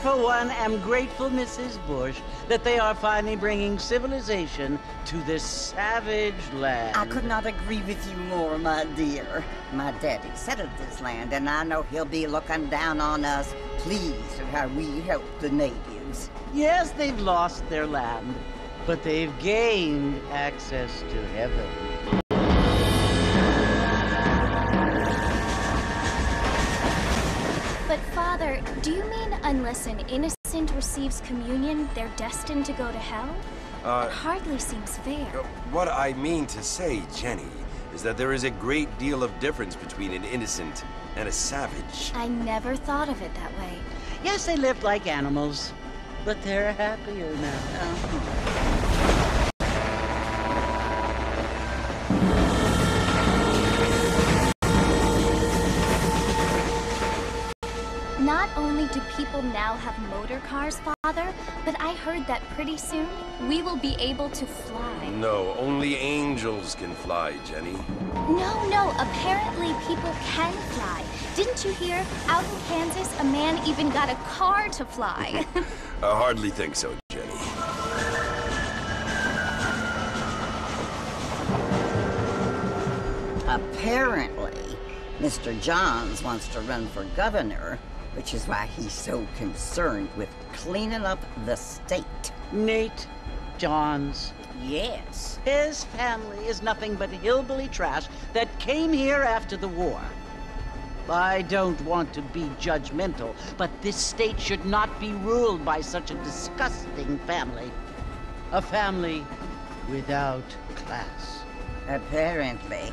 For one, am grateful, Mrs. Bush, that they are finally bringing civilization to this savage land. I could not agree with you more, my dear. My daddy settled this land, and I know he'll be looking down on us, pleased at how we help the natives. Yes, they've lost their land, but they've gained access to heaven. But, Father, do you mean unless an innocent receives communion, they're destined to go to hell? That hardly seems fair. What I mean to say, Jenny, is that there is a great deal of difference between an innocent and a savage. I never thought of it that way. Yes, they lived like animals, but they're happier now. Not only do people now have motor cars, Father, but I heard that pretty soon we will be able to fly. No, only angels can fly, Jenny. No, apparently people can fly. Didn't you hear? Out in Kansas, a man even got a car to fly. I hardly think so, Jenny. Apparently, Mr. Johns wants to run for governor, which is why he's so concerned with cleaning up the state. Nate Johns. Yes. His family is nothing but hillbilly trash that came here after the war. I don't want to be judgmental, but this state should not be ruled by such a disgusting family. A family without class. Apparently.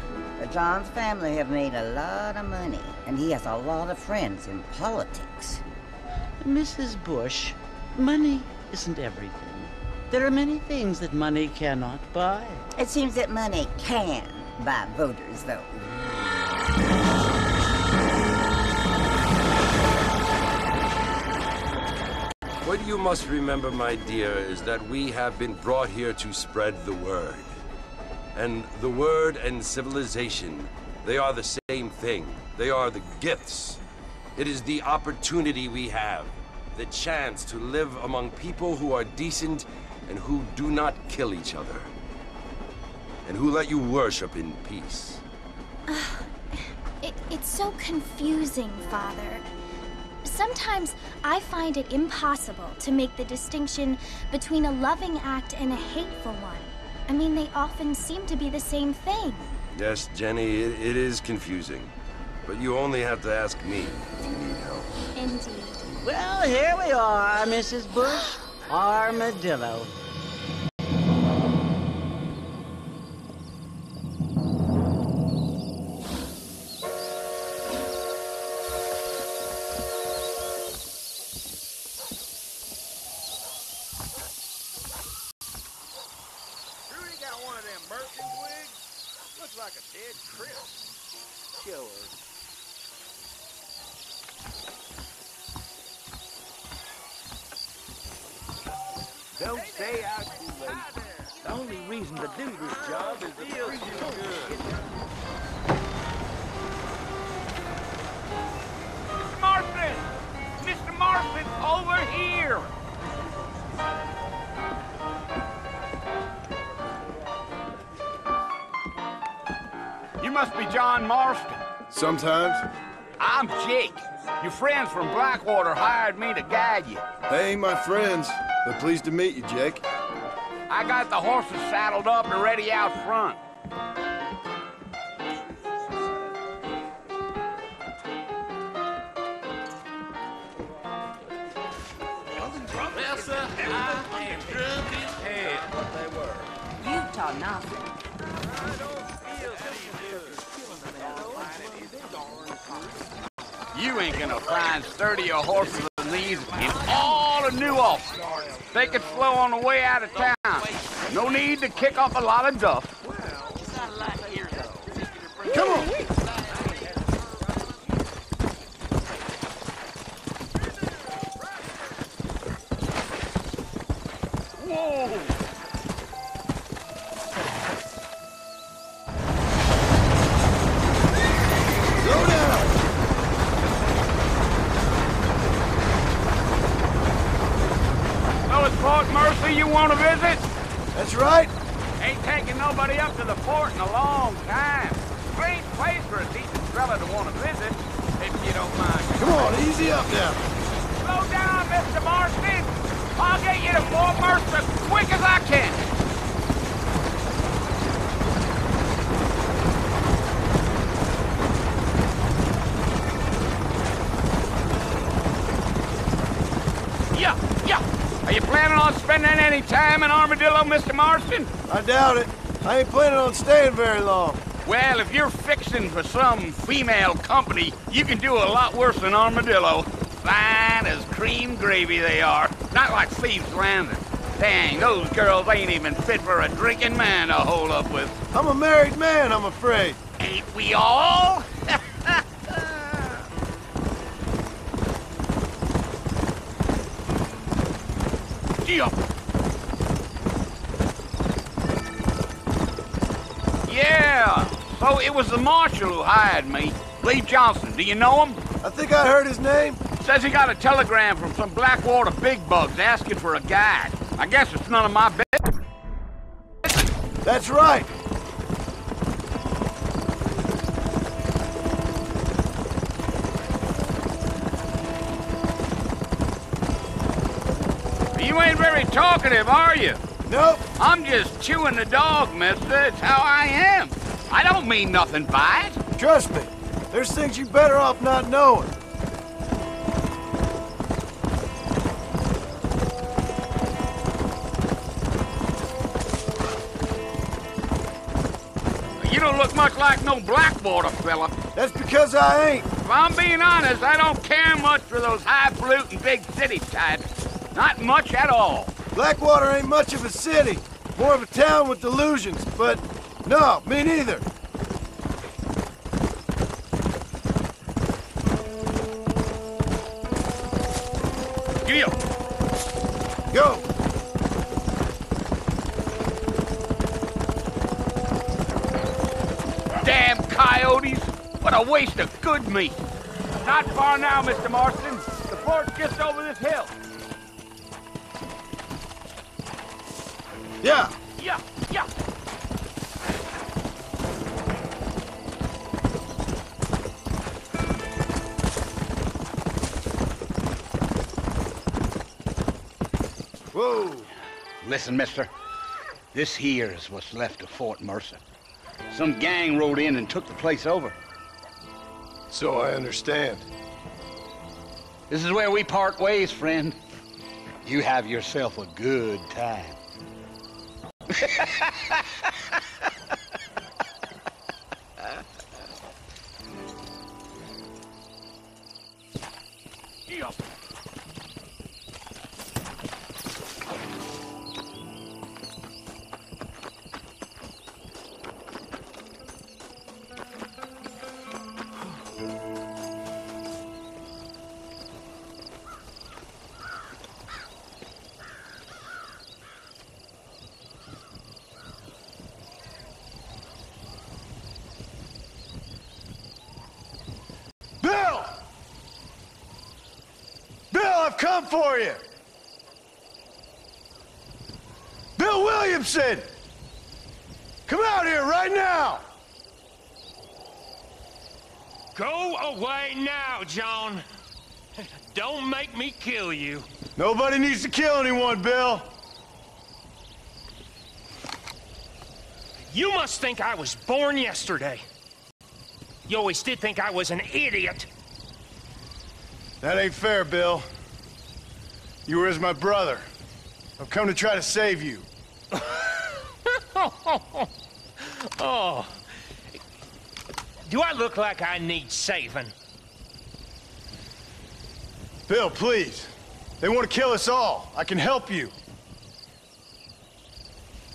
John's family have made a lot of money, and he has a lot of friends in politics. Mrs. Bush, money isn't everything. There are many things that money cannot buy. It seems that money can buy voters, though. What you must remember, my dear, is that we have been brought here to spread the word. And the word and civilization, they are the same thing. They are the gifts. It is the opportunity we have, the chance to live among people who are decent and who do not kill each other. And who let you worship in peace. It's so confusing, Father. Sometimes I find it impossible to make the distinction between a loving act and a hateful one. I mean, they often seem to be the same thing. Yes, Jenny, it is confusing. But you only have to ask me if you need help. Indeed. Well, here we are, Mrs. Bush. Armadillo. Like a dead krill. Sure. Don't stay out too late. The only reason to do this job is to feel good. Mr. Marston! Mr. Marston, over here! You must be John Marston. Sometimes. I'm Jake. Your friends from Blackwater hired me to guide you. They ain't my friends, but pleased to meet you, Jake. I got the horses saddled up and ready out front. Well, sir, I am drunk as hell. Utah nothing. You ain't gonna find sturdier horses than these in all of New Orleans. Take it slow on the way out of town. No need to kick up a lot of duff. Come on! Whoa! Slow down! So it's Fort Mercy you want to visit? That's right. Ain't taking nobody up to the fort in a long time. Great place for a decent fella to want to visit, if you don't mind. Come on, easy up now. Slow down, Mr. Marston. I'll get you to Fort Mercy as quick as I can. Yeah. Are you planning on spending any time in Armadillo, Mr. Marston? I doubt it. I ain't planning on staying very long. Well, if you're fixing for some female company, you can do a lot worse than Armadillo. Fine as cream gravy they are. Not like Thieves' Landing. Dang, those girls ain't even fit for a drinking man to hold up with. I'm a married man, I'm afraid. Ain't we all? Yeah, so it was the marshal who hired me. Lee Johnson, do you know him? I think I heard his name. Says he got a telegram from some Blackwater big bugs asking for a guide. I guess it's none of my business. That's right. You ain't very talkative, are you? Nope. I'm just chewing the dog, mister. It's how I am. I don't mean nothing by it. Trust me. There's things you're better off not knowing. You don't look much like no Blackwater fella. That's because I ain't. If I'm being honest, I don't care much for those highfalutin big city types. Not much at all. Blackwater ain't much of a city. More of a town with delusions, but no, me neither. Giddy up. Go! Damn coyotes! What a waste of good meat! Not far now, Mr. Marston. The fort's just over this hill. Yeah. Yeah, yeah. Whoa. Listen, mister. This here is what's left of Fort Mercer. Some gang rode in and took the place over. So I understand. This is where we part ways, friend. You have yourself a good time. Bill! Bill, I've come for you! Bill Williamson! Come out here right now! Go away now, John. Don't make me kill you. Nobody needs to kill anyone, Bill. You must think I was born yesterday. You always did think I was an idiot. That ain't fair, Bill. You were as my brother. I've come to try to save you. Oh. Do I look like I need saving? Bill, please. They want to kill us all. I can help you.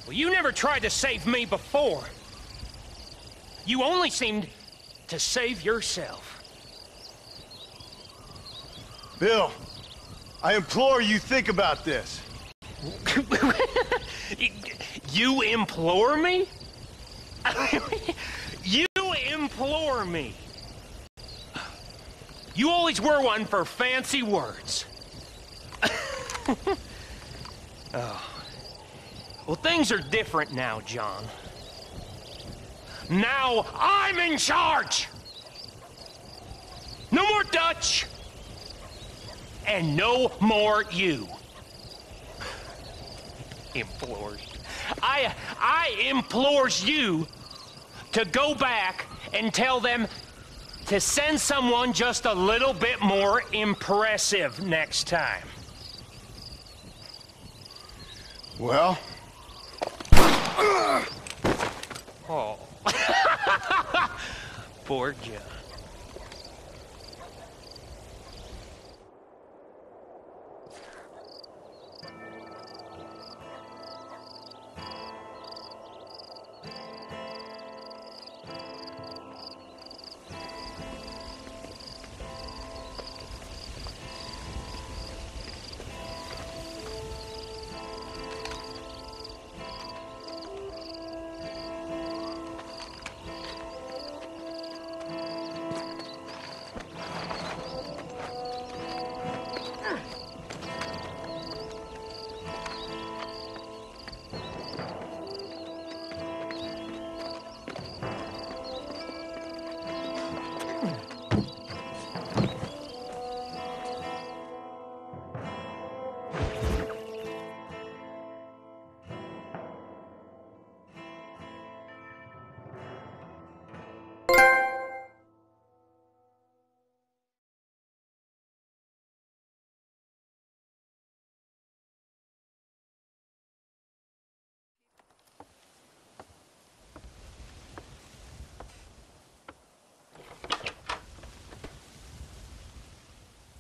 Well, you never tried to save me before. You only seemed to save yourself. Bill, I implore you think about this. You implore me? You implore me? You always were one for fancy words. Oh. Well, things are different now, John. Now I'm in charge! No more Dutch! And no more you. Implores. I implores you to go back and tell them to send someone just a little bit more impressive next time. Well? Oh. Poor John.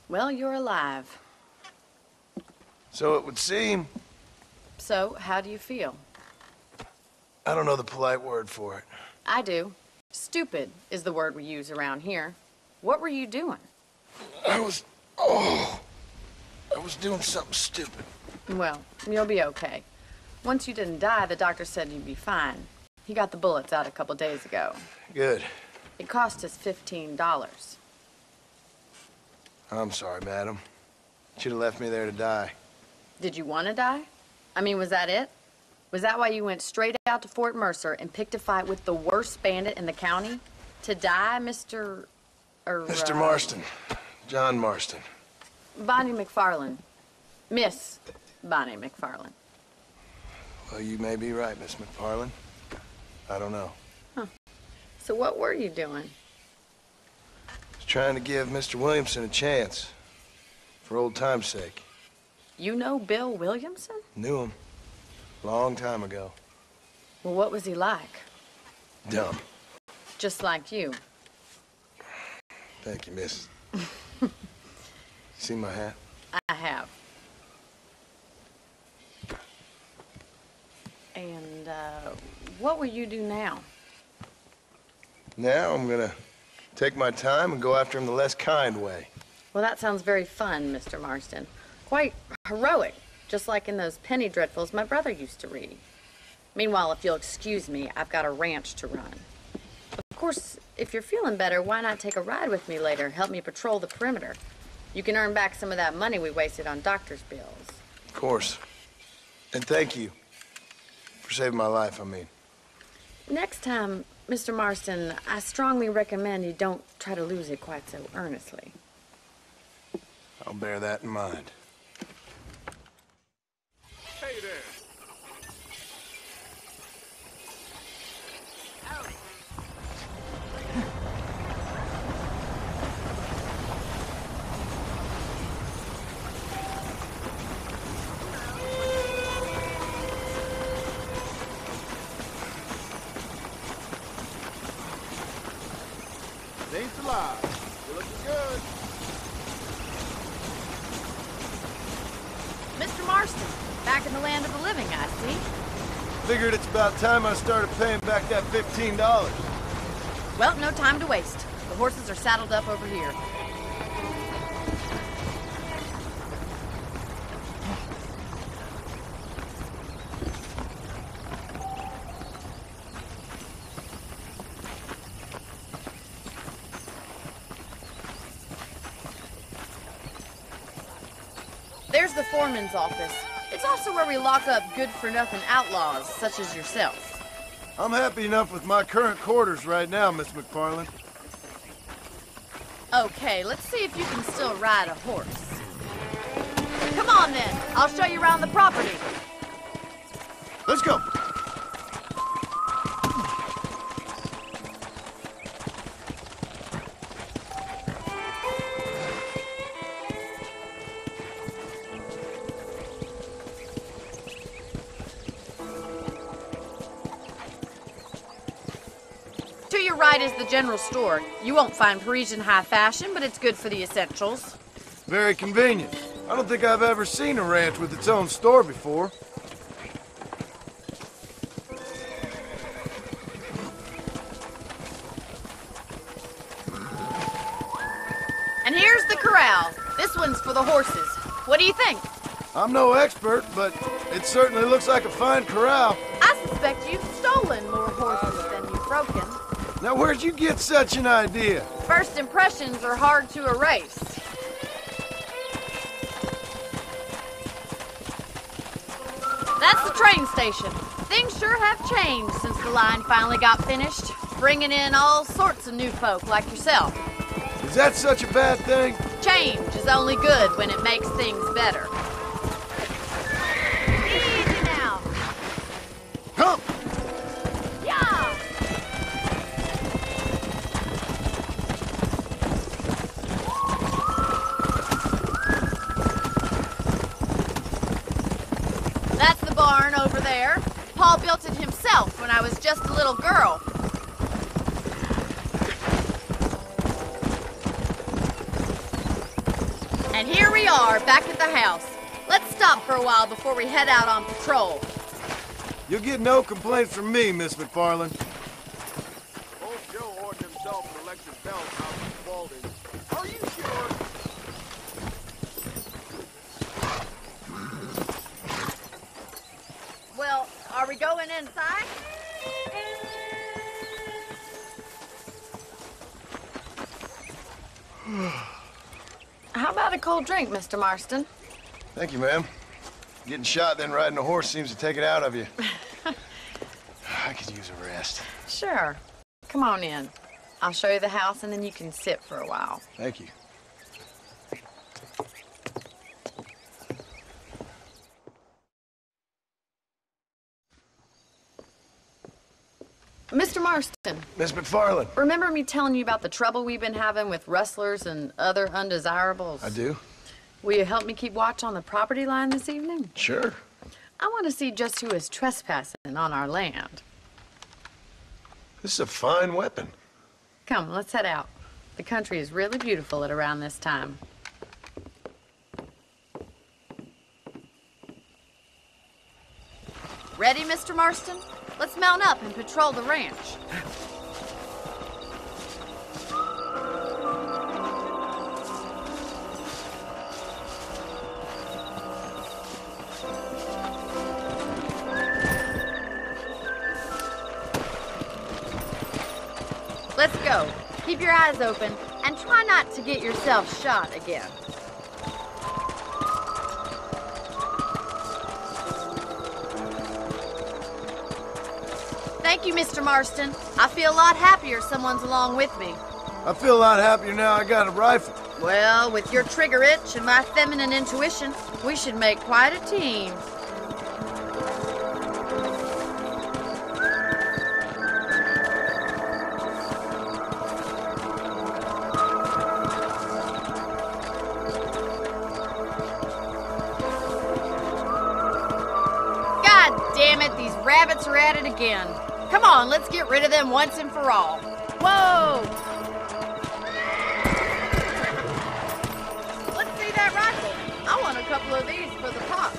Well, you're alive. So it would seem. So, how do you feel? I don't know the polite word for it. I do. Stupid is the word we use around here. What were you doing? I was doing something stupid. Well, you'll be okay. Once you didn't die, the doctor said you'd be fine. He got the bullets out a couple days ago. Good. It cost us $15. I'm sorry, madam. Should have left me there to die. Did you want to die? I mean, was that it? Was that why you went straight out to Fort Mercer and picked a fight with the worst bandit in the county? To die, Mr. Mr. Marston. John Marston. Bonnie McFarland. Miss Bonnie McFarland. Well, you may be right, Miss McFarland. I don't know. Huh. So what were you doing? I was trying to give Mr. Williamson a chance. For old time's sake. You know Bill Williamson? Knew him. Long time ago. Well, what was he like? Dumb. Just like you. Thank you, miss. See my hat? I have. And, what will you do now? Now I'm gonna take my time and go after him the less kind way. Well, that sounds very fun, Mr. Marston. Quite heroic, just like in those penny dreadfuls my brother used to read. Meanwhile, if you'll excuse me, I've got a ranch to run. Of course, if you're feeling better, why not take a ride with me later? Help me patrol the perimeter. You can earn back some of that money we wasted on doctor's bills. Of course. And thank you. For saving my life, I mean. Next time, Mr. Marston, I strongly recommend you don't try to lose it quite so earnestly. I'll bear that in mind. Hey there. Ain't alive. You're looking good. Mr. Marston, back in the land of the living, I see. Figured it's about time I started paying back that $15. Well, no time to waste. The horses are saddled up over here. There's the foreman's office. It's also where we lock up good-for-nothing outlaws, such as yourself. I'm happy enough with my current quarters right now, Miss McFarland. Okay, let's see if you can still ride a horse. Come on, then. I'll show you around the property. Let's go. To your right is the general store. You won't find Parisian high fashion, but it's good for the essentials. Very convenient. I don't think I've ever seen a ranch with its own store before. And here's the corral. This one's for the horses. What do you think? I'm no expert, but it certainly looks like a fine corral. I suspect you've stolen more horses than you've broken. Now, where'd you get such an idea? First impressions are hard to erase. That's the train station. Things sure have changed since the line finally got finished, bringing in all sorts of new folk like yourself. Is that such a bad thing? Change is only good when it makes things better. Easy now. Come! Yeah! That's the barn over there. Paul built it himself when I was just a little girl. we are, back at the house. Let's stop for a while before we head out on patrol. You'll get no complaints from me, Miss McFarland. Old Joe ordered himself an electric belt out in Spalding. Are you sure? Well, are we going inside? How about a cold drink, Mr. Marston? Thank you, ma'am. Getting shot, then riding a horse seems to take it out of you. I could use a rest. Sure. Come on in. I'll show you the house, and then you can sit for a while. Thank you. Mr. Marston, Miss McFarland. remember me telling you about the trouble we've been having with rustlers and other undesirables? I do. Will you help me keep watch on the property line this evening? Sure. I want to see just who is trespassing on our land. This is a fine weapon. Come, let's head out. The country is really beautiful at around this time. Ready, Mr. Marston? Let's mount up and patrol the ranch. Let's go. Keep your eyes open and try not to get yourself shot again. Thank you, Mr. Marston. I feel a lot happier someone's along with me. I feel a lot happier now I got a rifle. Well, with your trigger itch and my feminine intuition, we should make quite a team. God damn it, these rabbits are at it again. Come on, let's get rid of them once and for all. Whoa! Let's see that rifle. I want a couple of these for the pop.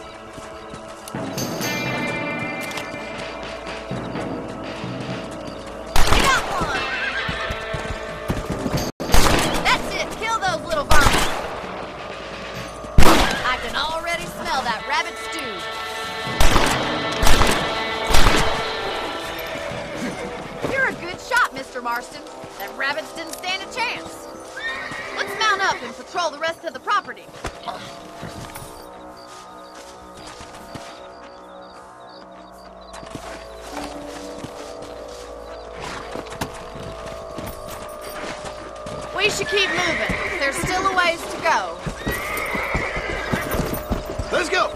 You got one! That's it, kill those little vermin. I can already smell that rabbit stew. Mr. Marston. That rabbits didn't stand a chance. Let's mount up and patrol the rest of the property. We should keep moving. There's still a ways to go. Let's go!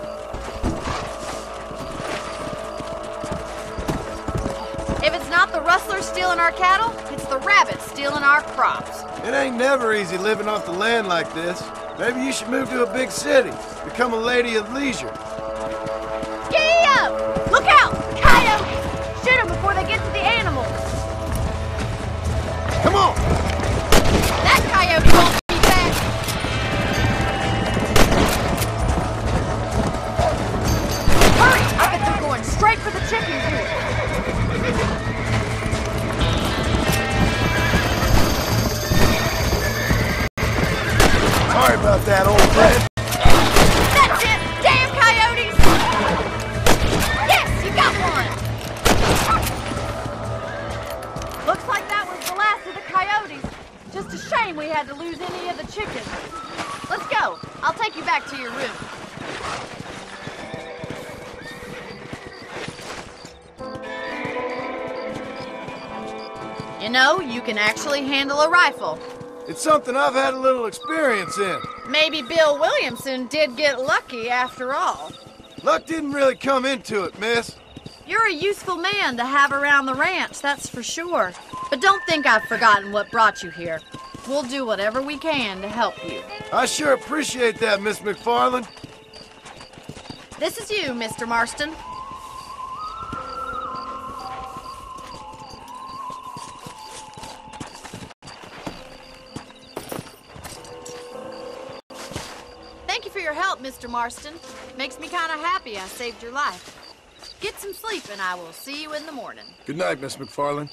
If it's not the rustlers stealing our cattle, it's the rabbits stealing our crops. It ain't never easy living off the land like this. Maybe you should move to a big city. Become a lady of leisure. Giddy up! Look out! Coyotes! Shoot them before they get to the animals. Come on! That coyote won't be back. Hurry! I bet they're going straight for the chicken coop. Sorry about that, old friend. That's it! Damn coyotes! Yes, you got one! Looks like that was the last of the coyotes. Just a shame we had to lose any of the chickens. Let's go. I'll take you back to your room. You know, you can actually handle a rifle. It's something I've had a little experience in. Maybe Bill Williamson did get lucky after all. Luck didn't really come into it, miss. You're a useful man to have around the ranch, that's for sure. But don't think I've forgotten what brought you here. We'll do whatever we can to help you. I sure appreciate that, Miss McFarland. This is you, Mr. Marston. help, Mr. Marston. Makes me kind of happy I saved your life. Get some sleep, and I will see you in the morning. Good night, Miss McFarland.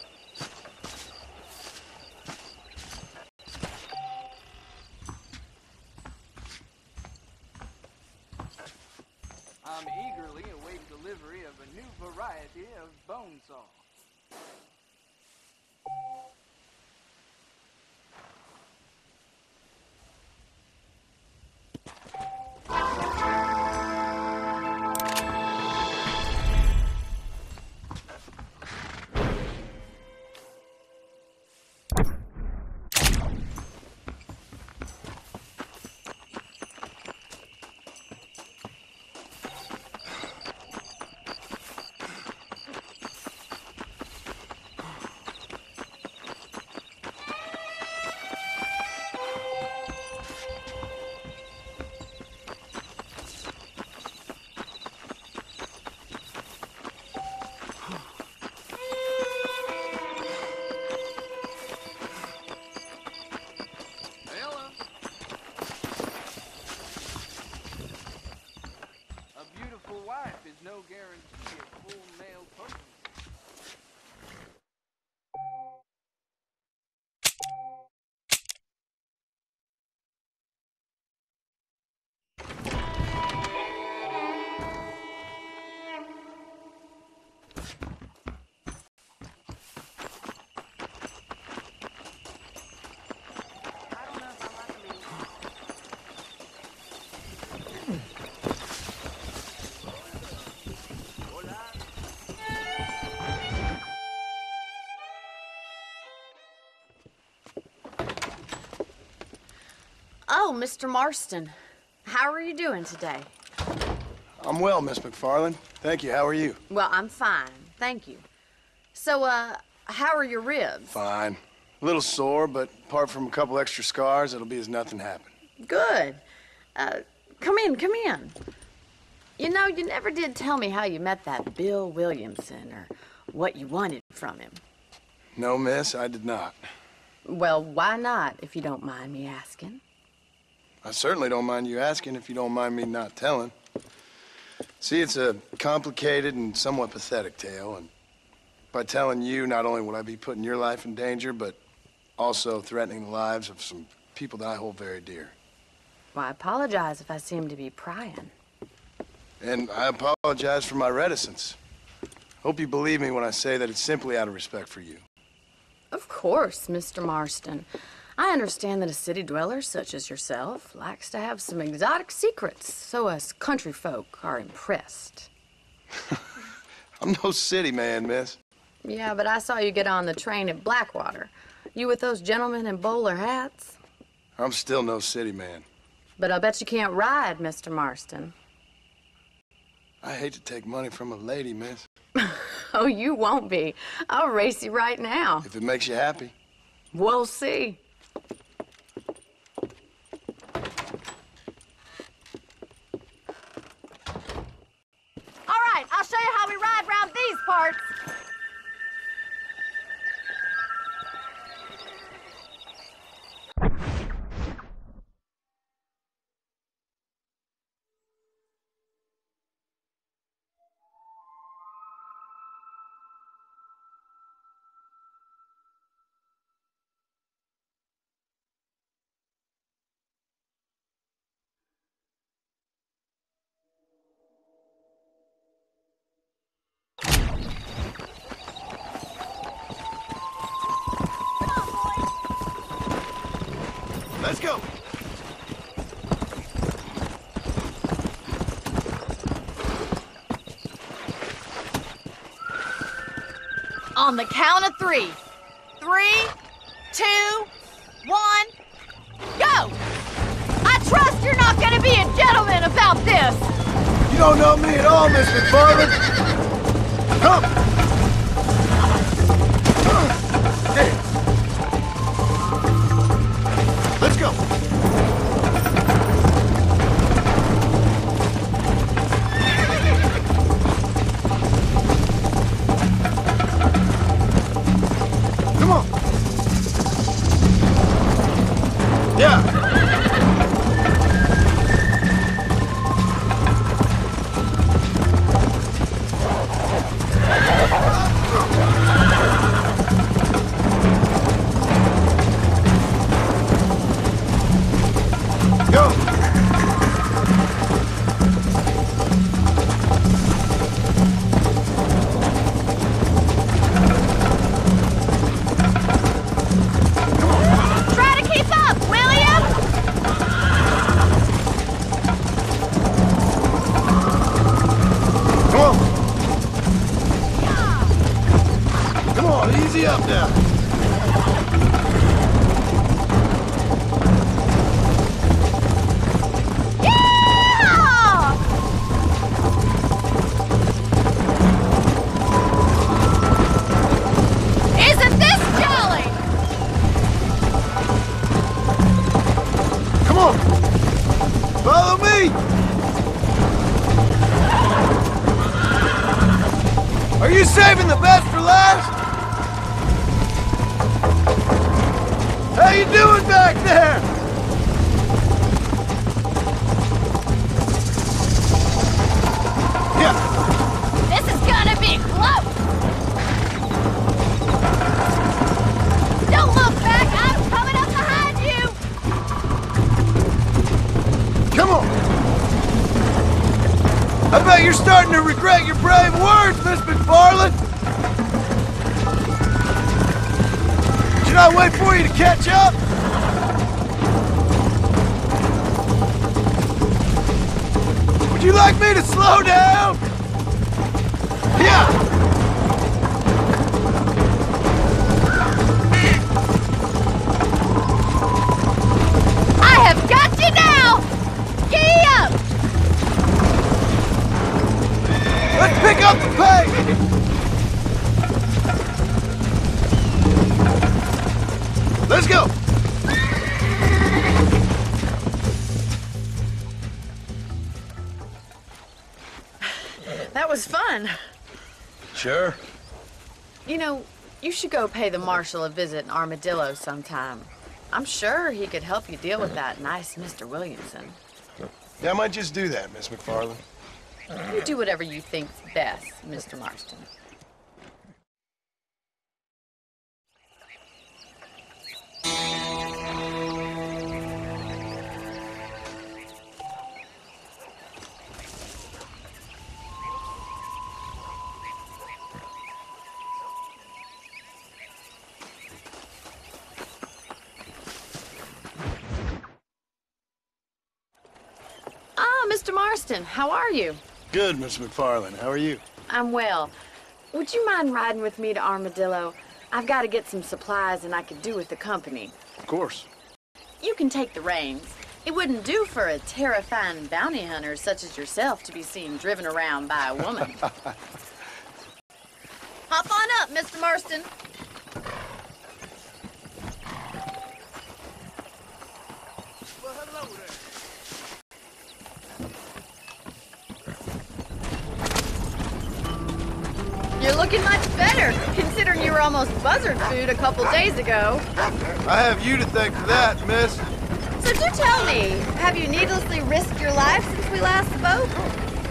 I'm eagerly await delivery of a new variety of bone saw. No guarantee of full male potency. Oh, Mr. Marston. How are you doing today? I'm well, Miss McFarland. Thank you. How are you? Well, I'm fine. Thank you. So, how are your ribs? Fine. A little sore, but apart from a couple extra scars, it'll be as nothing happened. Good. Come in, come in. You know, you never did tell me how you met that Bill Williamson or what you wanted from him. No, miss, I did not. Well, why not, if you don't mind me asking? I certainly don't mind you asking if you don't mind me not telling. See, it's a complicated and somewhat pathetic tale, and by telling you, not only would I be putting your life in danger, but also threatening the lives of some people that I hold very dear. Well, I apologize if I seem to be prying. And I apologize for my reticence. Hope you believe me when I say that it's simply out of respect for you. Of course, Mr. Marston. I understand that a city dweller such as yourself likes to have some exotic secrets, so us country folk are impressed. I'm no city man, miss. Yeah, but I saw you get on the train at Blackwater. You with those gentlemen in bowler hats? I'm still no city man. But I bet you can't ride, Mr. Marston. I hate to take money from a lady, miss. Oh, you won't be. I'll race you right now. If it makes you happy. We'll see. All right, I'll show you how we ride round these parts. Let's go. On the count of 3. 3, 2, 1, go! I trust you're not gonna be a gentleman about this! You don't know me at all, Miss McFarland. Come! Hey! Let's go! Come on! Yeah! on, easy up now. Isn't this jolly? Come on, follow me. Are you saving the best for last? How you doing back there? Yeah. This is gonna be close. Don't look back. I'm coming up behind you. Come on. I bet you're starting to regret your brave words, Miss McFarland. Should I wait for you to catch up? Would you like me to slow down? Yeah. I have got you now. Giddy up. Let's pick up the pace! Let's go! That was fun. Sure. You know, you should go pay the marshal a visit in Armadillo sometime. I'm sure he could help you deal with that nice Mr. Williamson. Yeah, I might just do that, Miss McFarland. You do whatever you think's best, Mr. Marston. Ah, Mr. Marston, how are you? Good, Miss McFarland. How are you? I'm well. Would you mind riding with me to Armadillo? I've got to get some supplies and I could do with the company. Of course. You can take the reins. It wouldn't do for a terrifying bounty hunter such as yourself to be seen driven around by a woman. Hop on up, Mr. Marston. Well, hello there. You're looking much better, considering you were almost buzzard food a couple days ago. I have you to thank for that, miss. So do tell me, have you needlessly risked your life since we last spoke?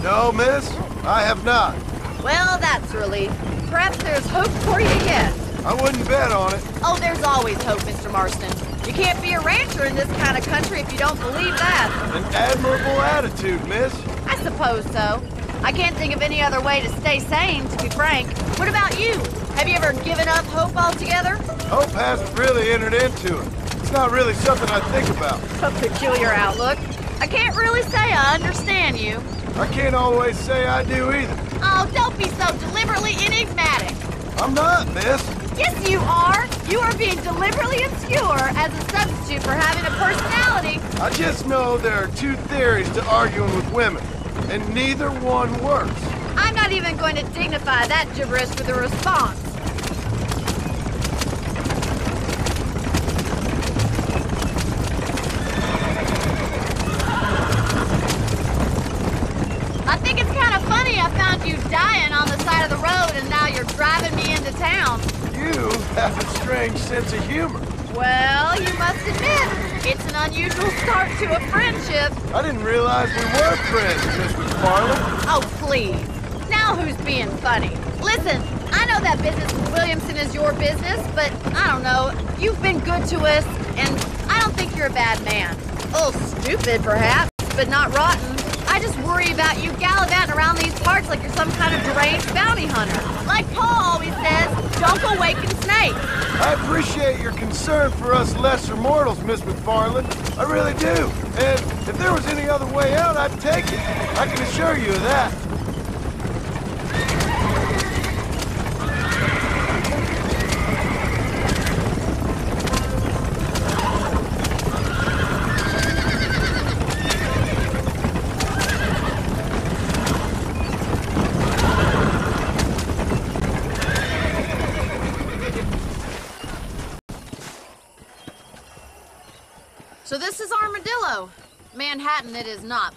No, miss, I have not. Well, that's a relief. Perhaps there's hope for you yet. I wouldn't bet on it. Oh, there's always hope, Mr. Marston. You can't be a rancher in this kind of country if you don't believe that. An admirable attitude, miss. I suppose so. I can't think of any other way to stay sane, to be frank. What about you? Have you ever given up hope altogether? Hope hasn't really entered into it. It's not really something I think about. A peculiar outlook. I can't really say I understand you. I can't always say I do either. Oh, don't be so deliberately enigmatic. I'm not, miss. Yes, you are. You are being deliberately obscure as a substitute for having a personality. I just know there are two theories to arguing with women, and neither one works. I'm not even going to dignify that gibberish with a response. I think it's kind of funny I found you dying on the side of the road and now you're driving me into town. You have a strange sense of humor. Well, you must admit, it's an unusual start to a friendship. I didn't realize we were friends, Miss McFarland. Oh, please. Now who's being funny? Listen, I know that business with Williamson is your business, but I don't know. You've been good to us, and I don't think you're a bad man. A little stupid, perhaps, but not rotten. I just worry about you gallivanting around these parts like you're some kind of deranged bounty hunter. Like Paul always says, don't go waking snakes. I appreciate your concern for us lesser mortals, Miss McFarland. I really do. And if there was any other way out, I'd take it. I can assure you of that. So this is Armadillo. Manhattan it is not,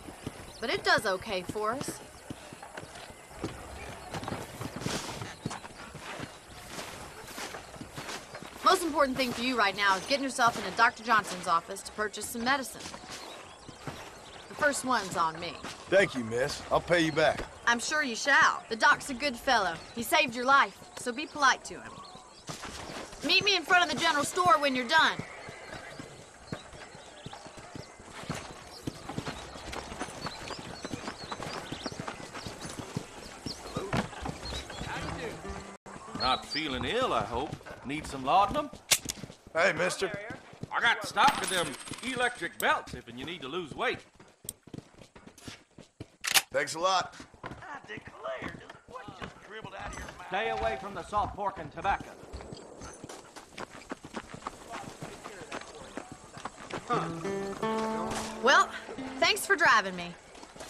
but it does okay for us. Most important thing for you right now is getting yourself into Dr. Johnson's office to purchase some medicine. The first one's on me. Thank you, miss. I'll pay you back. I'm sure you shall. The doc's a good fellow. He saved your life, so be polite to him. Meet me in front of the general store when you're done. Not feeling ill, I hope. Need some laudanum? Hey, mister. I got stock of them electric belts if you need to lose weight. Thanks a lot. I declare, what just dribbled out of your mouth? Stay away from the salt pork and tobacco. Well, thanks for driving me.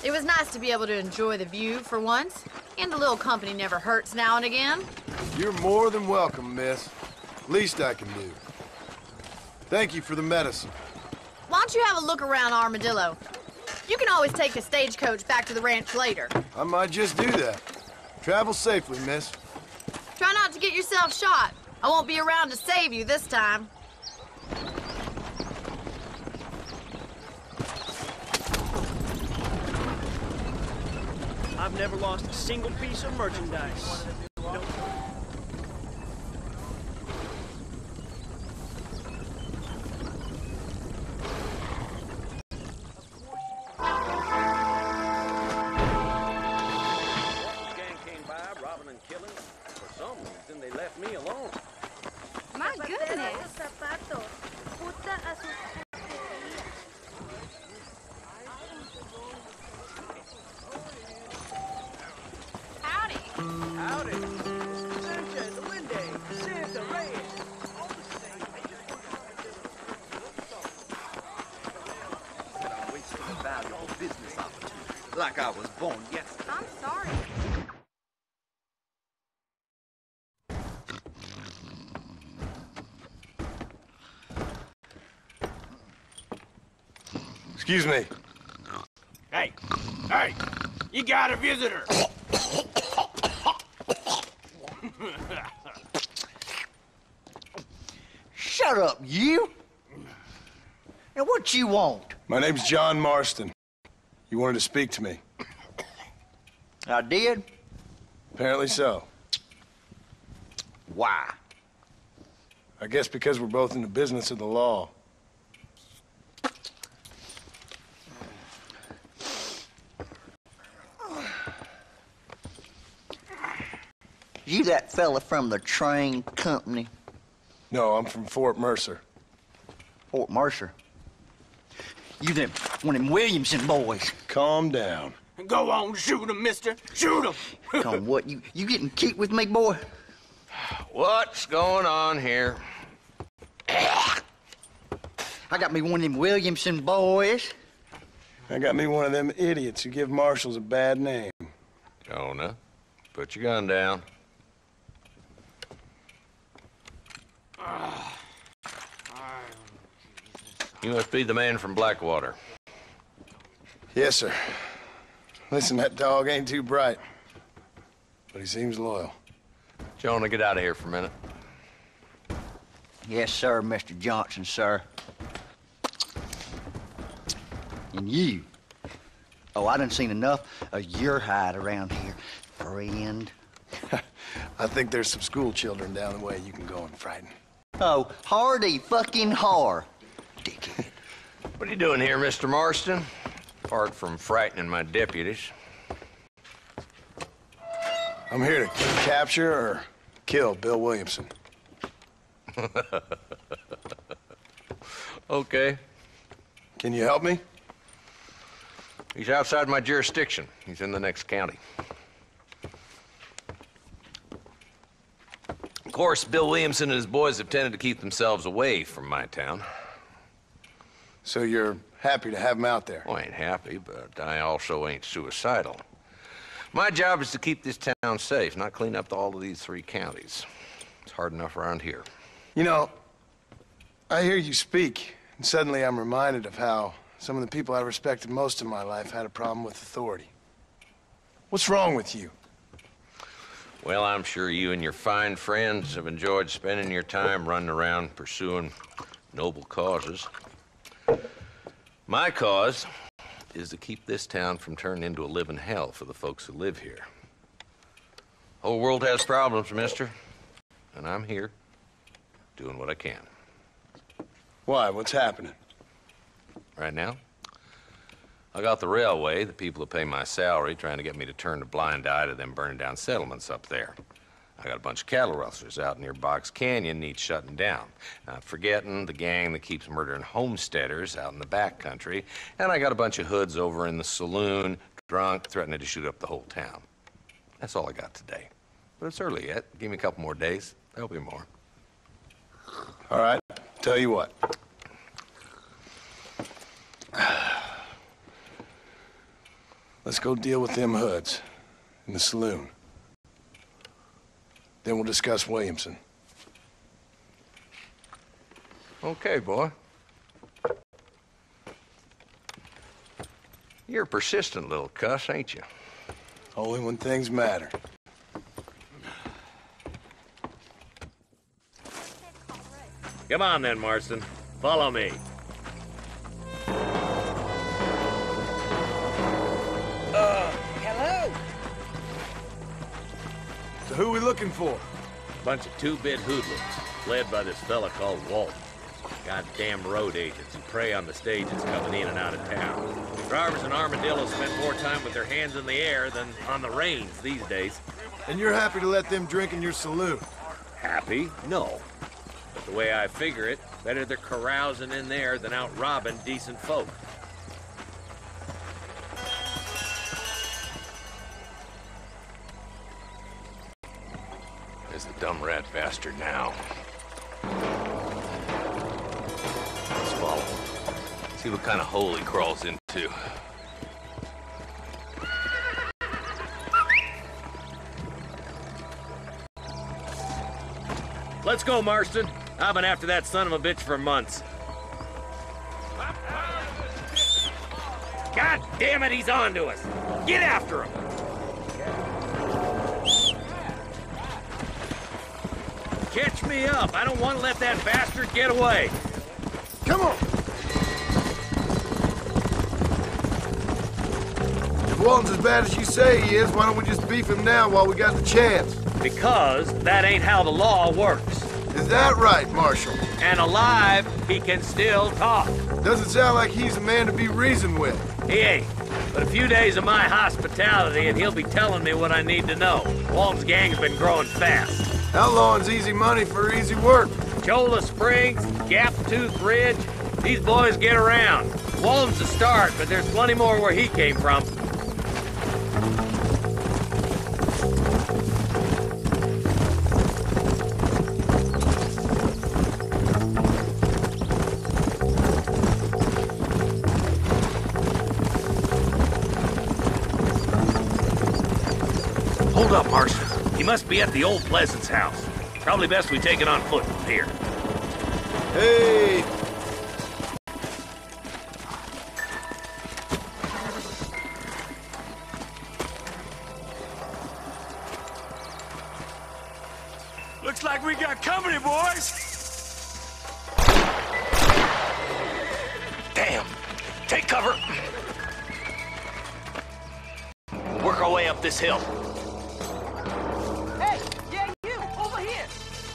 It was nice to be able to enjoy the view for once, and a little company never hurts now and again. You're more than welcome, miss. Least I can do. Thank you for the medicine. Why don't you have a look around Armadillo? You can always take a stagecoach back to the ranch later. I might just do that. Travel safely, miss. Try not to get yourself shot. I won't be around to save you this time. I've never lost a single piece of merchandise. Nope. Gang came by, robbing and killing. For some reason, they left me alone. My goodness. Howdy. Howdy. Sanchez, Linday, Santa, Reyes. All the same. Said I wasted a valuable business opportunity. Like I was born yesterday. I'm sorry. Excuse me. Hey, hey, you got a visitor. Shut up, you! Now, what you want? My name's John Marston. You wanted to speak to me. I did? Apparently so. Why? I guess because we're both in the business of the law. You that fella from the train company? No, I'm from Fort Mercer. Fort Mercer? You them, one of them Williamson boys. Calm down. Go on, shoot him, mister. Shoot him. Come on, what, you getting kicked with me, boy? What's going on here? I got me one of them Williamson boys. I got me one of them idiots who give marshals a bad name. Jonah, put your gun down. You must be the man from Blackwater. Yes, sir. Listen, that dog ain't too bright, but he seems loyal. Jonah, get out of here for a minute. Yes, sir, Mr. Johnson, sir. And you. Oh, I done seen enough of your hide around here, friend. I think there's some school children down the way you can go and frighten. Oh, hardy fucking har. Dickhead. What are you doing here, Mr. Marston? Apart from frightening my deputies. I'm here to capture or kill Bill Williamson. Okay. Can you help me? He's outside my jurisdiction. He's in the next county. Of course, Bill Williamson and his boys have tended to keep themselves away from my town. So you're happy to have him out there? Well, I ain't happy, but I also ain't suicidal. My job is to keep this town safe, not clean up all of these 3 counties. It's hard enough around here. You know, I hear you speak And suddenly I'm reminded of how some of the people I respected most in my life had a problem with authority. What's wrong with you? Well, I'm sure you and your fine friends have enjoyed spending your time running around pursuing noble causes. My cause is to keep this town from turning into a living hell for the folks who live here. Whole world has problems, mister, and I'm here doing what I can. Why? What's happening? Right now, I got the railway, the people who pay my salary, trying to get me to turn a blind eye to them burning down settlements up there. I got a bunch of cattle rustlers out near Box Canyon needs shutting down. Not forgetting the gang that keeps murdering homesteaders out in the back country. And I got a bunch of hoods over in the saloon, drunk, threatening to shoot up the whole town. That's all I got today. But it's early yet. Give me a couple more days. There'll be more. All right, tell you what. Let's go deal with them hoods in the saloon. Then we'll discuss Williamson. Okay, boy. You're a persistent little cuss, ain't you? Only when things matter. Come on then, Marston. Follow me. Hello? So who are we looking for? Bunch of two-bit hoodlums, led by this fella called Walt. Goddamn road agents who prey on the stages coming in and out of town. Drivers in Armadillo spend more time with their hands in the air than on the reins these days. And you're happy to let them drink in your saloon? Happy? No. But the way I figure it, better they're carousing in there than out robbing decent folk. There's the dumb rat bastard now. Let's follow him. See what kind of hole he crawls into. Let's go, Marston. I've been after that son of a bitch for months. God damn it, he's on to us. Get after him. Catch me up. I don't want to let that bastard get away. Come on. If Walton's as bad as you say he is, why don't we just beef him now while we got the chance? Because that ain't how the law works. Is that right, Marshal? And alive, he can still talk. Doesn't sound like he's a man to be reasoned with. He ain't. But a few days of my hospitality and he'll be telling me what I need to know. Walton's gang's been growing fast. Outlawing's easy money for easy work. Cholla Springs, Gap Tooth Ridge, these boys get around. Walton's a start, but there's plenty more where he came from. Hold up, Marston. He must be at the old Pleasance house. Probably best we take it on foot from here. Hey! Looks like we got company, boys. Damn! Take cover! We'll work our way up this hill. Hey, yeah, you, over here.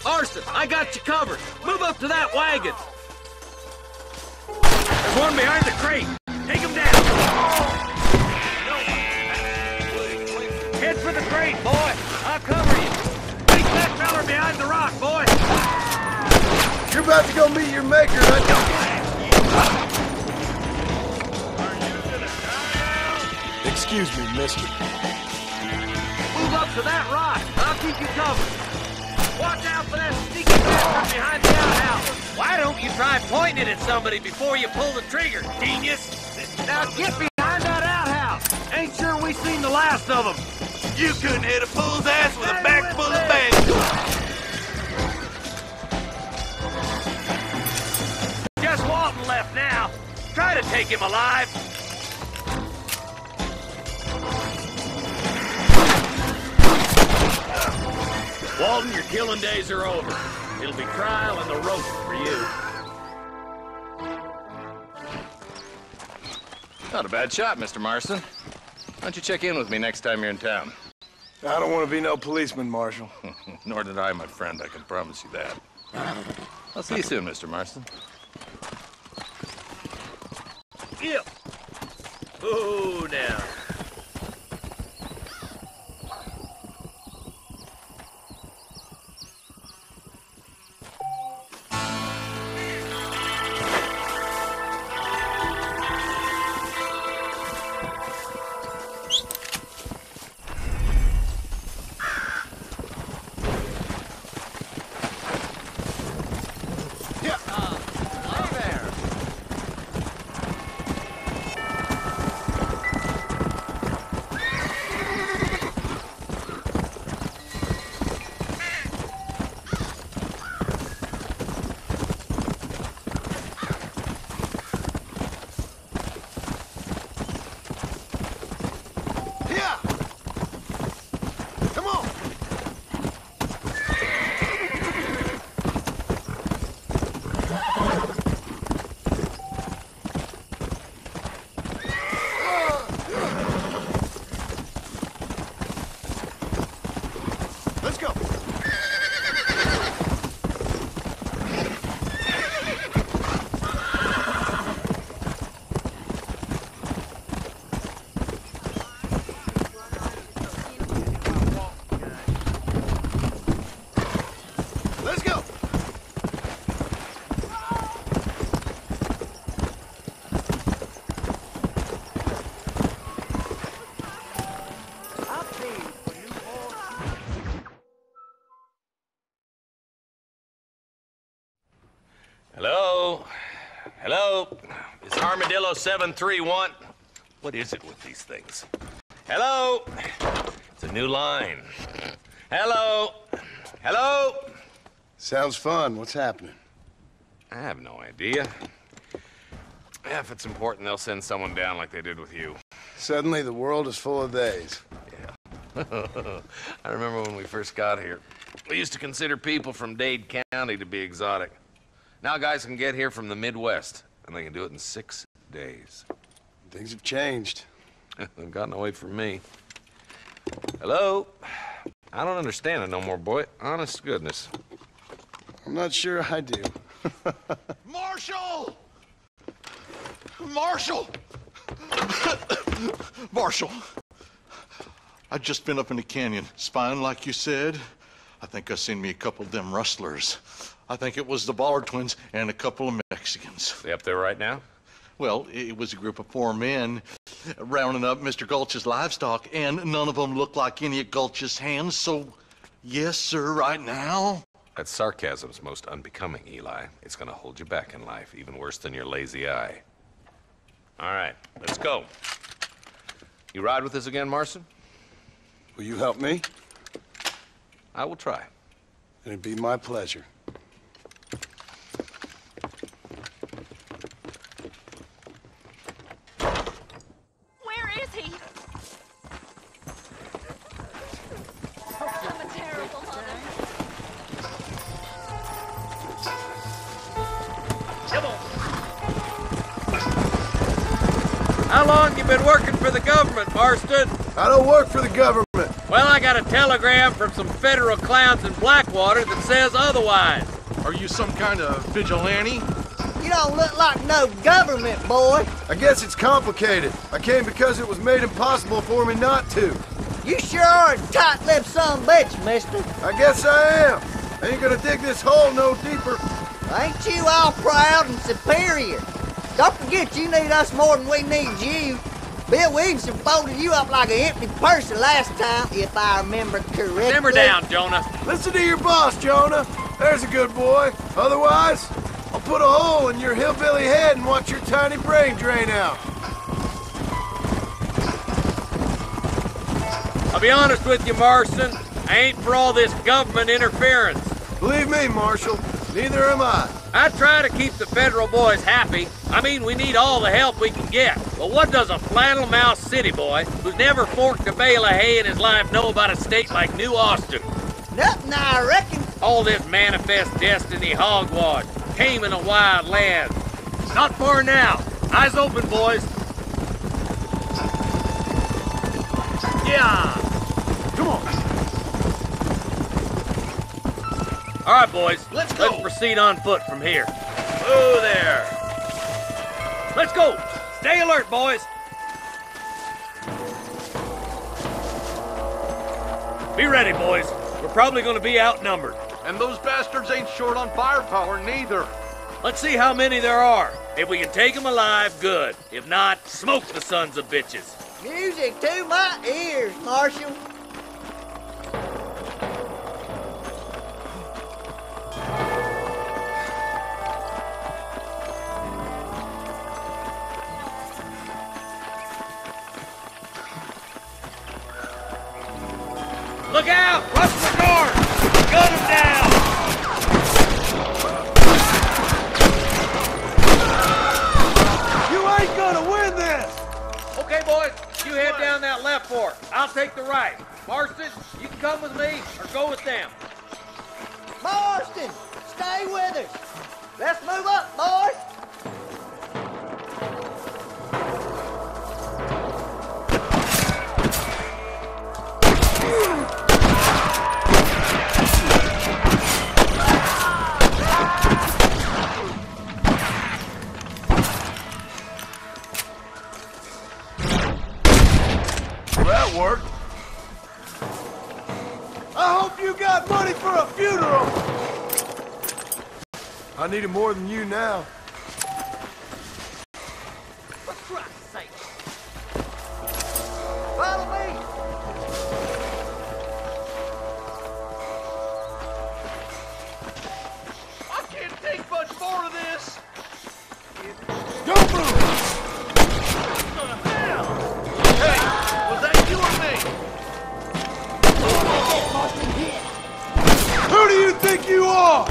Marston, I got you covered. Move up to that wagon. There's one behind the crate. Take him down. Head for the crate, boy. I'll cover you. Take that feller behind the rock, boy. You're about to go meet your maker, Excuse me, mister. Move up to that rock. I'll keep you covered. Watch out for that sneaky bastard behind the outhouse. Why don't you try pointing it at somebody before you pull the trigger, genius? Now get behind that outhouse. Ain't sure we seen the last of them. You couldn't hit a fool's ass with a bag full of bags. Just Walton left take him alive? Walton, your killing days are over. It'll be trial and the rope for you. Not a bad shot, Mr. Marston. Why don't you check in with me next time you're in town? I don't want to be no policeman, Marshal. Nor did I, my friend. I can promise you that. I'll see you soon, Mr. Marston. Yep. Oh, now. Hello? Hello? Is Armadillo 731? What is it with these things? Hello? It's a new line. Hello? Hello? Sounds fun. What's happening? I have no idea. Yeah, if it's important, they'll send someone down like they did with you. Suddenly, the world is full of days. Yeah. I remember when we first got here. We used to consider people from Dade County to be exotic. Now guys can get here from the Midwest, and they can do it in 6 days. Things have changed. They've gotten away from me. Hello? I don't understand it no more, boy. Honest to goodness. I'm not sure I do. Marshal! Marshal! Marshal! I've just been up in the canyon, spying like you said. I think I seen me a couple of them rustlers. I think it was the Ballard twins and a couple of Mexicans. They up there right now? Well, it was a group of 4 men rounding up Mr. Gulch's livestock, and none of them looked like any of Gulch's hands, so yes, sir, right now. That sarcasm's most unbecoming, Eli. It's gonna hold you back in life, even worse than your lazy eye. All right, let's go. You ride with us again, Marston? Will you help me? I will try. It'd be my pleasure. Where is he? I'm a terrible mother. Come on. How long you been working for the government, Marston? I don't work for the government. Well, I got a telegram from some federal clowns in Blackwater that says otherwise. Are you some kind of vigilante? You don't look like no government, boy. I guess it's complicated. I came because it was made impossible for me not to. You sure are a tight-lipped son of a bitch, mister. I guess I am. I ain't gonna dig this hole no deeper. Ain't you all proud and superior? Don't forget you need us more than we need you. Bill Williamson folded you up like an empty purse the last time, if I remember correctly. Simmer down, Jonah. Listen to your boss, Jonah. There's a good boy. Otherwise, I'll put a hole in your hillbilly head and watch your tiny brain drain out. I'll be honest with you, Marston. I ain't for all this government interference. Believe me, Marshal, neither am I. I try to keep the federal boys happy. I mean, we need all the help we can get. But what does a flannel-mouthed city boy who's never forked a bale of hay in his life know about a state like New Austin? Nothing, I reckon. All this manifest destiny hogwash, taming a wild land. Not far now. Eyes open, boys. Yeah. Come on. All right, boys. Let's proceed on foot from here. Oh, there. Let's go. Stay alert, boys. Be ready, boys. We're probably going to be outnumbered. And those bastards ain't short on firepower, neither. Let's see how many there are. If we can take them alive, good. If not, smoke the sons of bitches. Music to my ears, Marshal. Look out! Rush the guard! Gun him down! You ain't gonna win this! Okay, boys, you head down that left fork. I'll take the right. Marston, you can come with me or go with them. Marston, stay with us. Let's move up, boys. That worked. I hope you got money for a funeral. I need it more than you now. For Christ's sake. Follow me. I can't take much more of this. Don't move! Hey, was that you or me? Who do you think you are?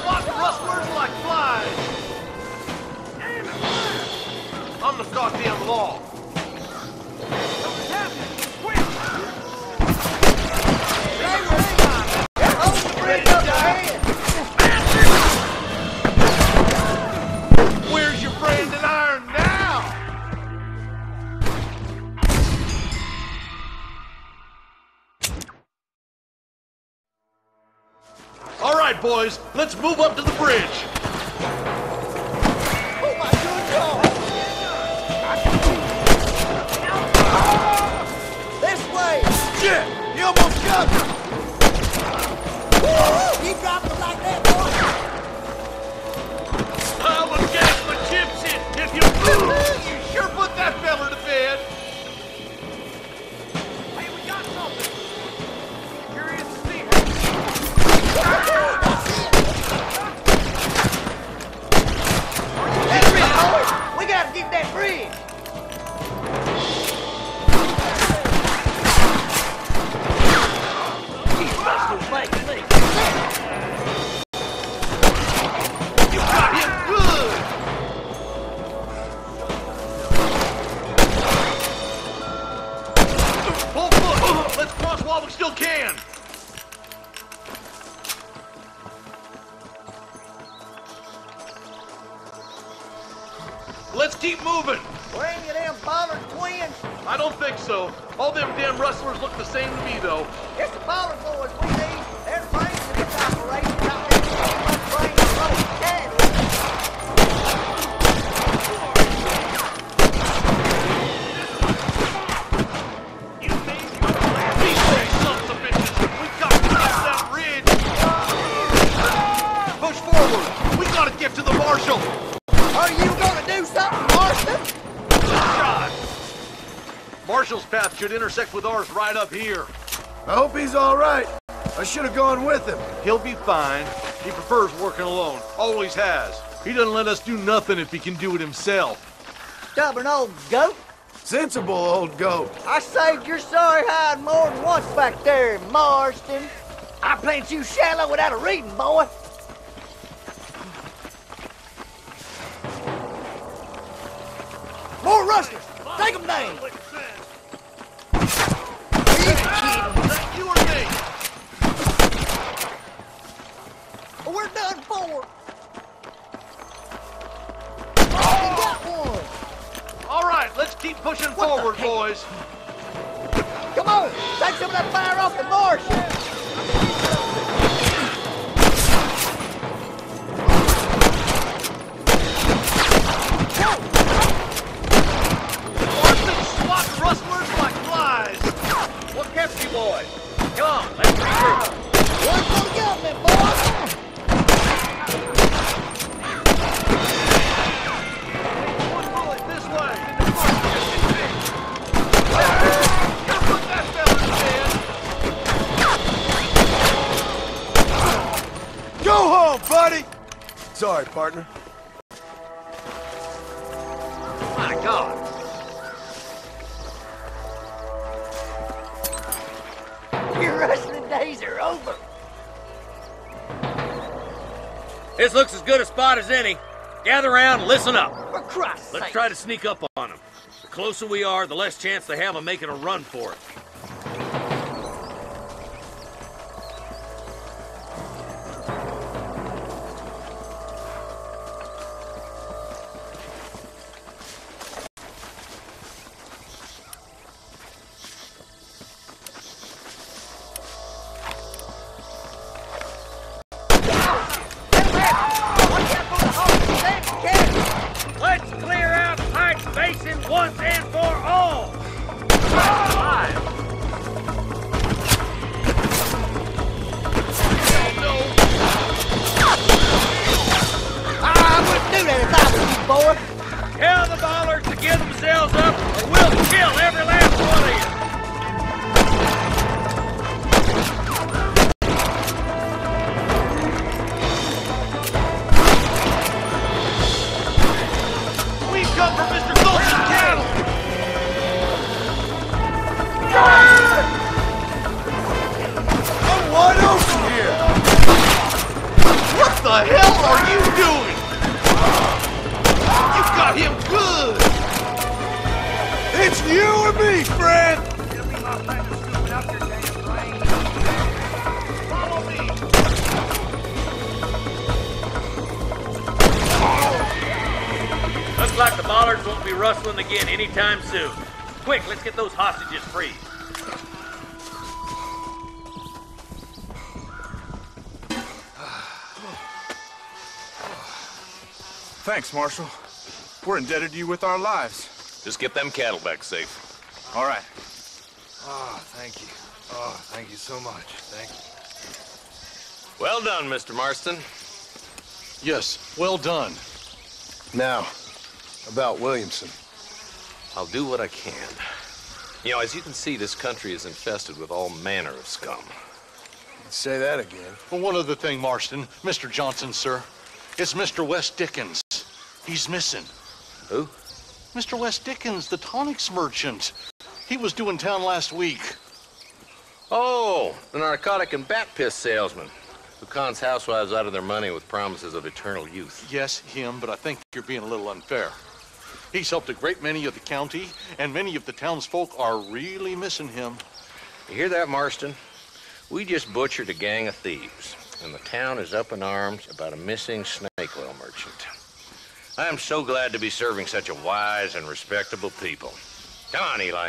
Watch rustlers like flies. I'm the goddamn law. Something's happening. Quick! Hold the bridge up ahead. Where's your brand and iron now? All right, boys, let's move up to the bridge. Oh my good God! This way! Shit! You almost got me! Woo! You dropped it like that, boy! I will gas my chips in if you You sure put that feller to bed. Hey, we got something. Curious to see That's it, boys! We gotta get that bridge! You got him good. Pull foot. Let's cross while we still can. Let's keep moving. Were any of them Pollard twins? I don't think so. All them damn rustlers look the same to me, though. It's the Pollard boys we need. They're the brains of this operation. Not them much brains to run a cattle. These big sons of bitches. We got to get to that ridge. Push forward. We gotta get to the marshal. Are you gonna do something, Marston? Shot. Marshal's path should intersect with ours right up here. I hope he's all right. I should have gone with him. He'll be fine. He prefers working alone. Always has. He doesn't let us do nothing if he can do it himself. Stubborn old goat. Sensible old goat. I saved your sorry hide more than once back there in Marston. I planted you shallow without a reading, boy. More rustlers! Take them down! You or me? We're done for! Oh, we got one! All right, let's keep pushing forward, boys. Come on! Take some of that fire off the marsh! Swat rustlers like flies. What kept you boys? Come on, let's regroup. One for the government, boys! One bullet this way. Put that fella in. Go home, buddy! Sorry, partner. My God. Your rustling days are over. This looks as good a spot as any. Gather around and listen up. For Christ's Let's sake. try to sneak up on them. The closer we are, the less chance they have of making a run for it. Let's clear out Pike's Basin once and for all! I wouldn't do that if I was you, boy. Tell the ballers to give themselves up, or we'll kill every last one of you! We've come for Mr. Golden's cattle. I'm wide open here! What the hell are you doing? You got him good. It's you or me, friend! It'll be my time to scoop up your damn brain. Follow me. Looks like the bollards won't be rustling again anytime soon. Quick, let's get those hostages free. Thanks, Marshal. We're indebted to you with our lives. Just get them cattle back safe. All right. Oh, thank you. Oh, thank you so much. Thank you. Well done, Mr. Marston. Yes, well done. Now, about Williamson. I'll do what I can. You know, as you can see, this country is infested with all manner of scum. Say that again. Well, one other thing, Marston. Mr. Johnson, sir. It's Mr. Wes Dickens. He's missing. Who? Mr. Wes Dickens, the tonics merchant. He was due in town last week. Oh, the narcotic and bat piss salesman who cons housewives out of their money with promises of eternal youth. Yes, him, but I think you're being a little unfair. He's helped a great many of the county, and many of the townsfolk are really missing him. You hear that, Marston? We just butchered a gang of thieves, and the town is up in arms about a missing snake oil merchant. I am so glad to be serving such a wise and respectable people. Come on, Eli.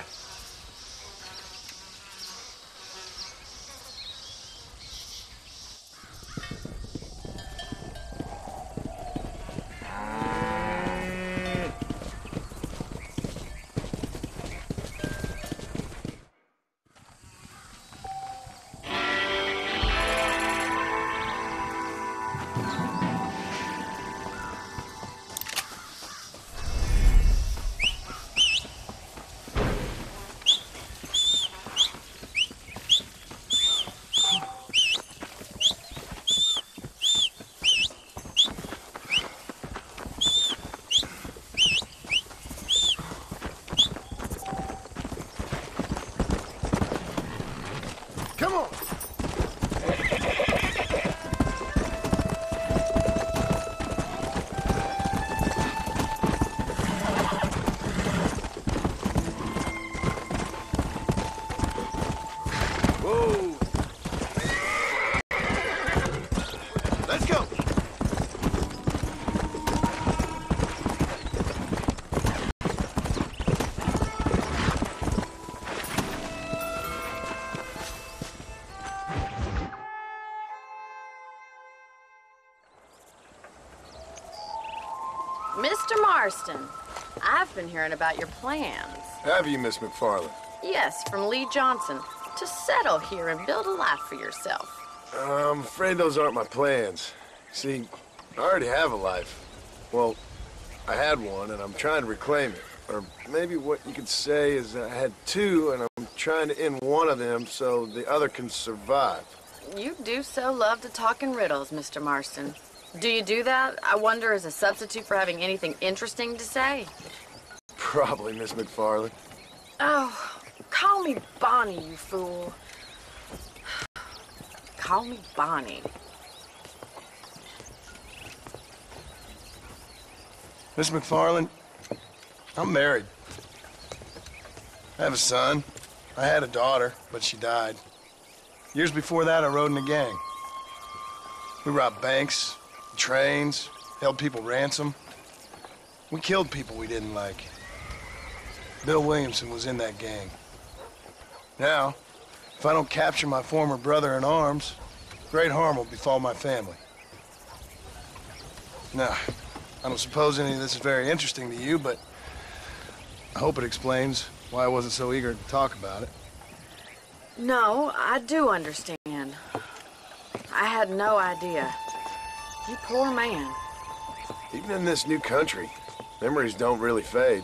Mr. Marston, I've been hearing about your plans. Have you, Miss McFarland? Yes, from Lee Johnson, to settle here and build a life for yourself. I'm afraid those aren't my plans. See, I already have a life. Well, I had one, and I'm trying to reclaim it. Or maybe what you could say is that I had two, and I'm trying to end one of them so the other can survive. You do so love to talk in riddles, Mr. Marston. Do you do that, I wonder, as a substitute for having anything interesting to say? Probably, Miss McFarland. Oh, call me Bonnie, you fool. Call me Bonnie. Miss McFarland, I'm married. I have a son. I had a daughter, but she died. Years before that, I rode in a gang. We robbed banks, trains, held people ransom. We killed people we didn't like. Bill Williamson was in that gang. Now, if I don't capture my former brother in arms, great harm will befall my family. Now, I don't suppose any of this is very interesting to you, but I hope it explains why I wasn't so eager to talk about it. No, I do understand. I had no idea. You poor man. Even in this new country, memories don't really fade.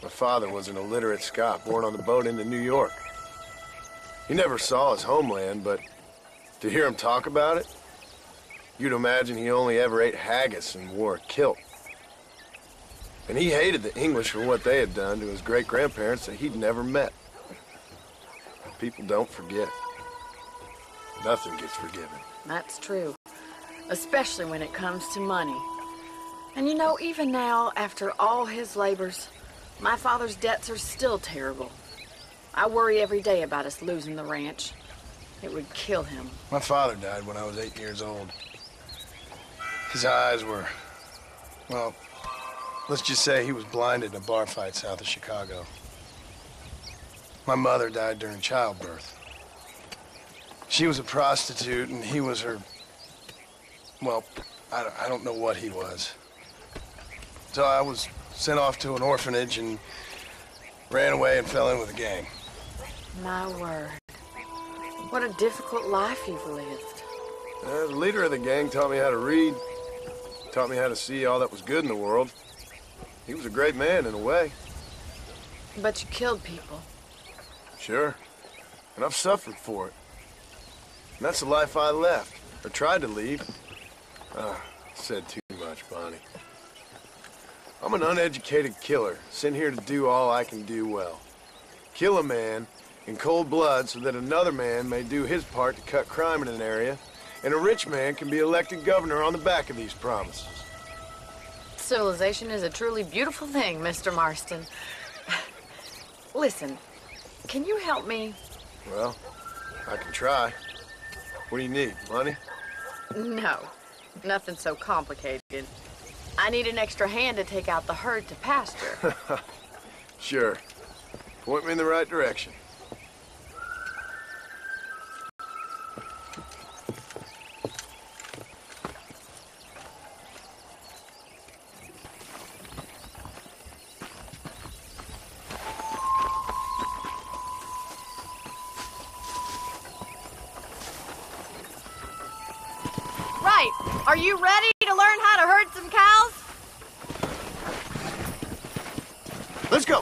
My father was an illiterate Scot born on the boat into New York. He never saw his homeland, but to hear him talk about it, you'd imagine he only ever ate haggis and wore a kilt. And he hated the English for what they had done to his great-grandparents that he'd never met. People don't forget. Nothing gets forgiven. That's true. Especially when it comes to money. And you know, even now, after all his labors, my father's debts are still terrible. I worry every day about us losing the ranch. It would kill him. My father died when I was 8 years old. His eyes were, well, let's just say he was blinded in a bar fight south of Chicago. My mother died during childbirth. She was a prostitute, and he was her, well, I don't know what he was. So I was sent off to an orphanage and ran away and fell in with a gang. My word. What a difficult life you've lived. The leader of the gang taught me how to read, taught me how to see all that was good in the world. He was a great man in a way. But you killed people. Sure. And I've suffered for it. And that's the life I left, or tried to leave. Said too much, Bonnie. I'm an uneducated killer, sent here to do all I can do well. Kill a man in cold blood so that another man may do his part to cut crime in an area, and a rich man can be elected governor on the back of these promises. Civilization is a truly beautiful thing, Mr. Marston. Listen, can you help me? Well, I can try. What do you need, money? No, nothing so complicated. I need an extra hand to take out the herd to pasture. Sure. Point me in the right direction. Right. Are you ready to learn how to herd some cows? Let's go.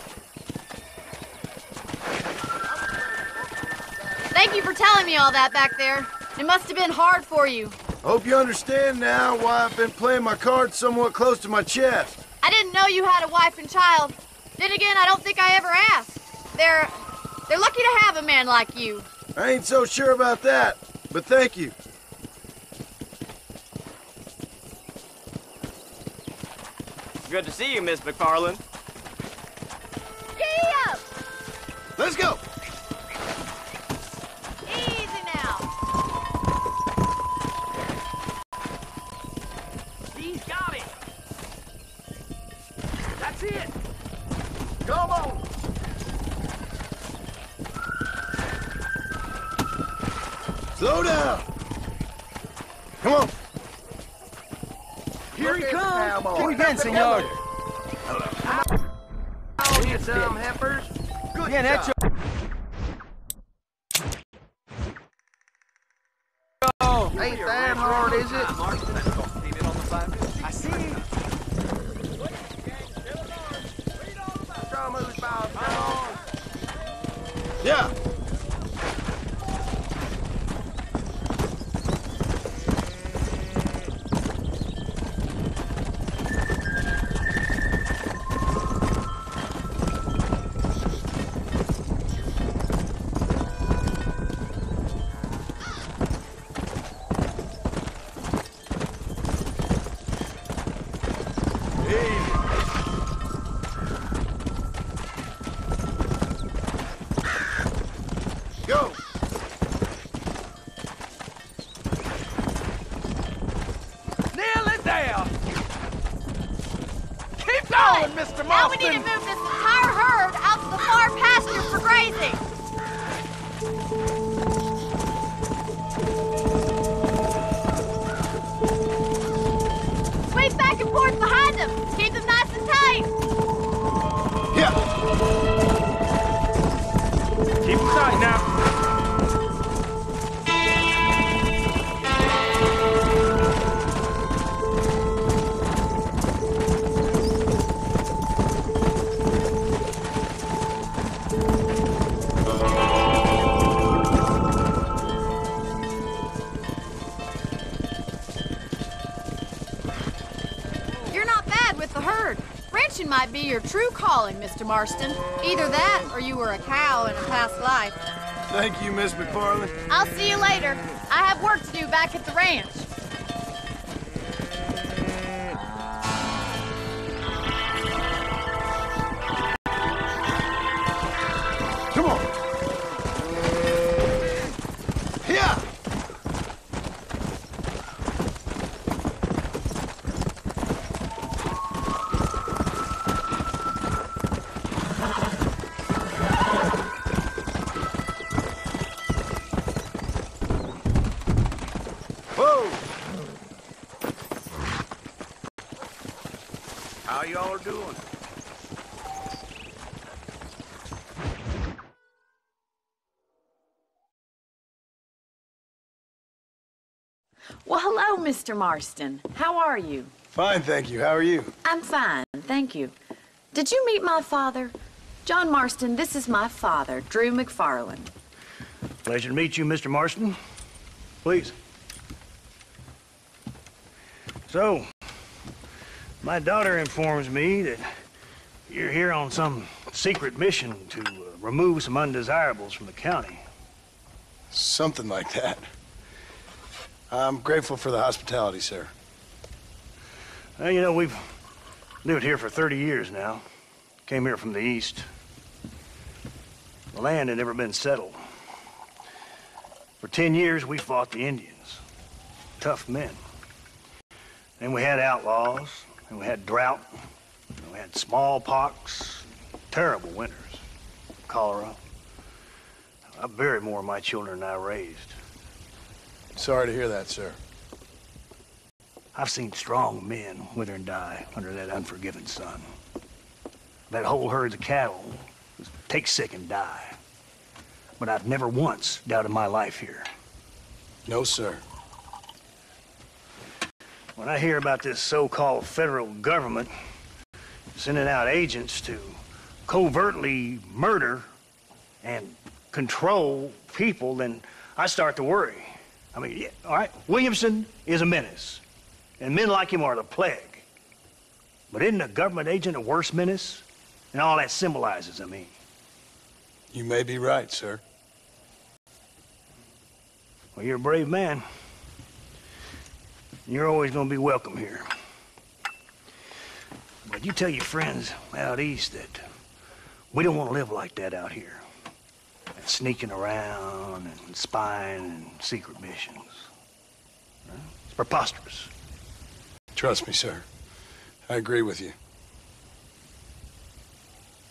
Thank you for telling me all that back there. It must have been hard for you. I hope you understand now why I've been playing my cards somewhat close to my chest. I didn't know you had a wife and child. Then again, I don't think I ever asked. They're lucky to have a man like you. I ain't so sure about that, but thank you. Good to see you, Miss McFarland. Giddy up! Let's go! Easy now. He's got it. That's it. Come on! Slow down! Come on! Here he comes! Muy bien, senor. Need some heifers? Bien hecho. Ain't that hard, is it? I see. Yeah. Go! Nail it down! Keep going, Mr. Now we Marston! need to move this entire herd out to the far pasture for grazing. Sweep back and forth behind them. Keep them nice and tight. Keep them tight now. You're not bad with the herd. Ranching might be your true calling, Mr. Marston. Either that, or you were a cow in a past life. Thank you, Miss McFarland. I'll see you later. I have work to do back at the ranch. Come on. Here. Whoa! How y'all are doing? Well, hello, Mr. Marston. How are you? Fine, thank you. How are you? I'm fine, thank you. Did you meet my father? John Marston, this is my father, Drew McFarland. Pleasure to meet you, Mr. Marston. Please. So, my daughter informs me that you're here on some secret mission to remove some undesirables from the county. Something like that. I'm grateful for the hospitality, sir. Well, you know, we've lived here for 30 years now. Came here from the east. The land had never been settled. For 10 years, we fought the Indians. Tough men. Then we had outlaws, and we had drought, and we had smallpox, terrible winters, cholera. I buried more of my children than I raised. Sorry to hear that, sir. I've seen strong men wither and die under that unforgiving sun. That whole herds of cattle just take sick and die. But I've never once doubted my life here. No, sir. When I hear about this so-called federal government sending out agents to covertly murder and control people, then I start to worry. I mean, yeah, all right, Williamson is a menace, and men like him are the plague. But isn't a government agent a worse menace? And all that symbolizes, I mean. You may be right, sir. Well, you're a brave man. You're always gonna be welcome here. But you tell your friends out east that we don't want to live like that out here. Sneaking around and spying and secret missions. It's preposterous. Trust me, sir. I agree with you.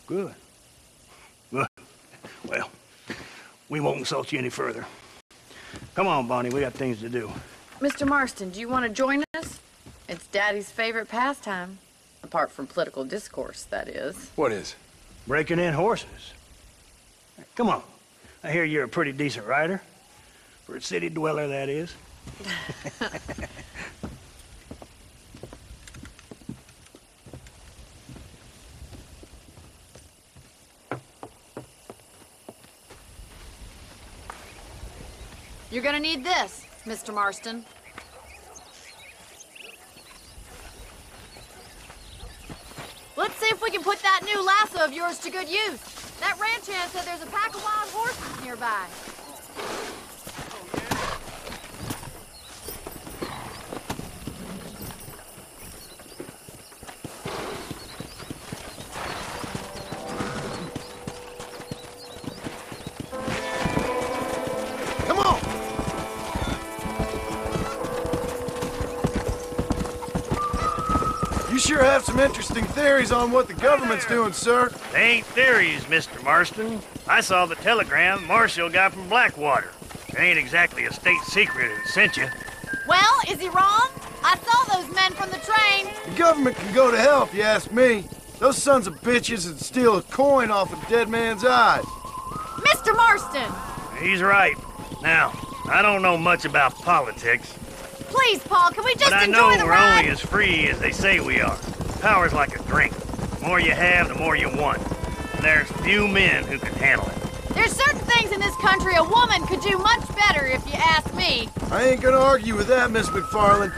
Good. Good. Well, we won't insult you any further. Come on, Bonnie, we got things to do. Mr. Marston, do you want to join us? It's Daddy's favorite pastime. Apart from political discourse, that is. What is? Breaking in horses. Come on. I hear you're a pretty decent rider. For a city dweller, that is. You're gonna need this, Mr. Marston. Let's see if we can put that new lasso of yours to good use. That ranch hand said there's a pack of wild horses nearby. Sure have some interesting theories on what the government's doing, sir. They ain't theories, Mr. Marston. I saw the telegram Marshall got from Blackwater. It ain't exactly a state secret and sent you. Well, is he wrong? I saw those men from the train. The government can go to hell if you ask me. Those sons of bitches would steal a coin off a dead man's eyes. Mr. Marston! He's right. Now, I don't know much about politics. Please, Paul, can we just enjoy the ride? But I know we're only as free as they say we are. Power's like a drink. The more you have, the more you want. And there's few men who can handle it. There's certain things in this country a woman could do much better, if you ask me. I ain't gonna argue with that, Miss McFarland.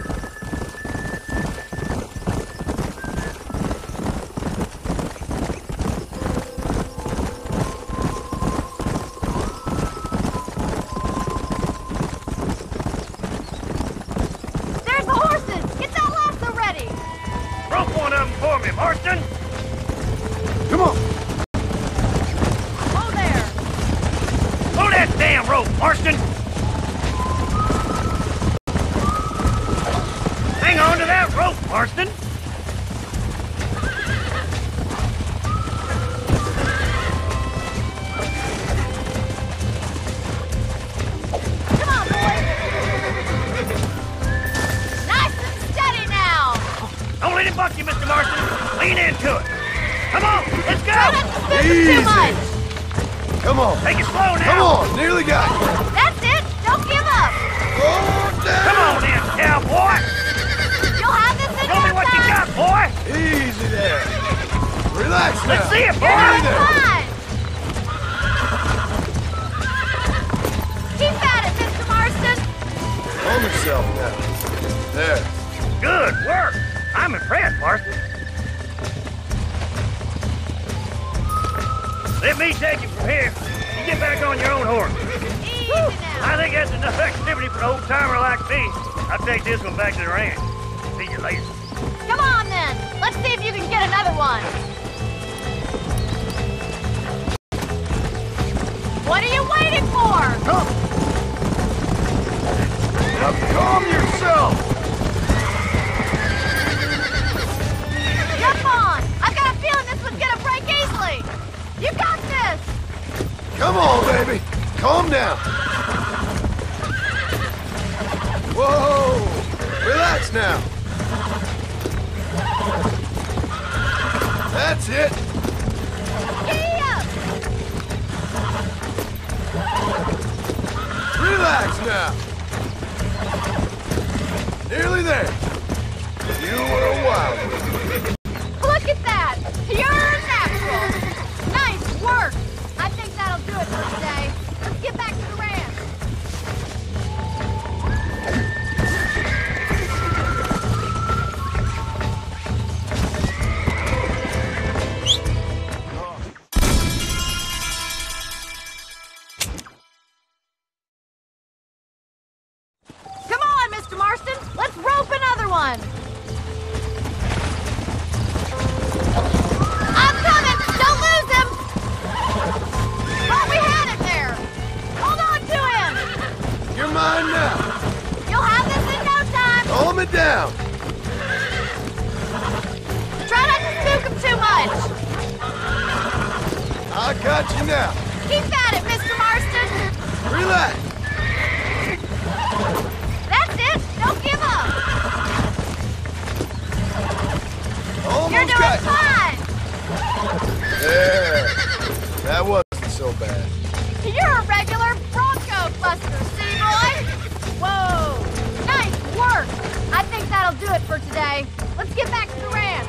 day. Let's get back to the ranch.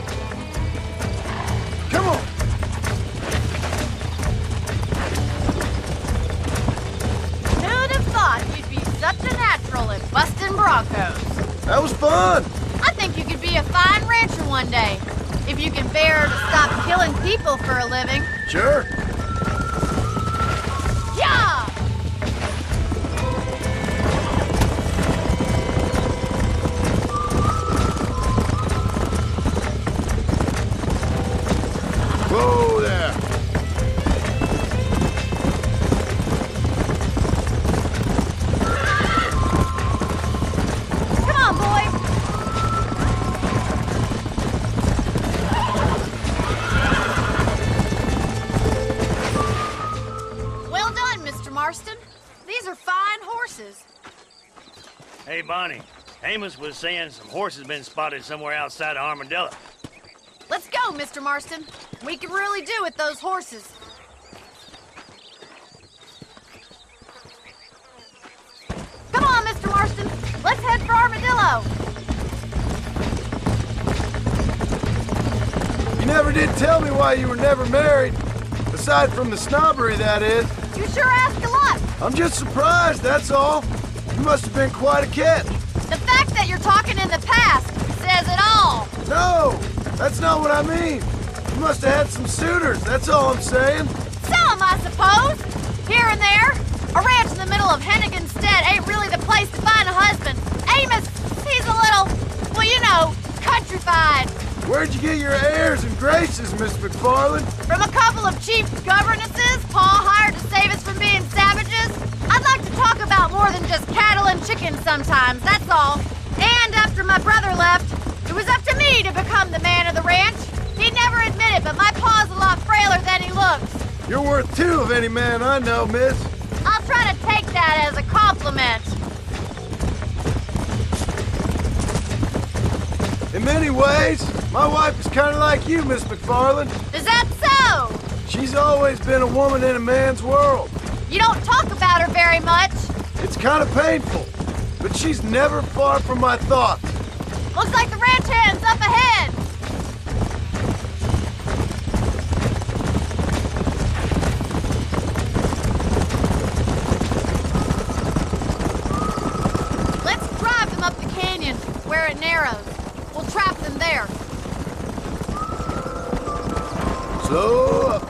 Come on. Who'd have thought you'd be such a natural at busting broncos? That was fun. I think you could be a fine rancher one day. If you can bear to stop killing people for a living. Sure. Yeah! Whoa there. Come on, boy. Well done, Mr. Marston. These are fine horses. Hey, Bonnie. Amos was saying some horses been spotted somewhere outside of Armadillo. Let's go, Mr. Marston. We can really do with those horses. Come on, Mr. Marston. Let's head for Armadillo. You never did tell me why you were never married. Aside from the snobbery, that is. You sure ask a lot. I'm just surprised, that's all. You must have been quite a catch. The fact that you're talking in the past says it all. No, that's not what I mean. You must have had some suitors, that's all I'm saying. Some, I suppose. Here and there. A ranch in the middle of Hennigan's Stead ain't really the place to find a husband. Amos, he's a little, well, you know, countrified. Where'd you get your airs and graces, Miss McFarland? From a couple of cheap governesses Pa hired to save us from being savages. I'd like to talk about more than just cattle and chickens sometimes, that's all. And after my brother left, it was up to me to become the man of the ranch. He'd never admit it, but my pa's a lot frailer than he looks. You're worth two of any man I know, miss. I'll try to take that as a compliment. In many ways, my wife is kind of like you, Miss McFarland. Is that so? She's always been a woman in a man's world. You don't talk about her very much. It's kind of painful, but she's never far from my thoughts. Looks like the ranch hand's up ahead. Let's drive them up the canyon where it narrows. We'll trap them there. Slow up.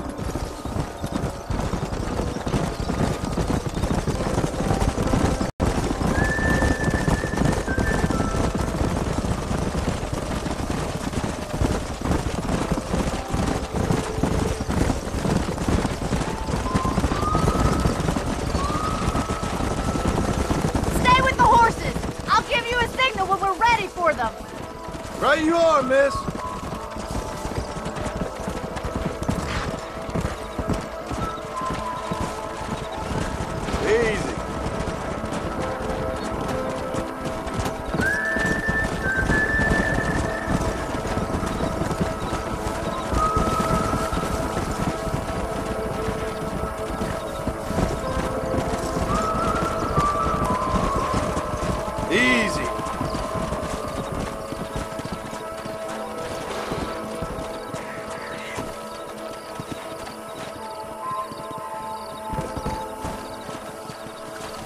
Stay with the horses. I'll give you a signal when we're ready for them. Right you are, miss. Easy. Easy.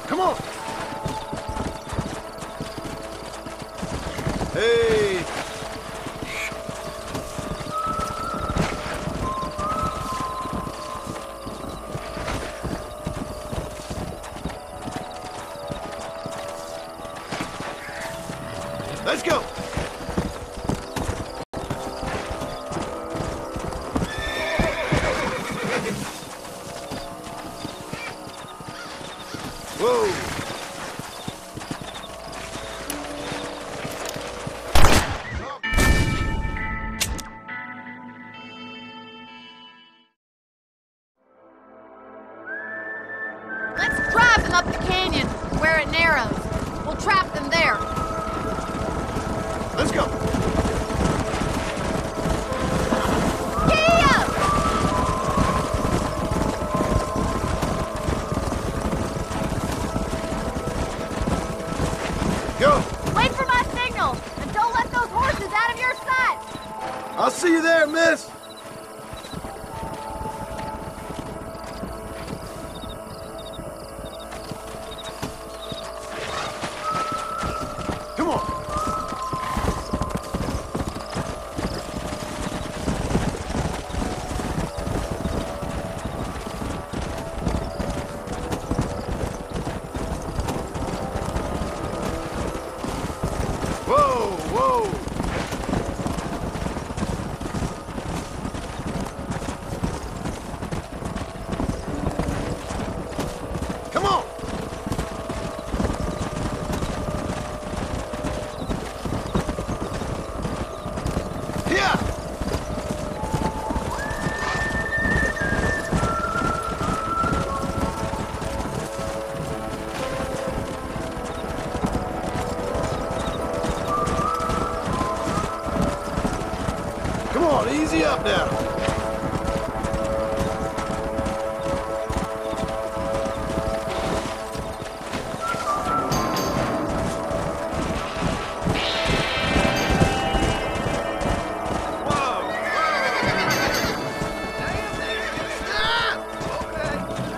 Come on. Hey. Let's go. Whoa. Let's drive them up the canyon where it narrows. We'll trap them there. Let's go. Giddy up! Go. Wait for my signal, and don't let those horses I'll see you there, miss. Come on. Whoa, whoa. Come on. Yeah. Come on, easy up now.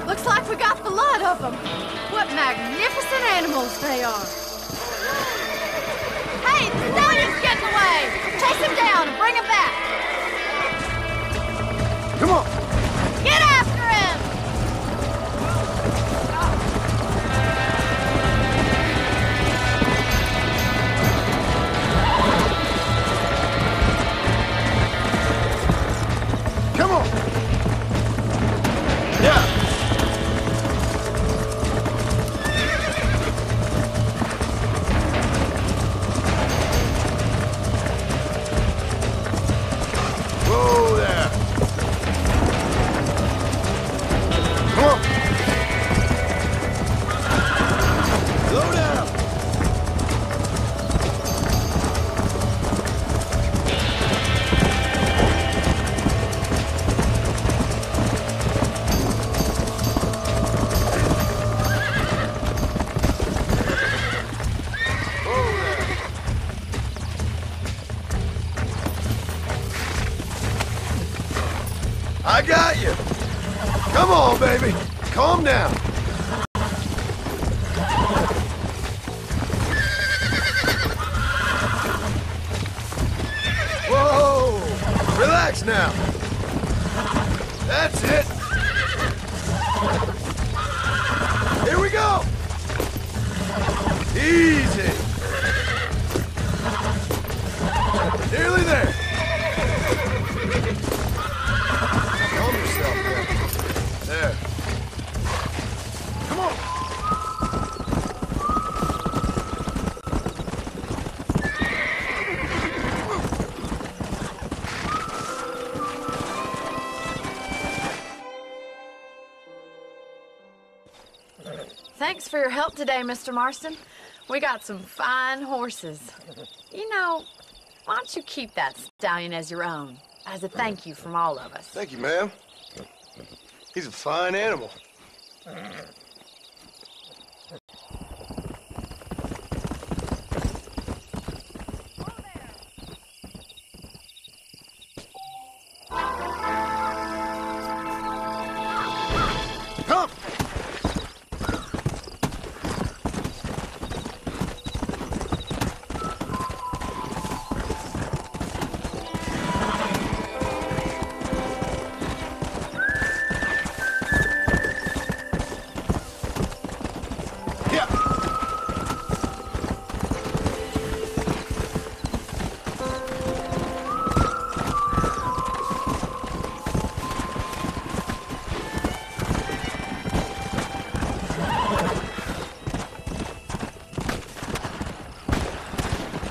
Looks like we got the lot of them. What magnificent animals they are. Hey, the stallion's getting away. Chase him down and bring him back. Come on. Get after him. Come on. Yeah. Whoa there. Come on. Slow down. I got you. Come on, baby. Calm down. Whoa. Relax now. That's it. Here we go. Easy. Nearly there. Calm yourself there. There. Come on. Thanks for your help today, Mr. Marston. We got some fine horses. You know, why don't you keep that stallion as your own, as a thank you from all of us? Thank you, ma'am. He's a fine animal. Come!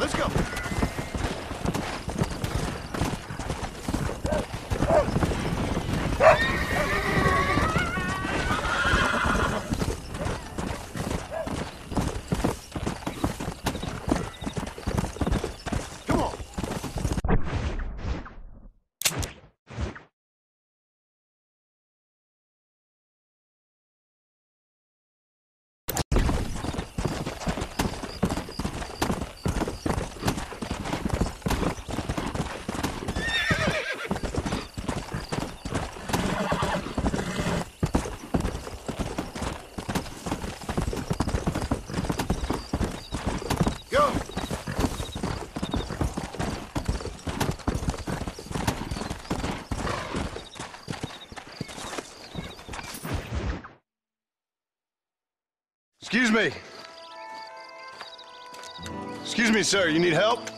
Let's go. Come on. Go! Excuse me. Excuse me, sir. You need help?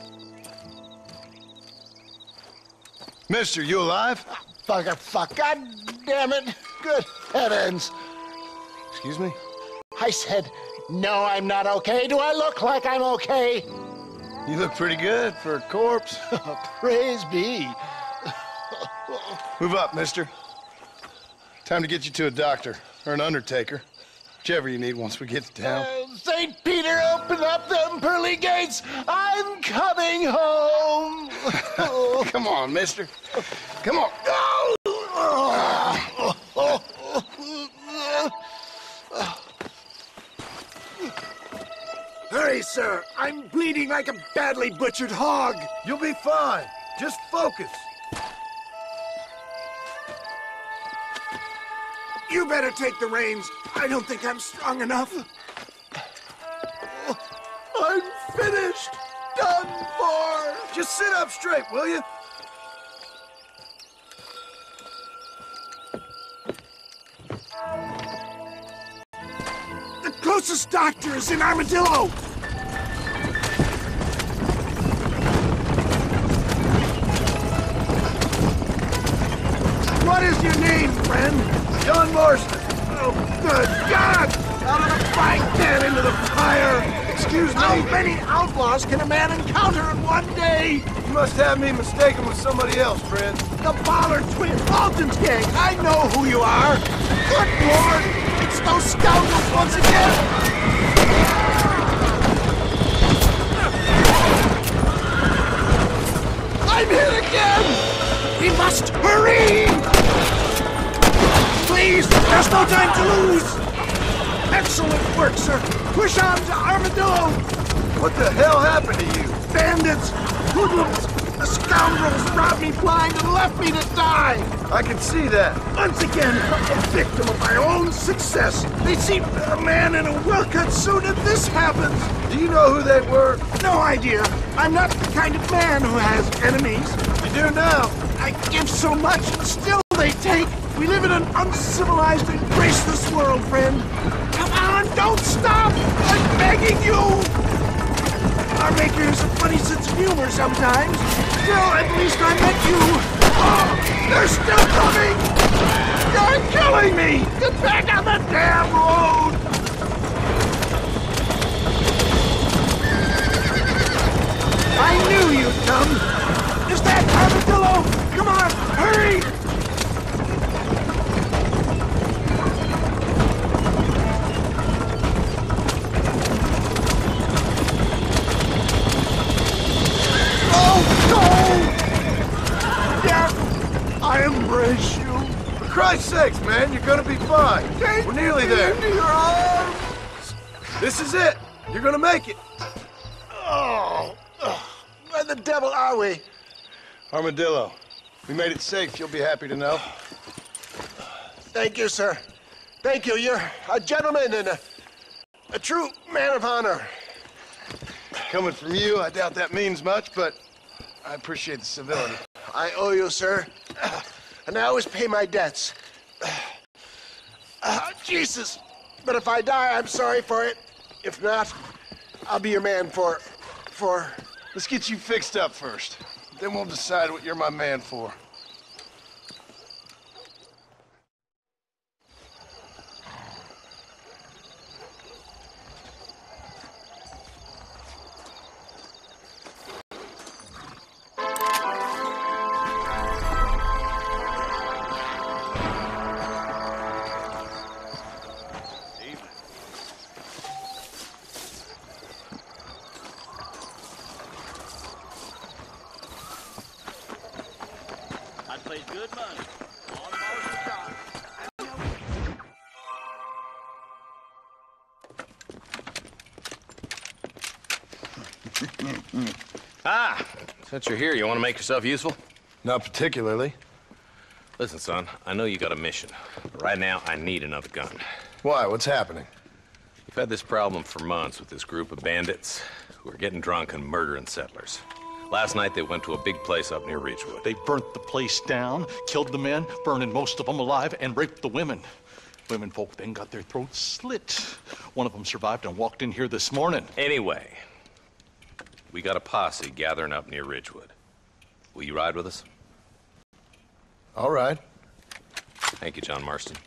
Mister, you alive? Fuck. God damn it. Good heavens. Excuse me? I said, no, I'm not okay. Do I look like I'm okay? You look pretty good for a corpse. Praise be. Move up, mister. Time to get you to a doctor or an undertaker. Whichever you need once we get to town. St. Peter, open up them pearly gates. I'm coming home. Come on, mister. Come on. Hurry, sir. I'm bleeding like a badly butchered hog. You'll be fine. Just focus. You better take the reins. I don't think I'm strong enough. I'm finished. Done for. Just sit up straight, will you? The closest doctor is in Armadillo. What is your name, friend? John Marston. Oh, good God! Out of the frying pan into the fire! Excuse me? How many outlaws can a man encounter in one day? You must have me mistaken with somebody else, friend. The Ballard twins, Alton's gang! I know who you are! Good Lord! It's those scoundrels once again! I'm hit again! We must hurry! Please, there's no time to lose! Excellent work, sir! Push on to Armadillo! What the hell happened to you? Bandits! Hoodlums! The scoundrels robbed me blind and left me to die! I can see that. Once again, a victim of my own success. They see a man in a well-cut suit and this happens! Do you know who they were? No idea. I'm not the kind of man who has enemies. You do now. I give so much and still they take. We live in an uncivilized and graceless world, friend. Come on, don't stop! I'm begging you! Our maker has a funny sense of humor sometimes. Still, at least I met you. Oh, they're still coming! You're killing me! Get back on the damn road! I knew you'd come! Is that Armadillo? Come on, hurry! I embrace you. For Christ's sakes, man, you're gonna be fine. We're nearly there. Into your arms. This is it. You're gonna make it. Oh, where the devil are we? Armadillo. We made it safe, you'll be happy to know. Thank you, sir. Thank you. You're a gentleman and a true man of honor. Coming from you, I doubt that means much, but I appreciate the civility. I owe you, sir. And I always pay my debts. Jesus. But if I die, I'm sorry for it. If not, I'll be your man for... Let's get you fixed up first. Then we'll decide what you're my man for. Good money. On Marshall shop. Ah, since you're here, you want to make yourself useful? Not particularly. Listen, son, I know you got a mission, but right now I need another gun. Why? What's happening? You had this problem for months with this group of bandits who are getting drunk and murdering settlers. Last night they went to a big place up near Ridgewood. They burnt the place down, killed the men, burning most of them alive, and raped the women. Women folk then got their throats slit. One of them survived and walked in here this morning. Anyway, we got a posse gathering up near Ridgewood. Will you ride with us? All right. Thank you, John Marston.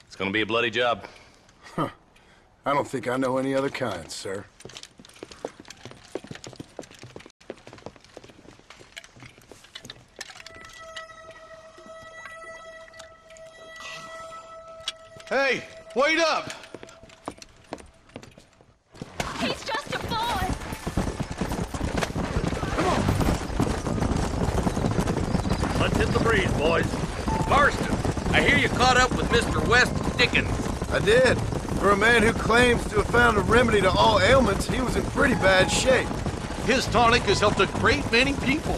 It's gonna be a bloody job. Huh. I don't think I know any other kind, sir. Hey, wait up! He's just a boy! Let's hit the breeze, boys. Marston, I hear you caught up with Mr. West Dickens. I did. For a man who claims to have found a remedy to all ailments, he was in pretty bad shape. His tonic has helped a great many people.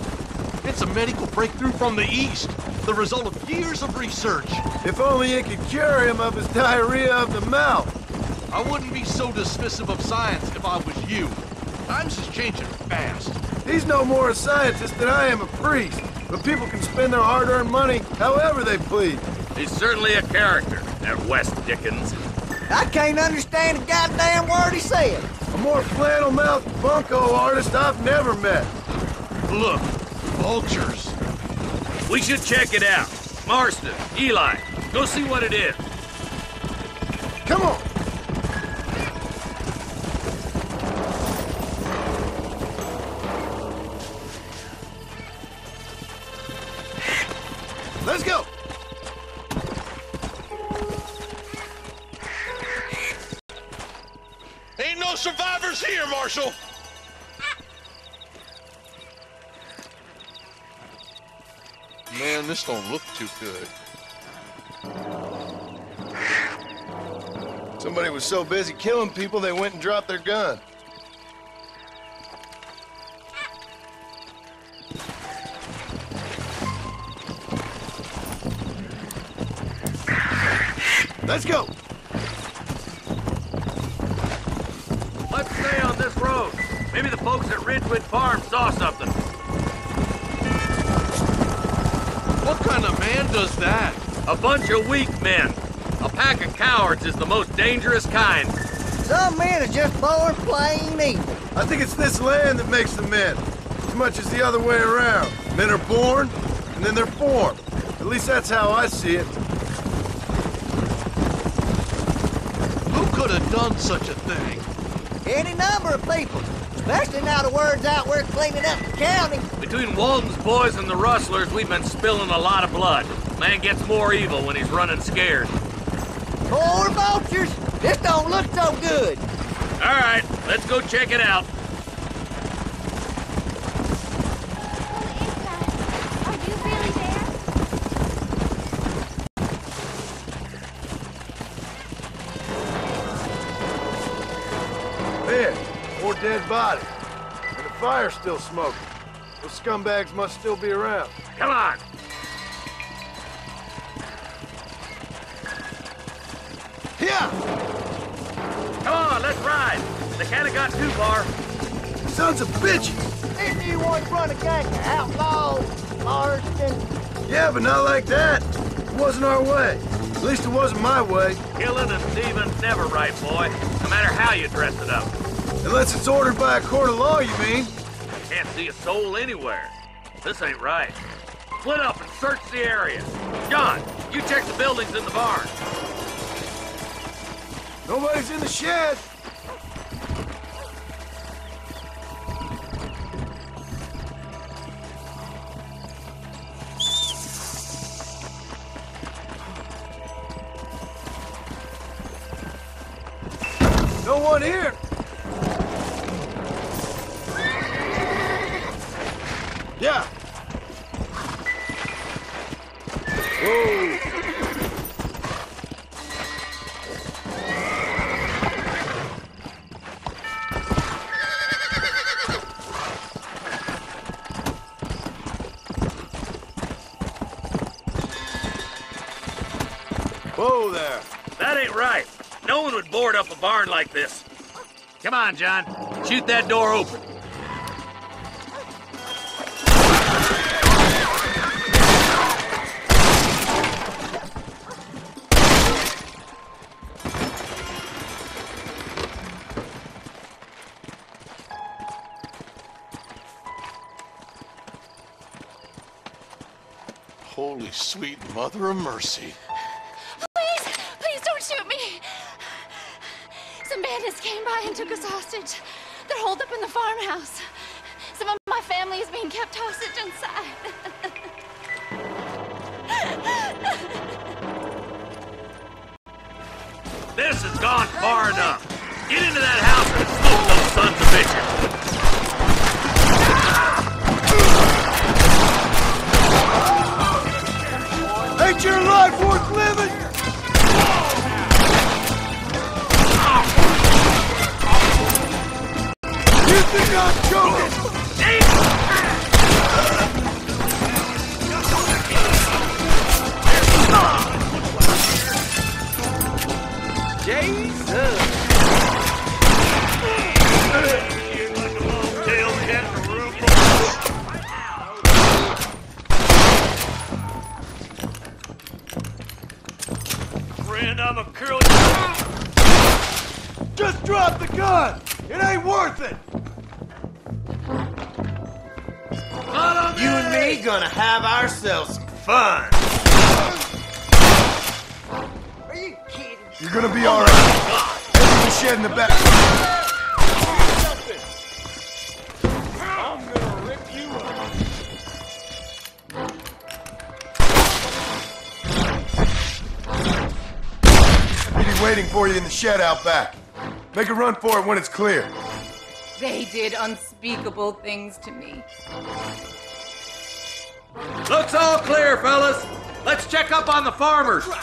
It's a medical breakthrough from the East, the result of years of research. If only it could cure him of his diarrhea of the mouth. I wouldn't be so dismissive of science if I was you. Times is changing fast. He's no more a scientist than I am a priest. But people can spend their hard-earned money however they please. He's certainly a character, that West Dickens. I can't understand a goddamn word he said. A more flannel-mouthed bunco artist I've never met. Look, vultures. We should check it out. Marston, Eli, go see what it is. Come on! Let's go! Ain't no survivors here, Marshal! Man, this don't look too good. Somebody was so busy killing people, they went and dropped their gun. Let's go! Let's stay on this road. Maybe the folks at Ridgewood Farm saw something. What kind of man does that? A bunch of weak men. A pack of cowards is the most dangerous kind. Some men are just born plain evil. I think it's this land that makes them men, as much as the other way around. Men are born, and then they're formed. At least that's how I see it. Who could have done such a thing? Any number of people, especially now the word's out we're cleaning up the county. Between Walden's boys and the rustlers, we've been spilling a lot of blood. Man gets more evil when he's running scared. Poor vultures! This don't look so good. All right, let's go check it out. Are you really there? Man, more dead bodies. And the fire's still smoking. Those scumbags must still be around. Come on. Yeah! Come on, let's ride. They can't have got too far. Sons of bitches! Didn't you once run a gang of outlaws, Marston? Yeah, but not like that. It wasn't our way. At least it wasn't my way. Killing and thieving's never right, boy. No matter how you dress it up. Unless it's ordered by a court of law, you mean? Can't see a soul anywhere. This ain't right. Split up and search the area. John, you check the buildings in the barn. Nobody's in the shed. No one here. Yeah. Whoa. Whoa there. That ain't right. No one would board up a barn like this. Come on, John. Shoot that door open. Holy sweet mother of mercy. Please don't shoot me. Some bandits came by and took us hostage. They're holed up in the farmhouse. Some of my family is being kept hostage inside. This has gone far enough. Get into that house and smoke those sons of bitches. Ain't your life worth living? You think I'm joking? Jesus! Friend, I'm a curl. Just drop the gun! It ain't worth it! You and me gonna have ourselves some fun. Are you kidding? You're gonna be all right. Head to the shed in the back. I'm gonna rip you up. He'll be waiting for you in the shed out back. Make a run for it when it's clear. They did unspeakable things to me. Looks all clear, fellas. Let's check up on the farmers. Some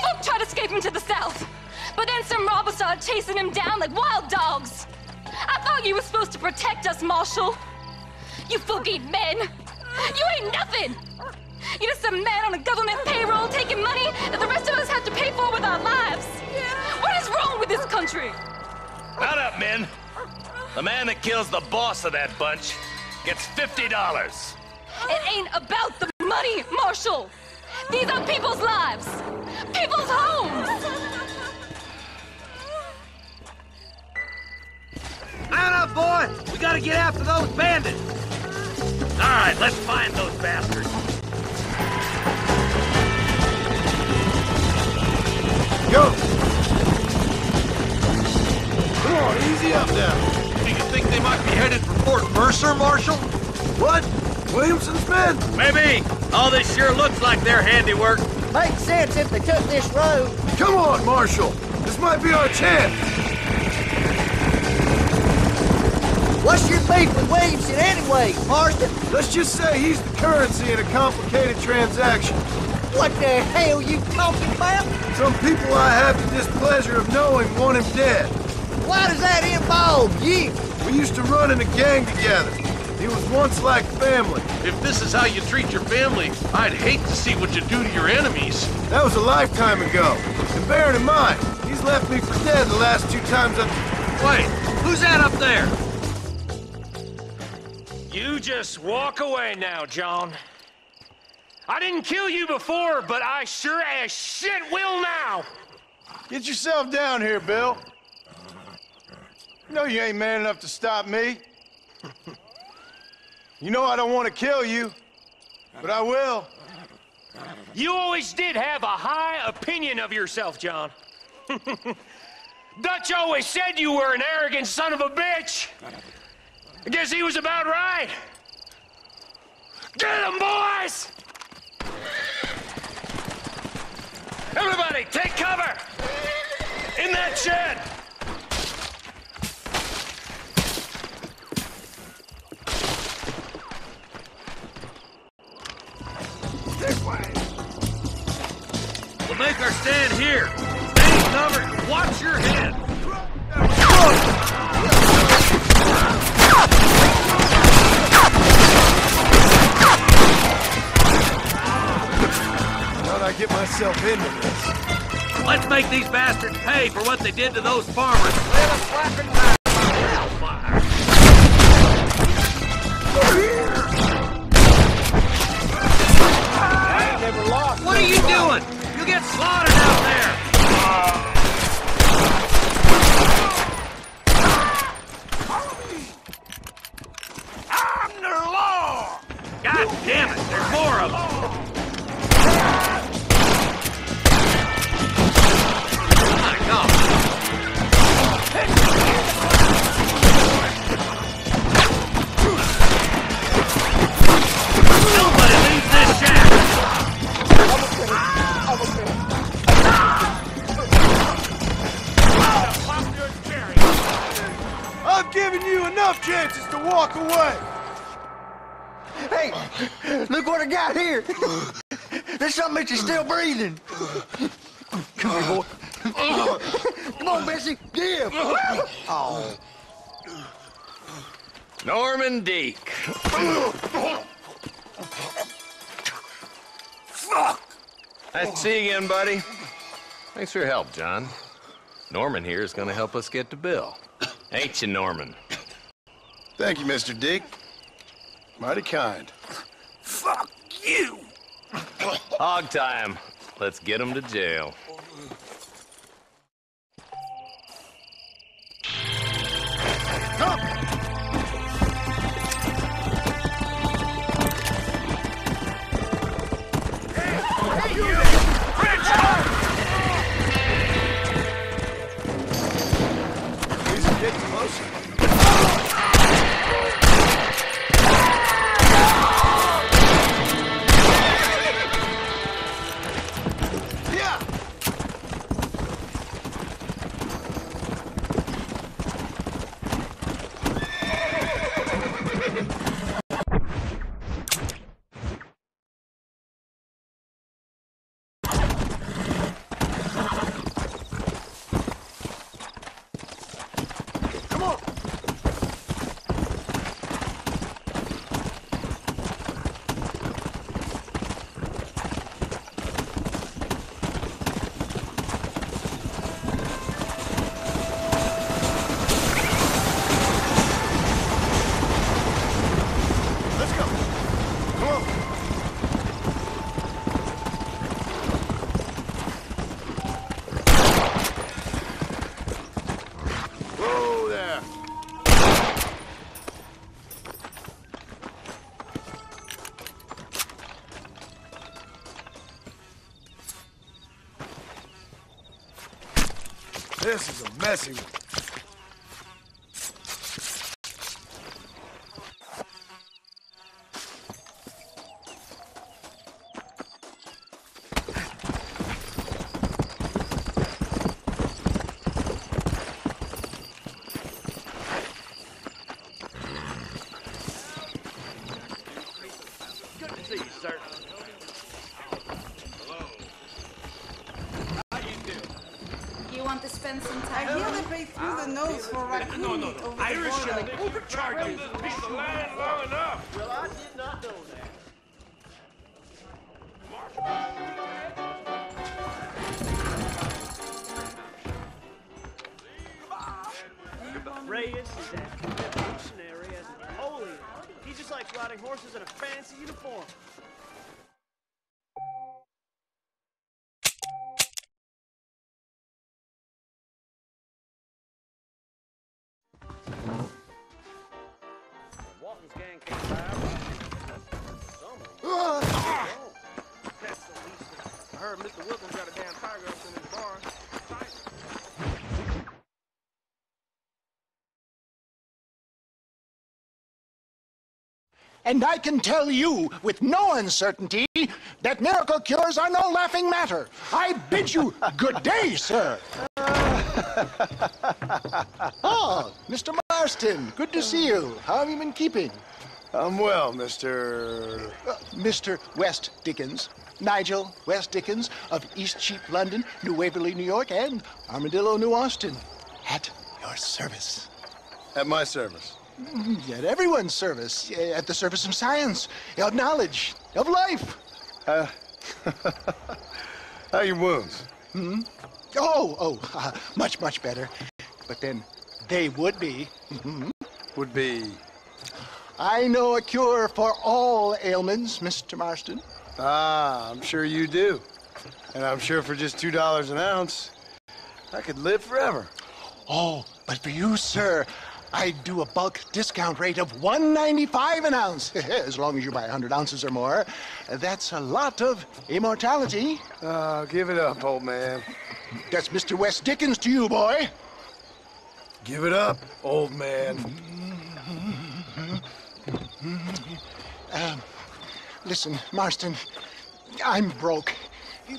folk tried escaping to the south, but then some robbers started chasing him down like wild dogs. I thought you were supposed to protect us, Marshal. You folk ain't men. You ain't nothing. You're just some man on a government payroll taking money that the rest of us have to pay for with our lives. What is wrong with this country? Mount up, men. The man that kills the boss of that bunch gets $50. It ain't about the money, Marshal. These are people's lives, people's homes. Mount up, boy! We gotta get after those bandits! Alright, let's find those bastards. Go! Come on, easy up now. Do you think they might be headed for Fort Mercer, Marshal? What? Williamson's men? Maybe. All this sure looks like their handiwork. Makes sense if they took this road. Come on, Marshal. This might be our chance. What's your beef with Williamson anyway, Marston? Let's just say he's the currency in a complicated transaction. What the hell you talking about? Some people I have the displeasure of knowing want him dead. Why does that involve you? We used to run in a gang together. He was once like family. If this is how you treat your family, I'd hate to see what you do to your enemies. That was a lifetime ago. And bearing in mind, he's left me for dead the last 2 times Wait, who's that up there? You just walk away now, John. I didn't kill you before, but I sure as shit will now. Get yourself down here, Bill. You know you ain't man enough to stop me. You know I don't want to kill you, but I will. You always did have a high opinion of yourself, John. Dutch always said you were an arrogant son of a bitch. I guess he was about right. Get him, boys! Everybody, take cover! In that shed! This way! number. Watch your head. How'd I get myself into this? Let's make these bastards pay for what they did to those farmers. Let them flapping back on hellfire. What are you doing? You'll get slaughtered out there. I'm the law. God damn it, there's more of them. My God. Nobody leave this shack. I've given you enough chances to walk away. Hey, look what I got here. There's something that you're still breathing. Come here, boy. Come on, Bessie, give. Oh. Norman Deek. Fuck! Nice to see you again, buddy. Thanks for your help, John. Norman here is going to help us get to Bill. Ain't you, Norman? Thank you, Mr. Dick. Mighty kind. Fuck you! Hog time. Let's get him to jail. Hey, you! He's getting closer. This is a messy one. Good to see you, sir. You want to spend some time here? They pay through the nose for raccoon. No. Irish shall overcharge you. Piece of land long enough. Well, I did not know that. Reyes is as revolutionary as Napoleon. He just likes riding horses in a fancy uniform. Walton's gang came by. That's the least. I heard Mr. Wilkins got a damn tiger up in his barn. And I can tell you with no uncertainty that miracle cures are no laughing matter. I bid you good day, sir. Oh, Mr. Marston, good to see you. How have you been keeping? I'm well, Mr. Mr. West Dickens. Nigel West Dickens of East Cheap, London, New Waverly, New York, and Armadillo, New Austin. At your service. At my service? At everyone's service. At the service of science, of knowledge, of life. How are your wounds? Much, much better. But then they would be. Would be? I know a cure for all ailments, Mr. Marston. Ah, I'm sure you do. And I'm sure for just $2 an ounce, I could live forever. Oh, but for you, sir, I'd do a bulk discount rate of $1.95 an ounce, as long as you buy 100 ounces or more. That's a lot of immortality. Give it up, old man. That's Mr. West Dickens to you, boy. Give it up, old man. Listen, Marston, I'm broke,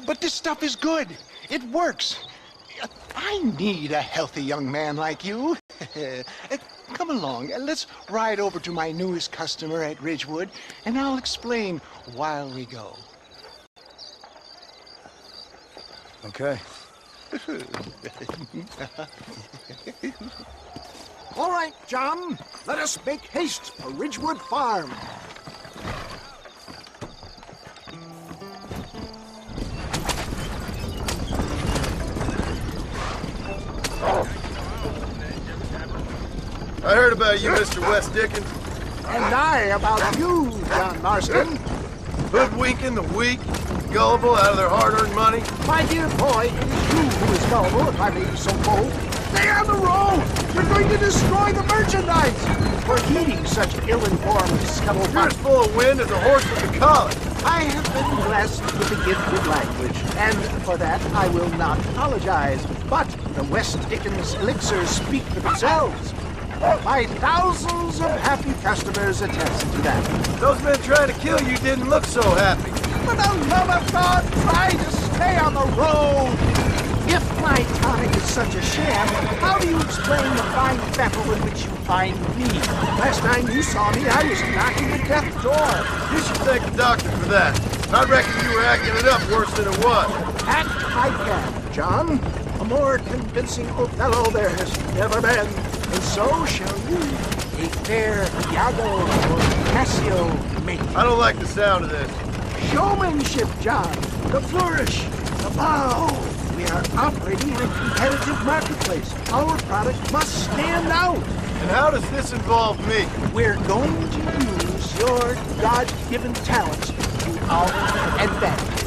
but this stuff is good. It works. I need a healthy young man like you. Come along, let's ride over to my newest customer at Ridgewood, and I'll explain while we go. Okay. All right, John, let us make haste for Ridgewood Farm. I heard about you, Mr. West Dickens. And I about you, John Marston. Hoodwinking the weak, gullible out of their hard-earned money. My dear boy, it is you who is gullible, if I may be so bold. Stay on the road! You're going to destroy the merchandise! For heeding such ill-informed scuttlebutt. You're as full of wind as a horse with a collar. I have been blessed with a gift of language, and for that I will not apologize. But the West Dickens elixirs speak for themselves. My thousands of happy customers attest to that. Those men trying to kill you didn't look so happy. For the love of God, try to stay on the road! If my tonic is such a sham, how do you explain the fine fettle in which you find me? Last time you saw me, I was knocking the death door. You should thank the doctor for that. I reckon you were acting it up worse than it was. Act I can, John. A more convincing Othello there has never been. And so shall you, a fair Iago or Cassio make. I don't like the sound of this. Showmanship, John. The flourish, the bow. We are operating in a competitive marketplace. Our product must stand out. And how does this involve me? We're going to use your God-given talents to our advantage.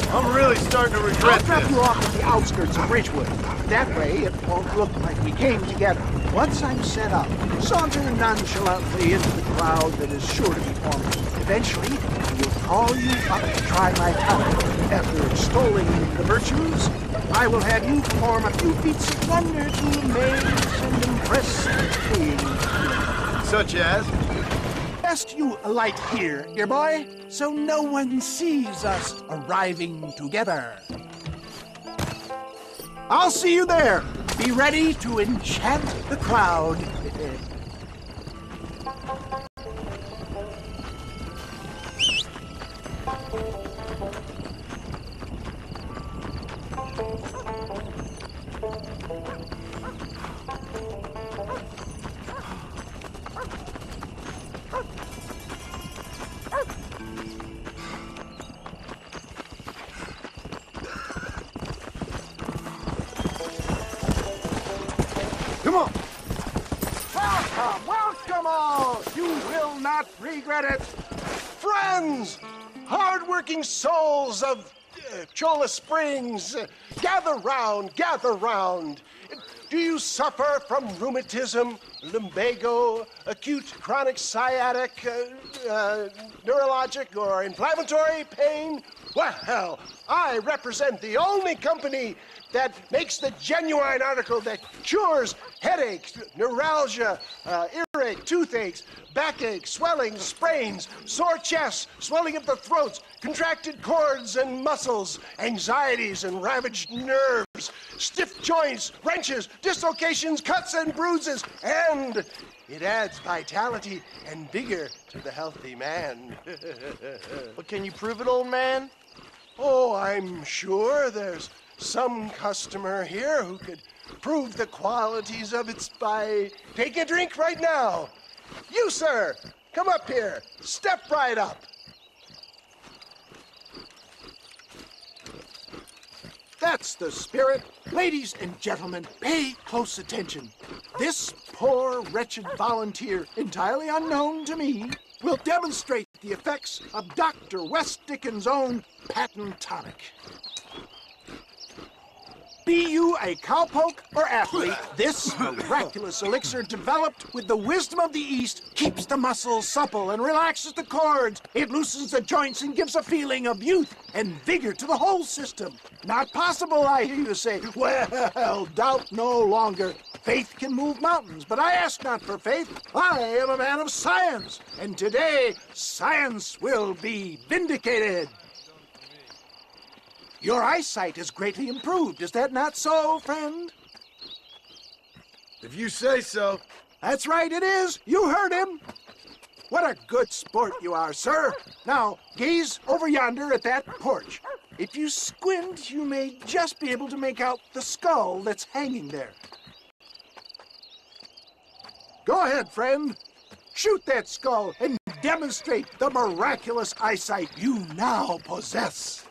I'm really starting to regret I'll drop you off at the outskirts of Ridgewood. That way, it won't look like we came together. Once I'm set up, saunter nonchalantly into the crowd that is sure to be forming. Eventually, I will call you up to try my talent. After extolling the virtues, I will have you perform a few feats of wonder to amaze and impress the king. Such as? Best you alight here, dear boy, so no one sees us arriving together. I'll see you there. Be ready to enchant the crowd. Come on. Welcome all. You will not regret it. Friends, hard-working souls of Cholla Springs, gather round, gather round. Do you suffer from rheumatism, lumbago, acute chronic sciatic, neurologic, or inflammatory pain? Well, I represent the only company that makes the genuine article that cures headaches, neuralgia, earache, toothaches, backache, swelling, sprains, sore chests, swelling of the throats, contracted cords and muscles, anxieties and ravaged nerves, stiff joints, wrenches, dislocations, cuts and bruises, and It adds vitality and vigor to the healthy man. But can you prove it, old man? Oh, I'm sure there's some customer here who could prove the qualities of it by taking a drink right now. You, sir, come up here. Step right up. That's the spirit. Ladies and gentlemen, pay close attention. This poor, wretched volunteer, entirely unknown to me, will demonstrate the effects of Dr. West Dickens' own patent tonic. Be you a cowpoke or athlete, this miraculous elixir developed with the wisdom of the East keeps the muscles supple and relaxes the cords. It loosens the joints and gives a feeling of youth and vigor to the whole system. Not possible, I hear you say. Well, doubt no longer. Faith can move mountains, but I ask not for faith. I am a man of science, and today science will be vindicated. Your eyesight is greatly improved. Is that not so, friend? If you say so. That's right, it is. You heard him. What a good sport you are, sir. Now, gaze over yonder at that porch. If you squint, you may just be able to make out the skull that's hanging there. Go ahead, friend. Shoot that skull and demonstrate the miraculous eyesight you now possess.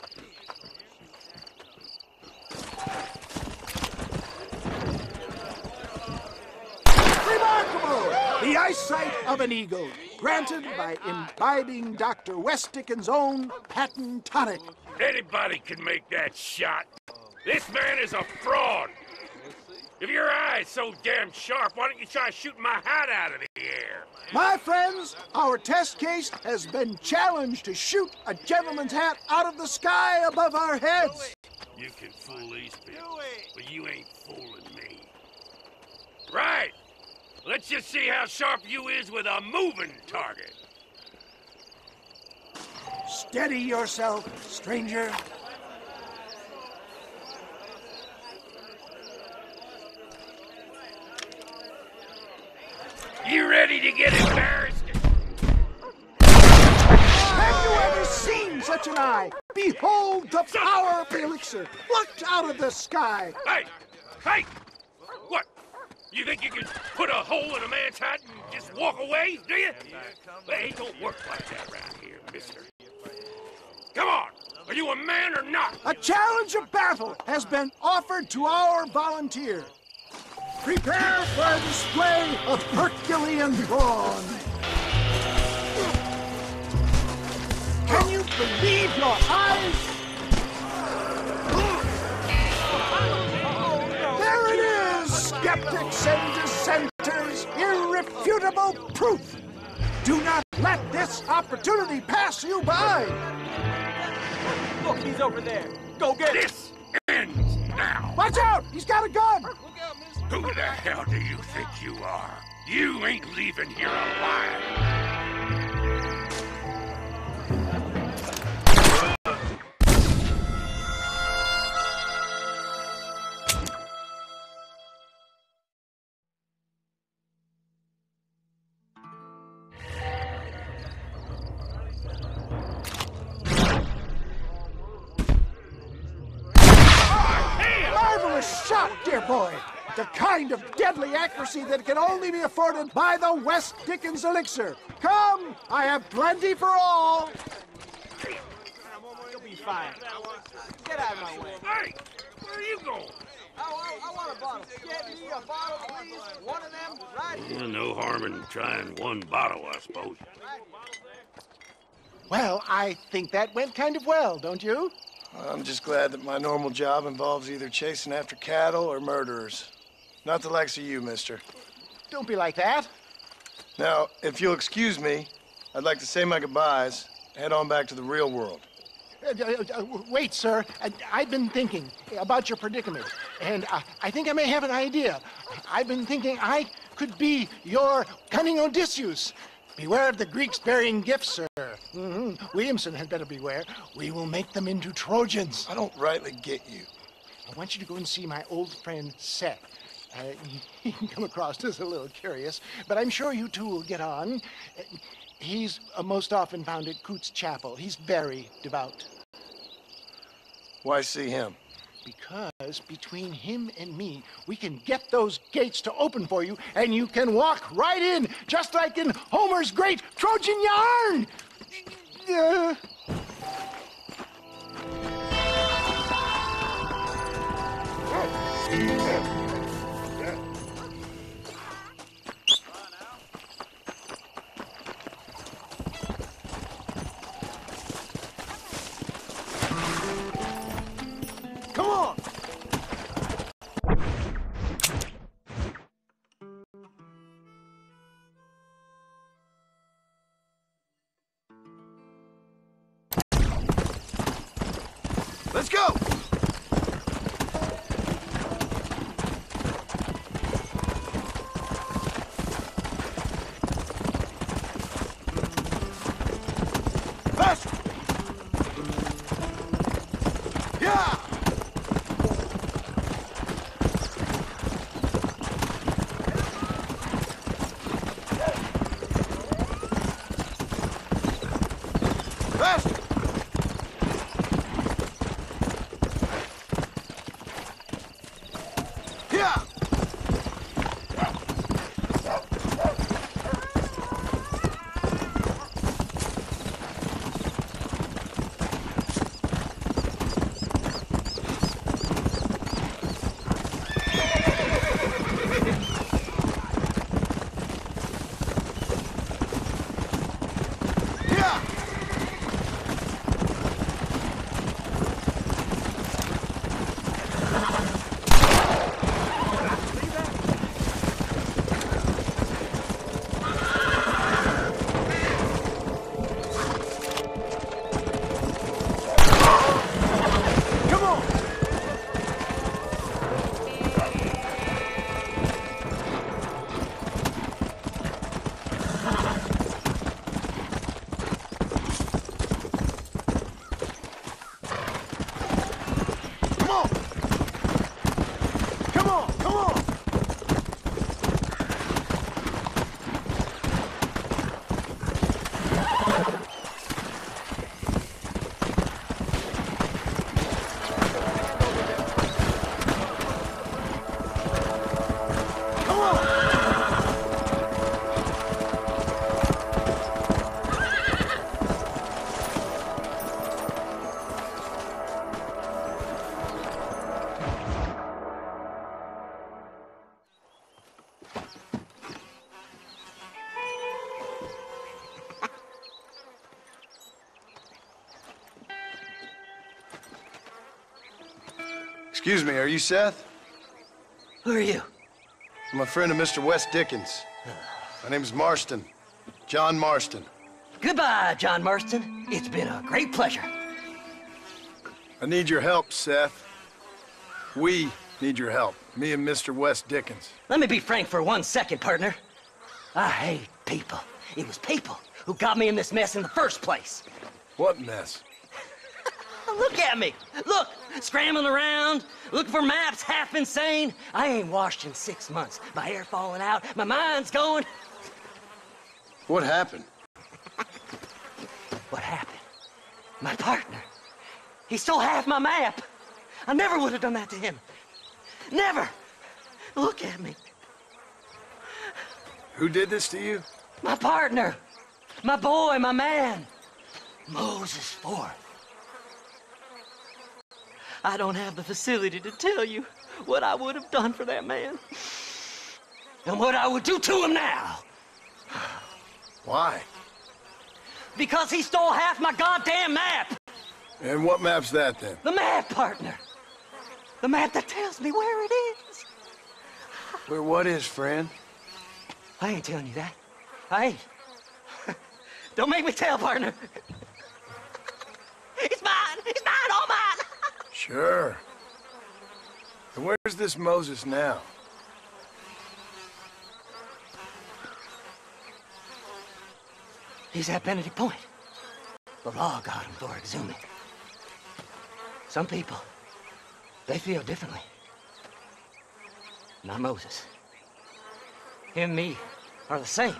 Remarkable! The eyesight of an eagle, granted by imbibing Dr. West Dickens' own patent tonic. Anybody can make that shot. This man is a fraud. If your eye's so damn sharp, why don't you try shooting my hat out of the air? My friends, our test case has been challenged to shoot a gentleman's hat out of the sky above our heads. You can fool these people, but you ain't fooling me. Right. Let's just see how sharp you is with a moving target. Steady yourself, stranger. You ready to get embarrassed? Have you ever seen such an eye? Behold the power of the elixir, plucked out of the sky. Hey! Hey! What? You think you can put a hole in a man's hat and just walk away, do you? Hey, it don't work like that around here, mister. Come on! Are you a man or not? A challenge of battle has been offered to our volunteer. Prepare for a display of Herculean brawn. Can you believe your eyes? There it is, skeptics and dissenters, irrefutable proof. Do not let this opportunity pass you by. Look, he's over there. Go get him. This ends now. Watch out! He's got a gun! Who the hell do you think you are? You ain't leaving here alive. Marvelous shot, dear boy. The kind of deadly accuracy that can only be afforded by the West Dickens elixir. Come, I have plenty for all. You'll be fine. Get out of my way. Hey, where are you going? I want a bottle. Get me a bottle, please. One of them, right here. Well, no harm in trying one bottle, I suppose. Well, I think that went kind of well, don't you? I'm just glad that my normal job involves either chasing after cattle or murderers. Not the likes of you, mister. Don't be like that. Now, if you'll excuse me, I'd like to say my goodbyes, head on back to the real world. Wait, sir. I've been thinking about your predicament, and I think I may have an idea. I've been thinking I could be your cunning Odysseus. Beware of the Greeks bearing gifts, sir. Williamson had better beware. We will make them into Trojans. I don't rightly get you. I want you to go and see my old friend Seth. He can come across as a little curious, but I'm sure you two will get on. He's most often found at Coots Chapel. He's very devout. Why see him? Because between him and me, we can get those gates to open for you, and you can walk right in, just like in Homer's great Trojan yarn! Come on! Let's go! Faster! Yeah! Faster! Yeah! Excuse me, are you Seth? Who are you? I'm a friend of Mr. Wes Dickens. My name is Marston. John Marston. Goodbye, John Marston. It's been a great pleasure. I need your help, Seth. We need your help. Me and Mr. Wes Dickens. Let me be frank for 1 second, partner. I hate people. It was people who got me in this mess in the first place. What mess? Look at me. Look, scrambling around, looking for maps, half insane. I ain't washed in 6 months. My hair falling out, my mind's going. What happened? What happened? My partner. He stole half my map. I never would have done that to him. Never. Look at me. Who did this to you? My partner. My boy, my man. Moses Ford. I don't have the facility to tell you what I would have done for that man. And what I would do to him now. Why? Because he stole half my goddamn map. And what map's that, then? The map, partner. The map that tells me where it is. Where what is, friend? I ain't telling you that. I ain't. Don't make me tell, partner. It's mine. It's mine, all mine. Sure. And where's this Moses now? He's at Benedict Point. The law got him for exhuming. Some people, they feel differently. not Moses. Him and me are the same.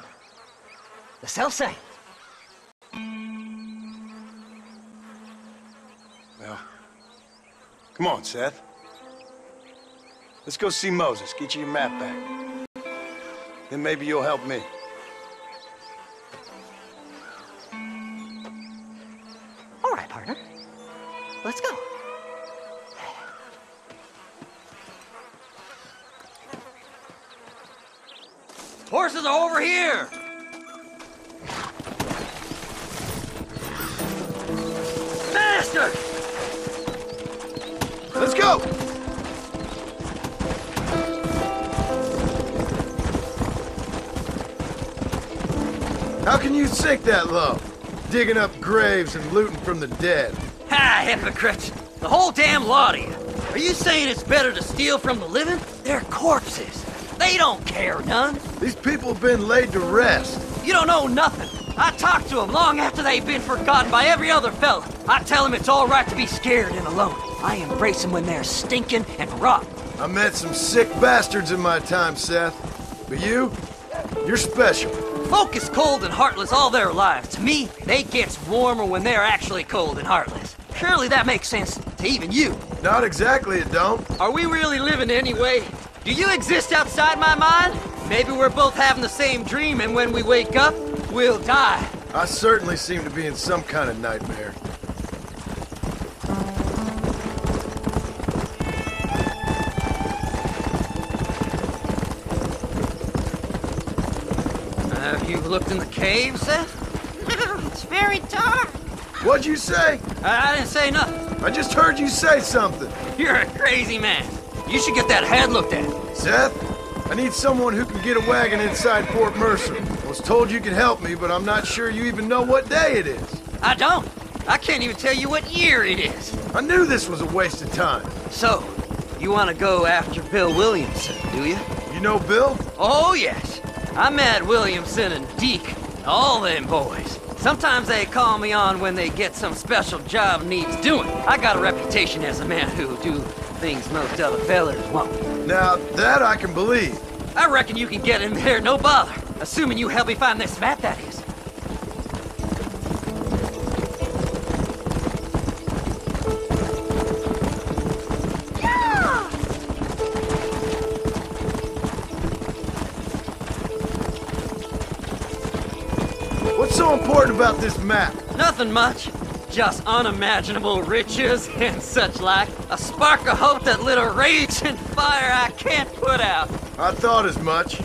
The self-same. Well, come on, Seth. Let's go see Moses, get you your map back. Then maybe you'll help me. All right, partner. Let's go. Horses are over here! Faster! Let's go! How can you sink that low? Digging up graves and looting from the dead. Ha, hypocrites! The whole damn lot of you. Are you saying it's better to steal from the living? They're corpses. They don't care none. These people have been laid to rest. You don't know nothing. I talk to them long after they've been forgotten by every other fella. I tell them it's all right to be scared and alone. I embrace them when they're stinking and rotten. I met some sick bastards in my time, Seth. But you're special. Folk is cold and heartless all their lives. To me, they gets warmer when they're actually cold and heartless. Surely that makes sense to even you. Not exactly, it don't. Are we really living anyway? Do you exist outside my mind? Maybe we're both having the same dream, and when we wake up, we'll die. I certainly seem to be in some kind of nightmare. Have you looked in the cave, Seth? It's very dark. What'd you say? I didn't say nothing. I just heard you say something. You're a crazy man. You should get that head looked at. Seth, I need someone who can get a wagon inside Port Mercer. I was told you could help me, but I'm not sure you even know what day it is. I don't. I can't even tell you what year it is. I knew this was a waste of time. So, you want to go after Bill Williamson, do you? You know Bill? Oh, yes. I met Williamson and Deke, all them boys. Sometimes they call me on when they get some special job needs doing. I got a reputation as a man who'll do things most other fellers won't. Now, that I can believe. I reckon you can get in there, no bother. Assuming you help me find this map, that is. What's so important about this map? Nothing much. Just unimaginable riches and such like. A spark of hope that lit a raging fire I can't put out. I thought as much.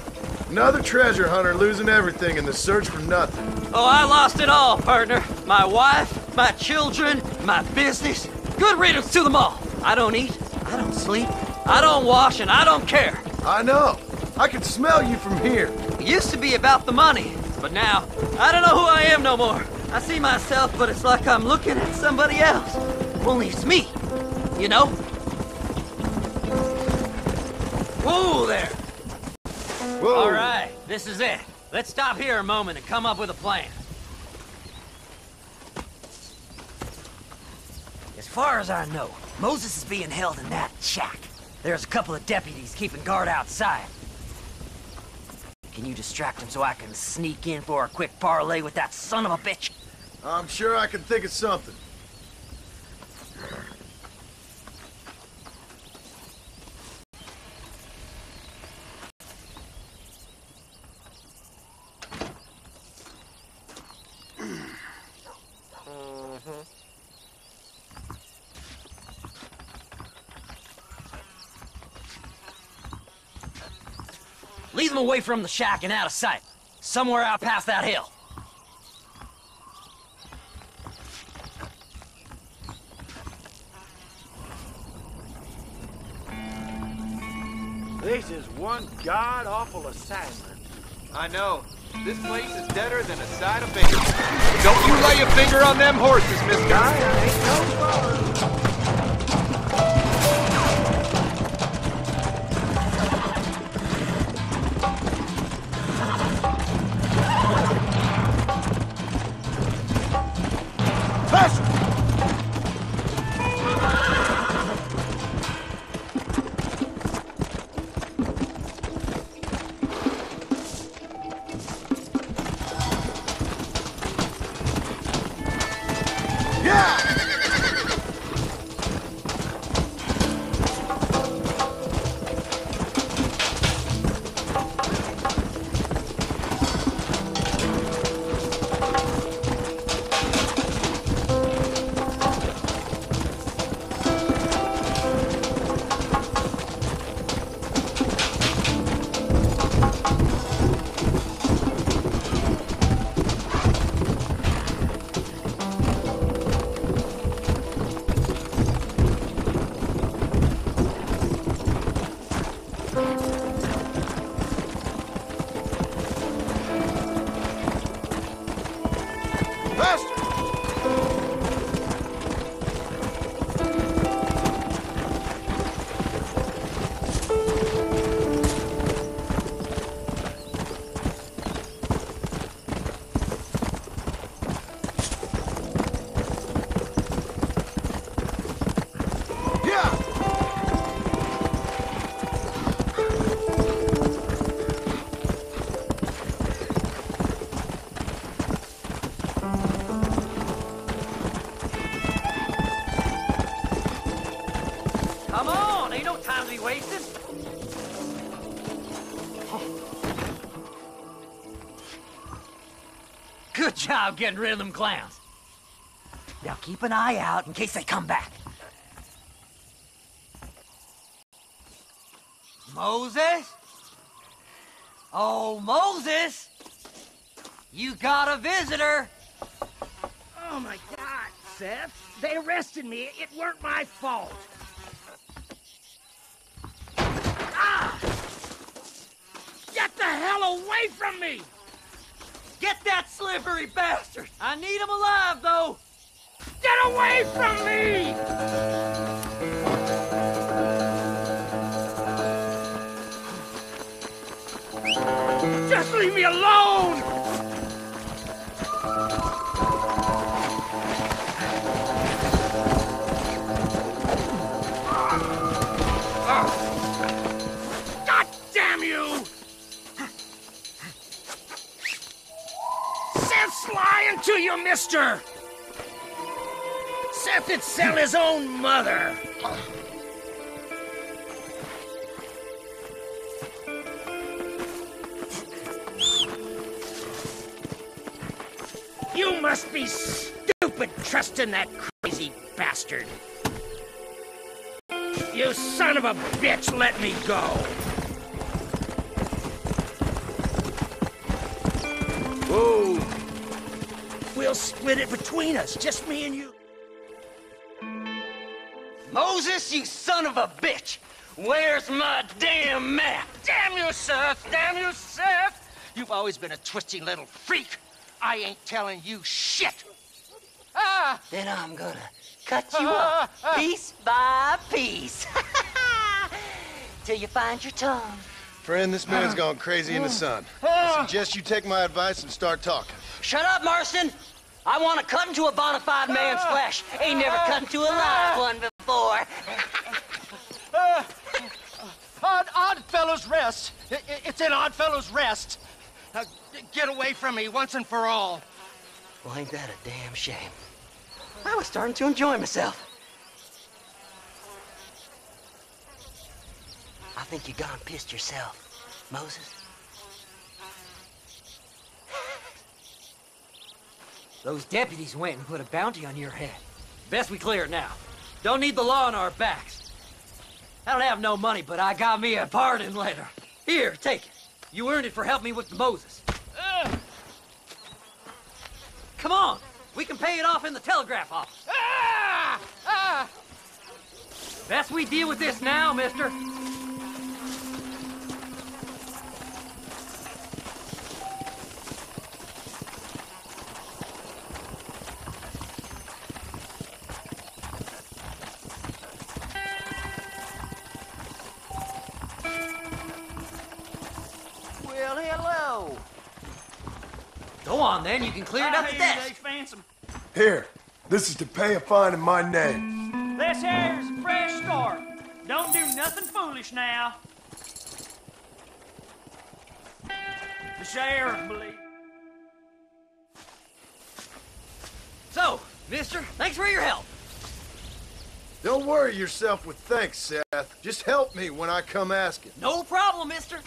Another treasure hunter losing everything in the search for nothing. Oh, I lost it all, partner. My wife, my children, my business. Good riddance to them all. I don't eat, I don't sleep, I don't wash, and I don't care. I know. I can smell you from here. It used to be about the money, but now, I don't know who I am no more. I see myself, but it's like I'm looking at somebody else. Only it's me, you know? Whoa there! Whoa. All right, this is it. Let's stop here a moment and come up with a plan. As far as I know, Moses is being held in that shack. There's a couple of deputies keeping guard outside. Can you distract him so I can sneak in for a quick parlay with that son of a bitch? I'm sure I can think of something. Lead them away from the shack and out of sight. Somewhere out past that hill. This is one god-awful assignment. I know. This place is deader than a side of bacon. Don't you lay a finger on them horses, Miss Guy. I ain't no fun. job getting rid of them clowns. Now keep an eye out in case they come back. Moses? Oh, Moses! You got a visitor! Oh my God, Seth. They arrested me. It weren't my fault. Ah! Get the hell away from me! Get that slippery bastard! I need him alive, though! Get away from me! Just leave me alone! God damn you! Seth's lying to you, mister! Seth'd sell his own mother! You must be stupid trusting that crazy bastard. You son of a bitch, let me go! Whoa! We'll split it between us, just me and you. Moses, you son of a bitch! Where's my damn map? Damn you, Seth! Damn you, Seth! You've always been a twisting little freak. I ain't telling you shit. Ah! Then I'm gonna cut you up piece by piece. Till you find your tongue. Friend, this man's gone crazy in the sun. I suggest you take my advice and start talking. Shut up, Marston! I want to cut into a bona fide man's flesh. Ain't never cut into a live one before. Oddfellows Rest. It's in Oddfellows Rest. Get away from me once and for all. Well, ain't that a damn shame? I was starting to enjoy myself. I think you gone pissed yourself, Moses. Those deputies went and put a bounty on your head. Best we clear it now. Don't need the law on our backs. I don't have no money, but I got me a pardon letter. Here, take it. You earned it for helping me with the Moses. Come on, we can pay it off in the telegraph office. Best we deal with this now, mister. Well, hello. Go on, then. You can clear it up the desk. Here, this is to pay a fine in my name. This here's a fresh start. Don't do nothing foolish now. The sheriff believes. So, mister, thanks for your help. Don't worry yourself with thanks, Seth. Just help me when I come asking. No problem, mister.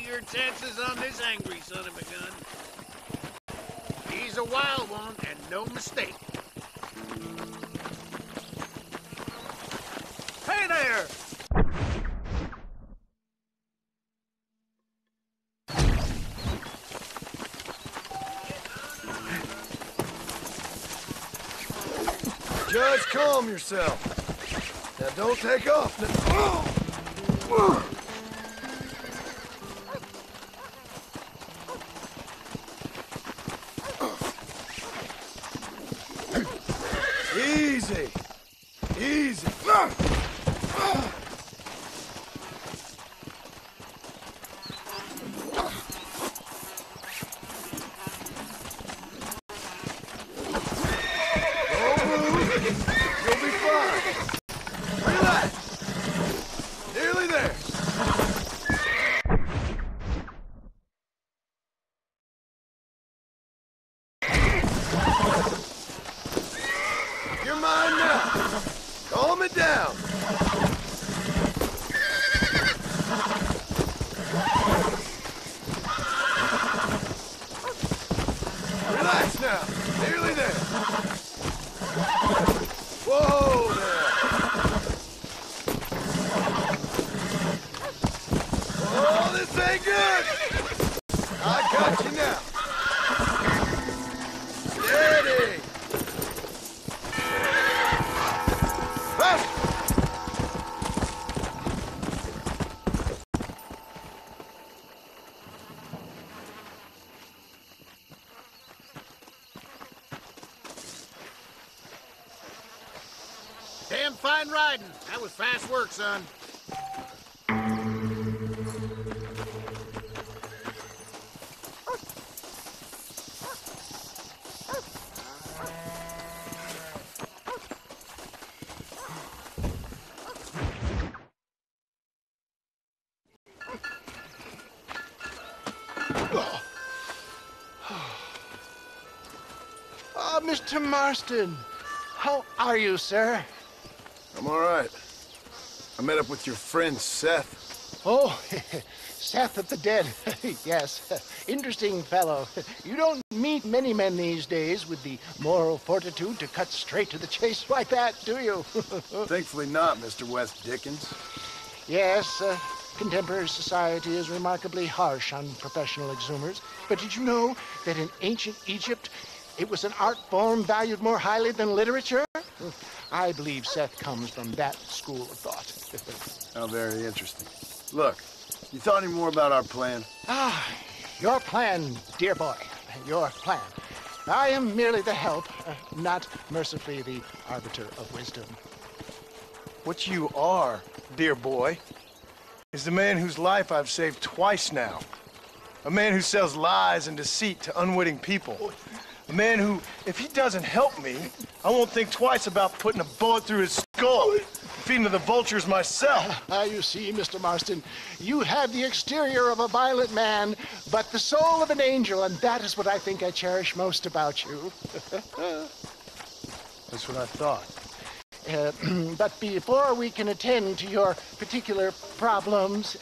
your chances on this angry son of a gun. He's a wild one, and no mistake. Hey there! Just calm yourself. Now don't take off. Easy. Easy. You're mine now. Calm it down. Relax now. Nearly there. Whoa there. Oh, this ain't good. I got you now. Steady. Damn fine riding. That was fast work, son. Mr. Marston, how are you, sir? I'm all right. I met up with your friend, Seth. Oh, Seth of the Dead. Yes, interesting fellow. You don't meet many men these days with the moral fortitude to cut straight to the chase like that, do you? Thankfully not, Mr. West Dickens. Yes, contemporary society is remarkably harsh on professional exhumers. But did you know that in ancient Egypt, it was an art form valued more highly than literature? I believe Seth comes from that school of thought. How very interesting. Look, you thought any more about our plan? Your plan, dear boy. Your plan. I am merely the help, not mercifully the arbiter of wisdom. What you are, dear boy, is the man whose life I've saved twice now. A man who sells lies and deceit to unwitting people. A man who, if he doesn't help me, I won't think twice about putting a bullet through his skull, feeding to the vultures myself. You see, Mr. Marston, you have the exterior of a violent man, but the soul of an angel, and that is what I think I cherish most about you. That's what I thought. But before we can attend to your particular problems,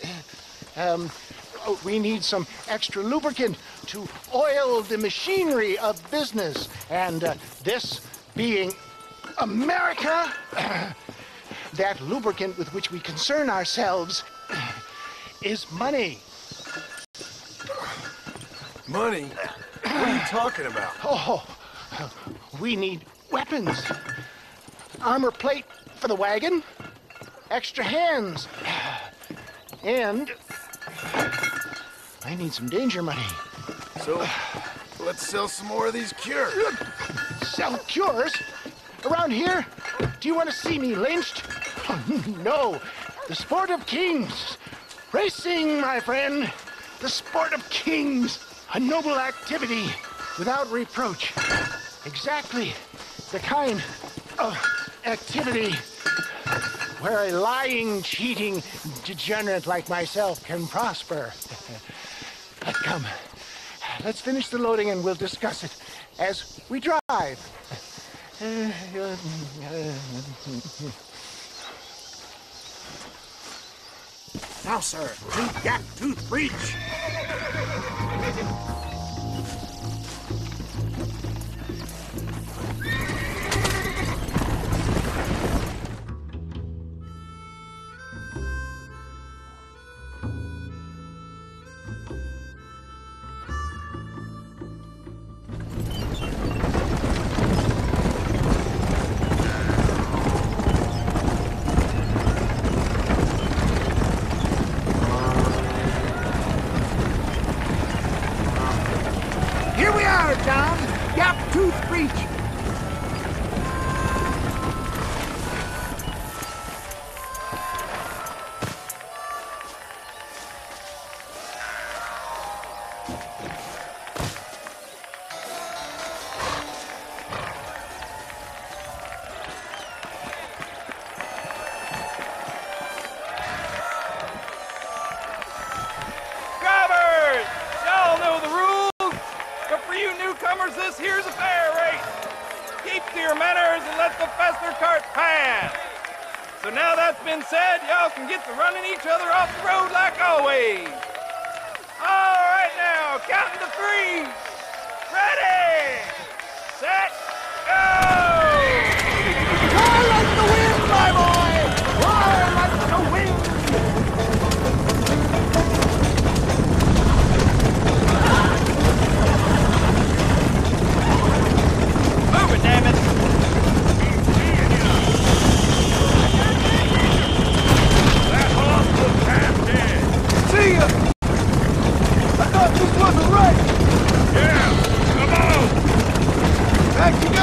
we need some extra lubricant to oil the machinery of business. And this being America, that lubricant with which we concern ourselves is money. Money? What are you talking about? Oh, we need weapons. Armor plate for the wagon, extra hands, and I need some danger money. So, let's sell some more of these cures. Sell cures? Around here? Do you want to see me lynched? Oh, no. The sport of kings. Racing, my friend. The sport of kings. A noble activity without reproach. Exactly the kind of activity where a lying, cheating degenerate like myself can prosper. But come, let's finish the loading and we'll discuss it as we drive. Now, sir, to Gap-Tooth Breach. Here we are, John. Gap-Tooth Breach. Drivers! Y'all know the rules, but for you newcomers, this here's a fair race. Keep to your manners and let the faster cart pass. So now that's been said, y'all can get to running each other off the road like always. All right now, counting to 3. Ready, set, go! Roar like the wind, my boy! Roar like the wind! Move it, damn it! That horse was half dead. See ya! I thought this wasn't right! Yeah, come on! Back you go!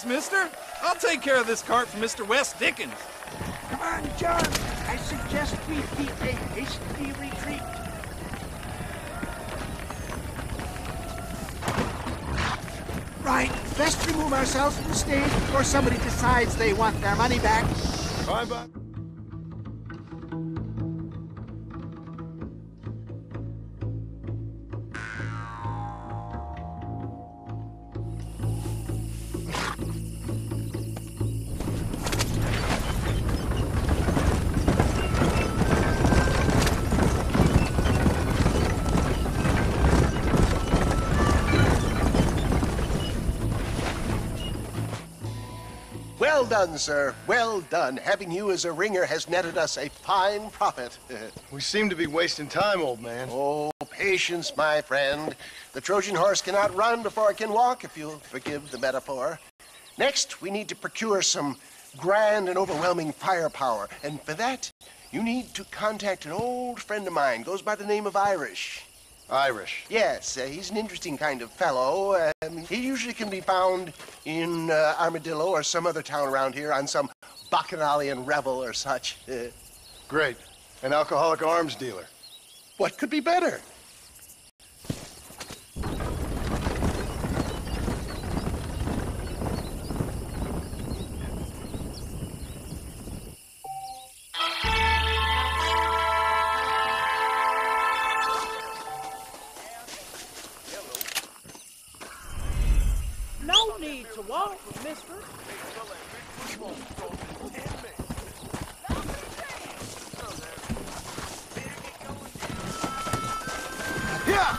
mister. I'll take care of this cart for Mr. West Dickens. Come on, John. I suggest we beat a hasty retreat. Right. Best remove ourselves from the stage before somebody decides they want their money back. Bye-bye. Well done, sir. Well done. Having you as a ringer has netted us a fine profit. We seem to be wasting time, old man. Oh, patience, my friend. The Trojan horse cannot run before it can walk, if you'll forgive the metaphor. Next, we need to procure some grand and overwhelming firepower. And for that, you need to contact an old friend of mine. Goes by the name of Irish. Irish? Yes, he's an interesting kind of fellow. He usually can be found in Armadillo or some other town around here on some bacchanalian revel or such. Great. An alcoholic arms dealer. What could be better? No need to walk, mister. Yeah!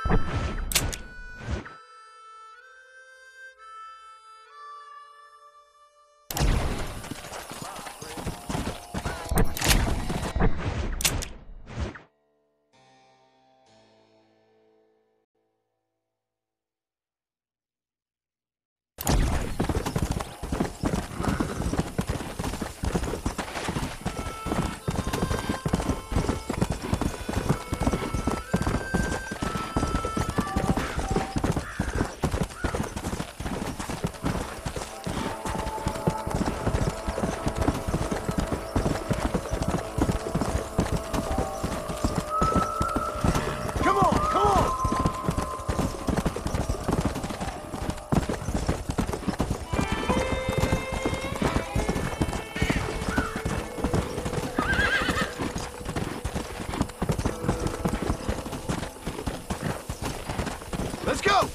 Let's go!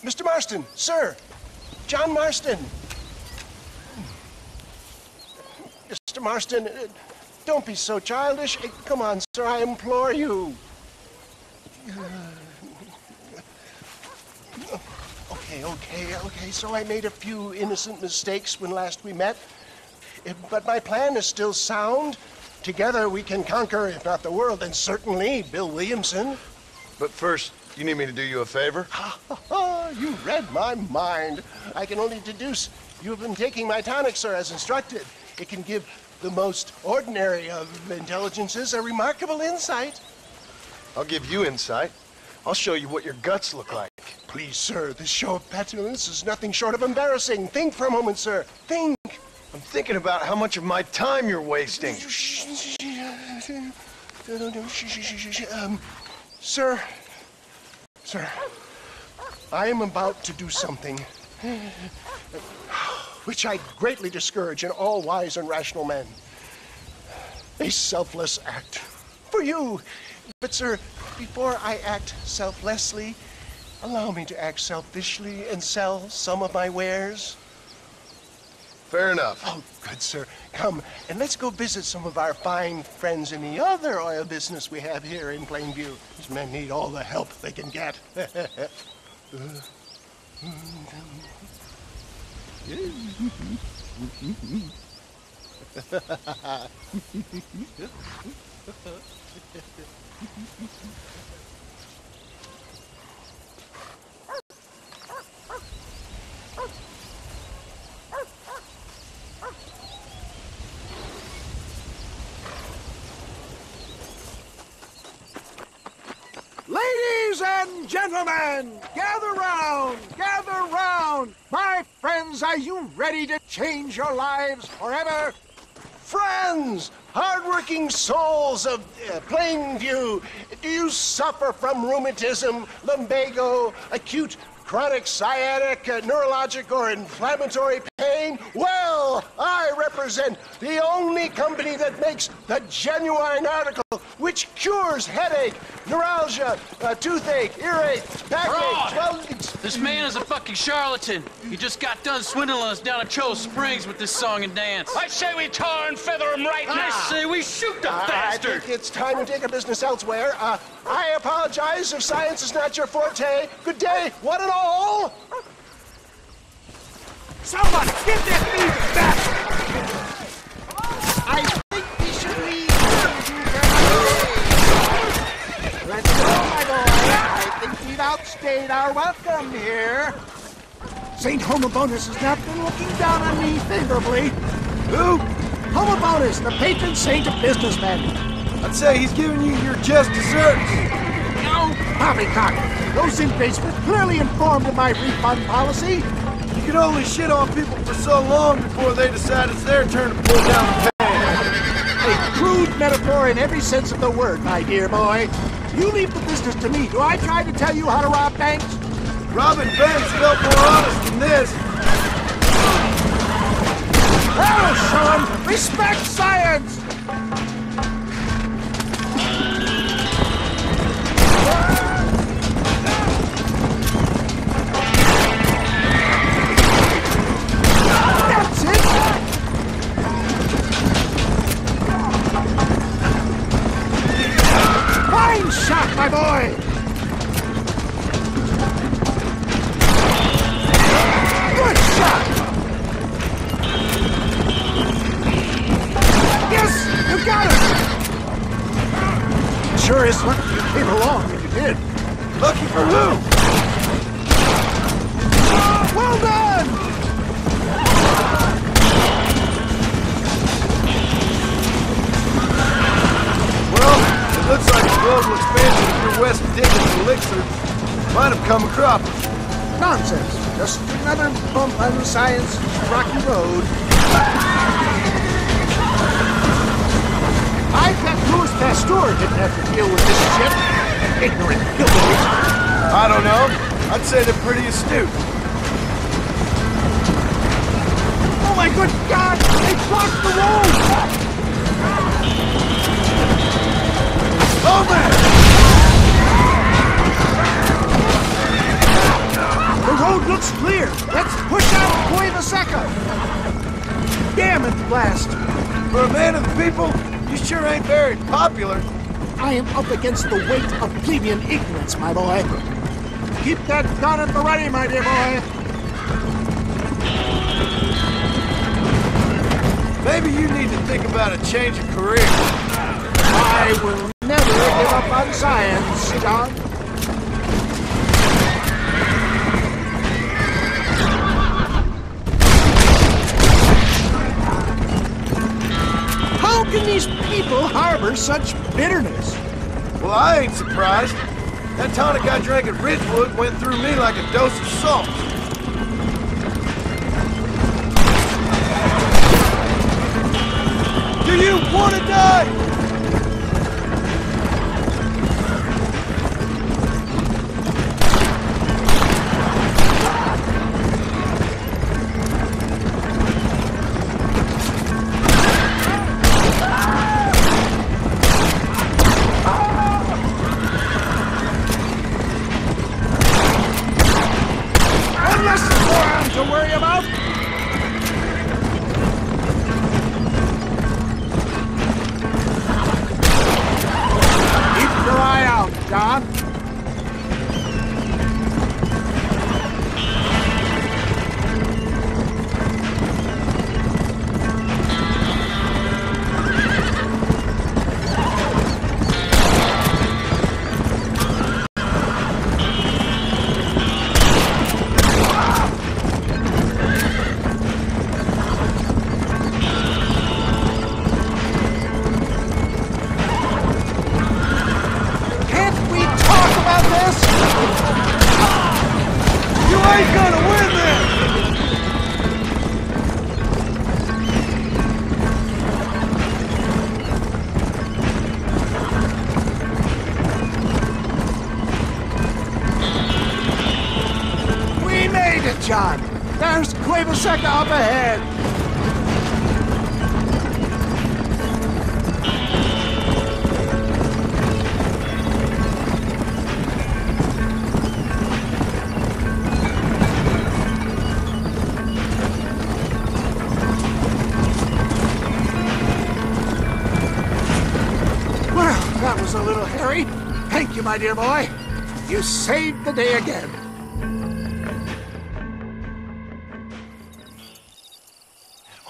Mr. Marston, sir. John Marston. Mr. Marston, don't be so childish. Come on, sir, I implore you. Okay, so I made a few innocent mistakes when last we met. But my plan is still sound. Together we can conquer, if not the world, then certainly Bill Williamson. But first, you need me to do you a favor? You read my mind. I can only deduce you have been taking my tonic, sir, as instructed. It can give the most ordinary of intelligences a remarkable insight. I'll give you insight. I'll show you what your guts look like. Please, sir, this show of petulance is nothing short of embarrassing. Think for a moment, sir. Think. I'm thinking about how much of my time you're wasting. Sir, I am about to do something which I greatly discourage in all wise and rational men. A selfless act for you. But, sir, before I act selflessly, allow me to act selfishly and sell some of my wares. Fair enough. Oh, good, sir. Come, and let's go visit some of our fine friends in the other oil business we have here in Plainview. These men need all the help they can get. Ladies and gentlemen, gather round, gather My friends, are you ready to change your lives forever? Friends, hardworking souls of Plainview, do you suffer from rheumatism, lumbago, acute chronic sciatic, neurologic, or inflammatory pain? Well, I represent the only company that makes the genuine article which cures headache, neuralgia, toothache, earache, backache, This man is a fucking charlatan. He just got done swindling us down at Cho Springs with this song and dance. I say we tar and feather him right now. I say we shoot the I bastard. think it's time to take our business elsewhere. I apologize if science is not your forte. Good day, one and all. Somebody, get that thief back! I think we should leave. Let's go, my boy. I think we've outstayed our welcome here. St. Homobonus has not been looking down on me favorably. Who? Homobonus, the patron saint of businessmen. I'd say he's giving you your just desserts. No, poppycock. Those inmates were clearly informed of my refund policy. You can only shit on people for so long before they decide it's their turn to pull down the pants. A crude metaphor in every sense of the word, my dear boy. You leave the business to me. Do I try to tell you how to rob banks? Robbing banks felt more honest than this. Well, son, respect science! That's it! Fine shot, my boy! Good shot! Yes! You got it! Sure is lucky you came along when you did. Lucky for who? Well done! Well, it looks like the global expansion of your West Dickens elixir might have come a cropping. Nonsense. Just another bump on the science's rocky road. I bet Louis Pasteur didn't have to deal with this shit. Ignorant hillbillies. I don't know. I'd say they're pretty astute. Oh my good God! They blocked the road! Oh man! The road looks clear. Let's push out Cueva Seca. Damn it, blast. For a man of the people, you sure ain't very popular. I am up against the weight of plebeian ignorance, my boy. Keep that gun at the ready, my dear boy. Maybe you need to think about a change of career. I will never give up on science, John. How can these people harbor such bitterness? Well, I ain't surprised. That tonic I drank at Ridgewood went through me like a dose of salt. Do you want to die? To worry about? Keep your eye out, John. You ain't gonna win this! John. There's Cueva Seca up ahead. Well, that was a little hairy. Thank you, my dear boy. You saved the day again.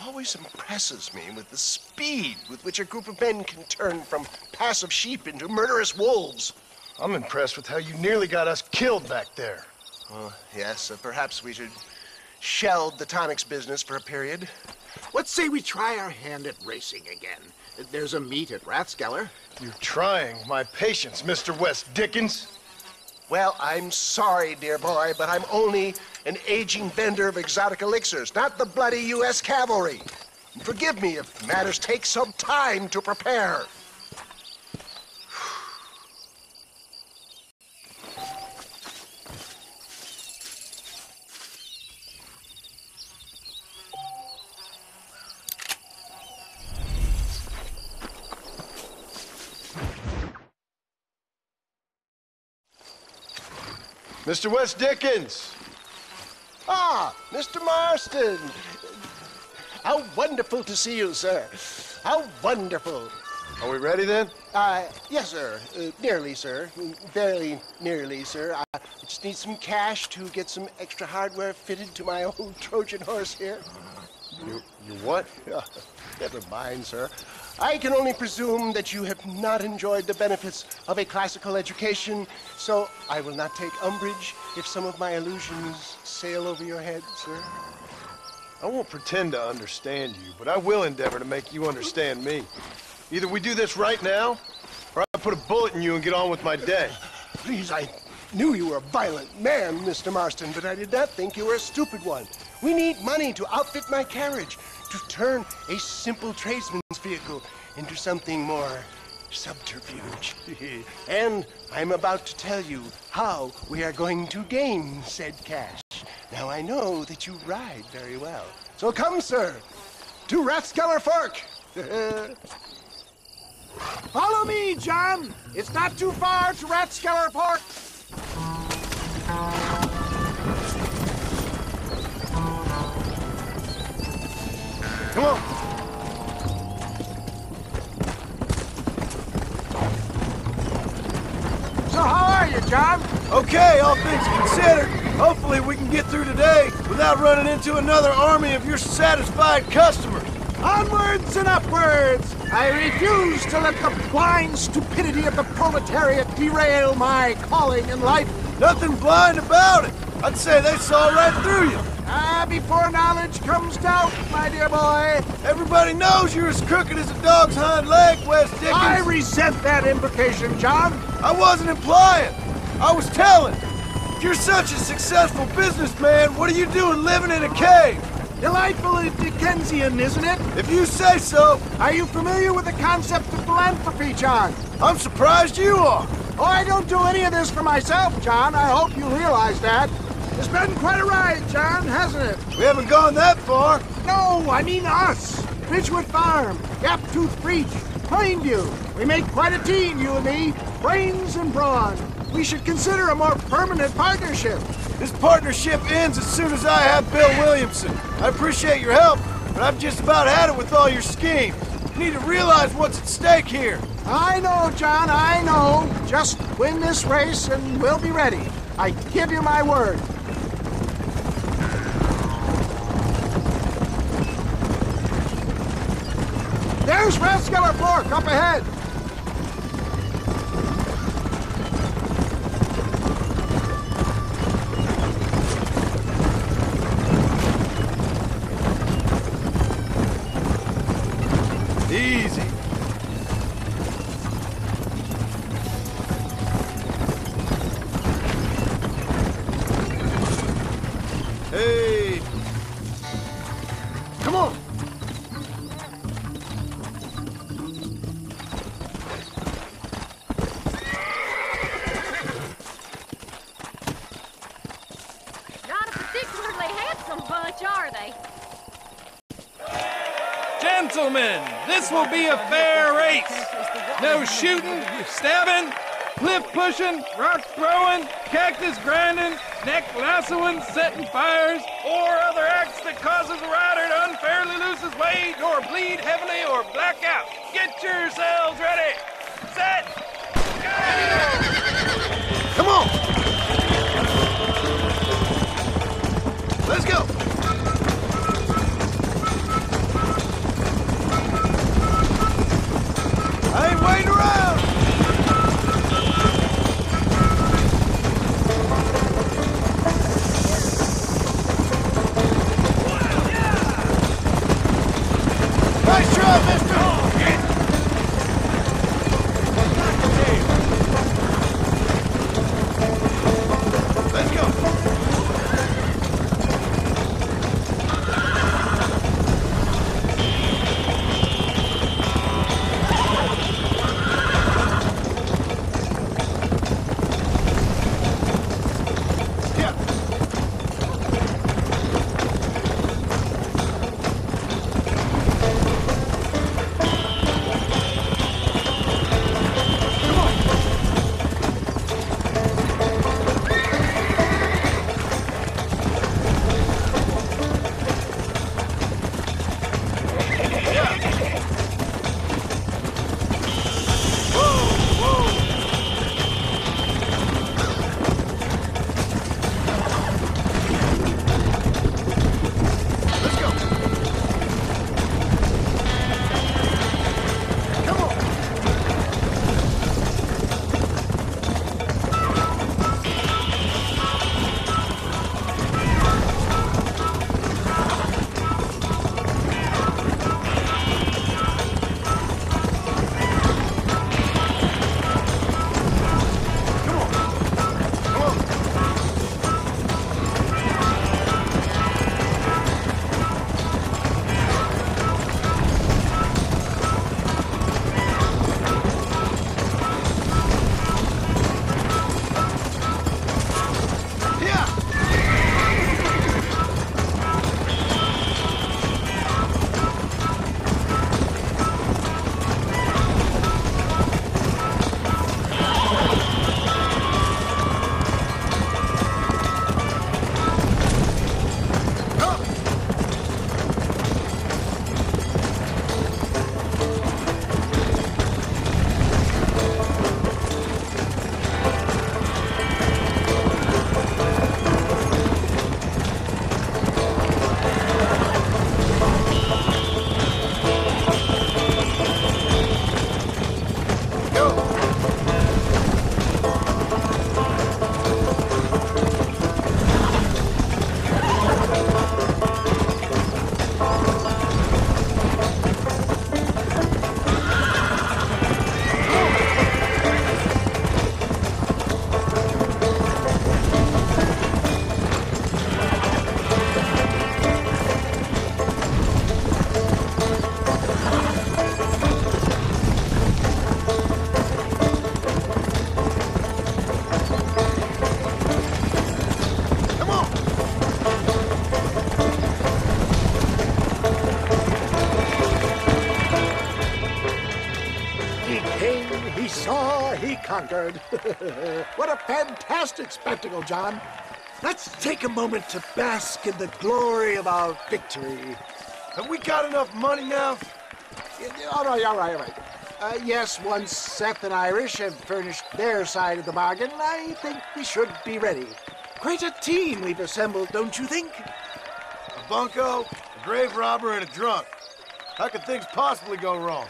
Always impresses me with the speed with which a group of men can turn from passive sheep into murderous wolves. I'm impressed with how you nearly got us killed back there. Yes, perhaps we should shelve the tonics business for a period. Let's say we try our hand at racing again. There's a meet at Rathskeller. You're trying my patience, Mr. West Dickens. Well, I'm sorry, dear boy, but I'm only an aging vendor of exotic elixirs, not the bloody U.S. cavalry. Forgive me if matters take some time to prepare. Mr. West Dickens! Ah, Mr. Marston! How wonderful to see you, sir. How wonderful. Are we ready then? Yes, sir. Nearly, sir. Very nearly, sir. I just need some cash to get some extra hardware fitted to my old Trojan horse here. You what? Never mind, sir. I can only presume that you have not enjoyed the benefits of a classical education, so I will not take umbrage if some of my illusions sail over your head, sir. I won't pretend to understand you, but I will endeavor to make you understand me. Either we do this right now, or I put a bullet in you and get on with my day. Please, I knew you were a violent man, Mr. Marston, but I did not think you were a stupid one. We need money to outfit my carriage, to turn a simple tradesman's vehicle into something more subterfuge. And I'm about to tell you how we are going to gain said cash. Now I know that you ride very well. So come, sir, to Rathskeller Fork. Follow me, John. It's not too far to Rathskeller Fork. Come on. So how are you, John? Okay, all things considered. Hopefully we can get through today without running into another army of your satisfied customers. Onwards and upwards! I refuse to let the blind stupidity of the proletariat derail my calling in life. Nothing blind about it. I'd say they saw right through you. Before knowledge comes doubt, my dear boy. Everybody knows you're as crooked as a dog's hind leg, West Dickens. I resent that implication, John. I wasn't implying. I was telling. If you're such a successful businessman, what are you doing living in a cave? Delightfully Dickensian, isn't it? If you say so. Are you familiar with the concept of philanthropy, John? I'm surprised you are. Oh, I don't do any of this for myself, John. I hope you realize that. It's been quite a ride, John, hasn't it? We haven't gone that far. No, I mean us. Ridgewood Farm, Gaptooth Breach, Plainview. We make quite a team, you and me. Brains and brawn. We should consider a more permanent partnership. This partnership ends as soon as I have Bill Williamson. I appreciate your help, but I've just about had it with all your schemes. You need to realize what's at stake here. I know, John, I know. Just win this race and we'll be ready. I give you my word. There's Rathskeller Fork up ahead. Easy. Hey. Come on. Not a particularly much are they? Gentlemen, this will be a fair race. No shooting, stabbing, cliff pushing, rock throwing, cactus grinding, neck lassoing, setting fires, or other acts that causes a rider to unfairly lose his weight or bleed heavily or black out. Get yourselves ready. Set. Come on! Let's go! I ain't waiting around! Nice job, mister! Let's go! Conquered. What a fantastic spectacle, John. Let's take a moment to bask in the glory of our victory. Have we got enough money now? All right. Yes, once Seth and Irish have furnished their side of the bargain, I think we should be ready. Quite a team we've assembled, don't you think? A bunco, a grave robber, and a drunk. How could things possibly go wrong?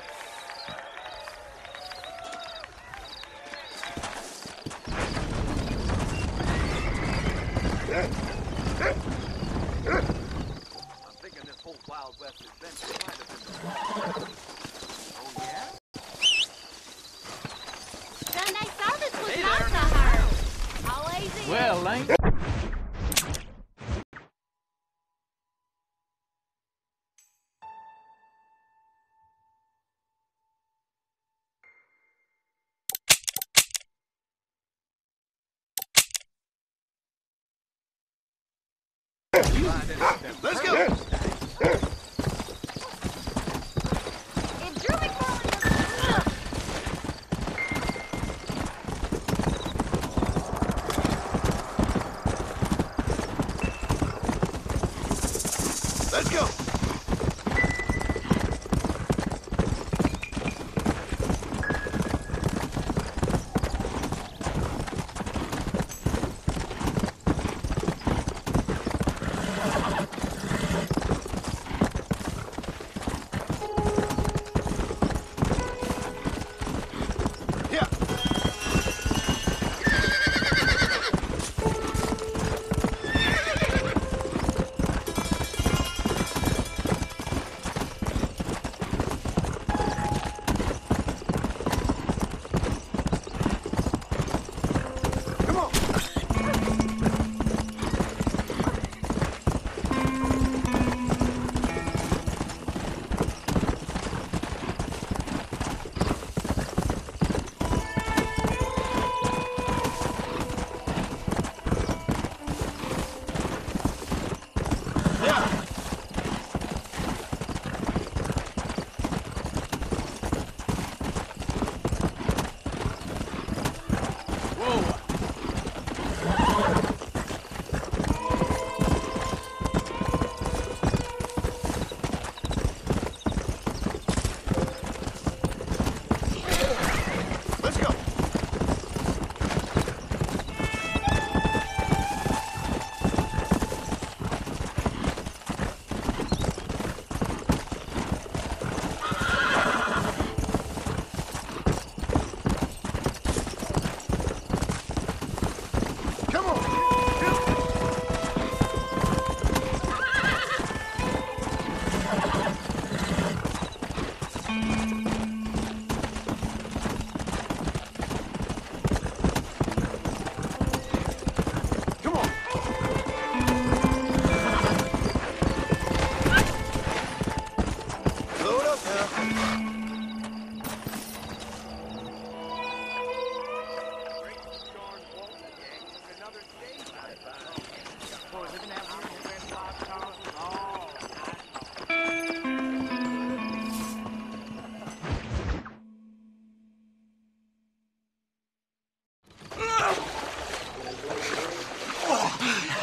I'm thinking this whole Wild West adventure might have been the wrong. Oh, yeah? Then I saw this was not the heart. Always is. Well, ain't... You Let's go. Let's go.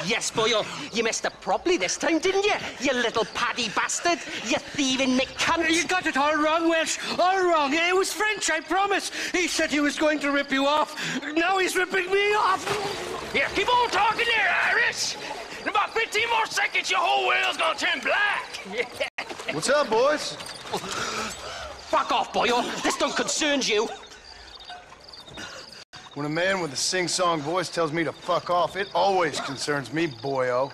Yes, boyo, you messed up properly this time, didn't you? You little paddy bastard. You thieving McCunt. You got it all wrong, Welsh. All wrong. It was French, I promise. He said he was going to rip you off. Now he's ripping me off. Here, keep on talking there, Irish. In about 15 more seconds, your whole world's gonna turn black. What's up, boys? Fuck off, boyo. This don't concern you. When a man with a sing-song voice tells me to fuck off, it always concerns me, boyo.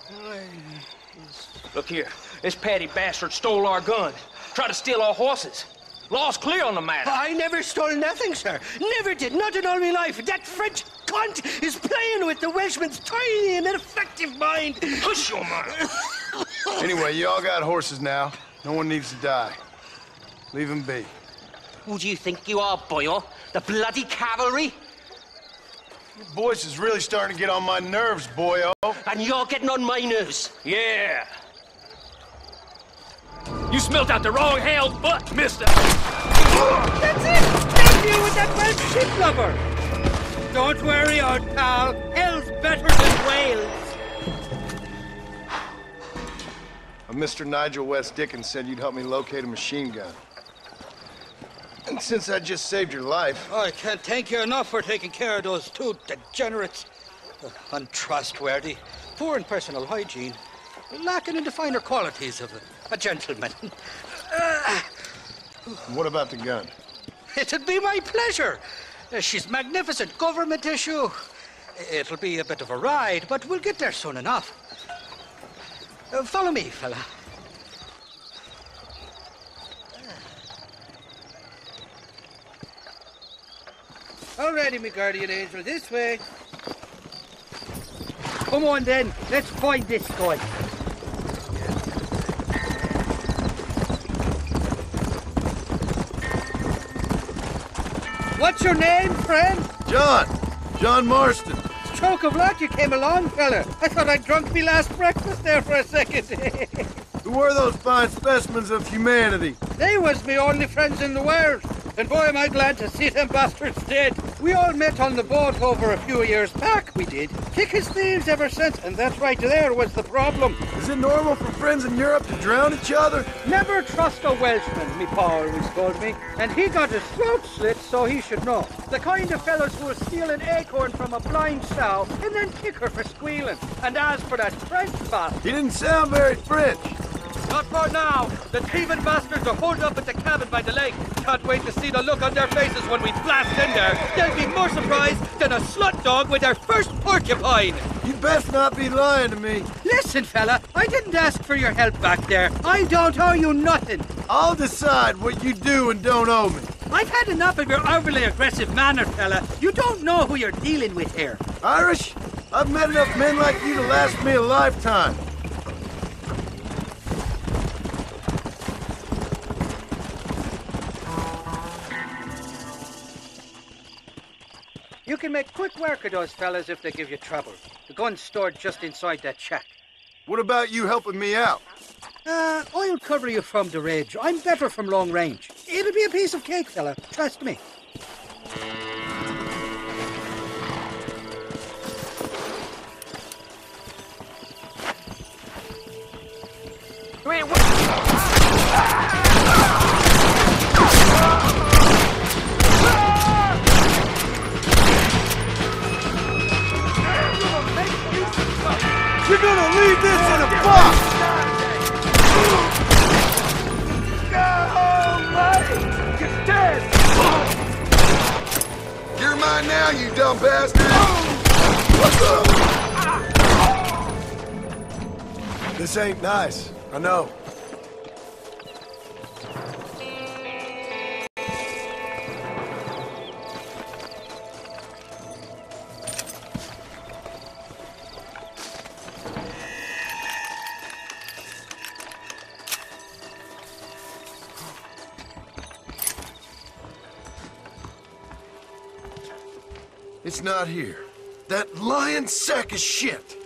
Look here. This Paddy bastard stole our gun. Tried to steal our horses. Law's clear on the matter. I never stole nothing, sir. Never did. Not in all my life. That French cunt is playing with the Welshman's tiny and ineffective mind. Hush your mouth. Anyway, you all got horses now. No one needs to die. Leave them be. Who do you think you are, boyo? The bloody cavalry? Your voice is really starting to get on my nerves, boyo. And you're getting on my nerves. Yeah. You smelt out the wrong hell's butt, mister. That's it! Thank you with that Welsh ship lover. Don't worry, old pal. Hell's better than Wales. Mr. Nigel West Dickens said you'd help me locate a machine gun. And since I just saved your life... I can't thank you enough for taking care of those two degenerates. Untrustworthy, poor in personal hygiene, lacking in the finer qualities of a gentleman. What about the gun? It'd be my pleasure. She's magnificent, government issue. It'll be a bit of a ride, but we'll get there soon enough. Follow me, fella. Alrighty, me guardian angel, this way. Come on then, let's find this guy. What's your name, friend? John Marston. stroke of luck you came along, fella. I thought I'd drunk me last breakfast there for a second. Who were those fine specimens of humanity? They was me only friends in the world. And boy, am I glad to see them bastards dead. We all met on the boat over a few years back, we did. Thick as thieves ever since, and that right there was the problem. Is it normal for friends in Europe to drown each other? Never trust a Welshman, me pa always told me. And he got his throat slit, so he should know. The kind of fellows who will steal an acorn from a blind sow and then kick her for squealing. And as for that French bastard... He didn't sound very French. Not for now. The thieving bastards are holed up at the cabin by the lake. Can't wait to see the look on their faces when we blast in there. They'll be more surprised than a slut dog with their first porcupine. You best not be lying to me. Listen, fella, I didn't ask for your help back there. I don't owe you nothing. I'll decide what you do and don't owe me. I've had enough of your overly aggressive manner, fella. You don't know who you're dealing with here. Irish? I've met enough men like you to last me a lifetime. You can make quick work of those fellas if they give you trouble. The gun's stored just inside that shack. What about you helping me out? I'll cover you from the ridge. I'm better from long range. It'll be a piece of cake, fella. Trust me. Wait, You're gonna leave this in a box! You're dead! You're mine now, you dumb bastard! This ain't nice, I know. It's not here. That lying sack of shit!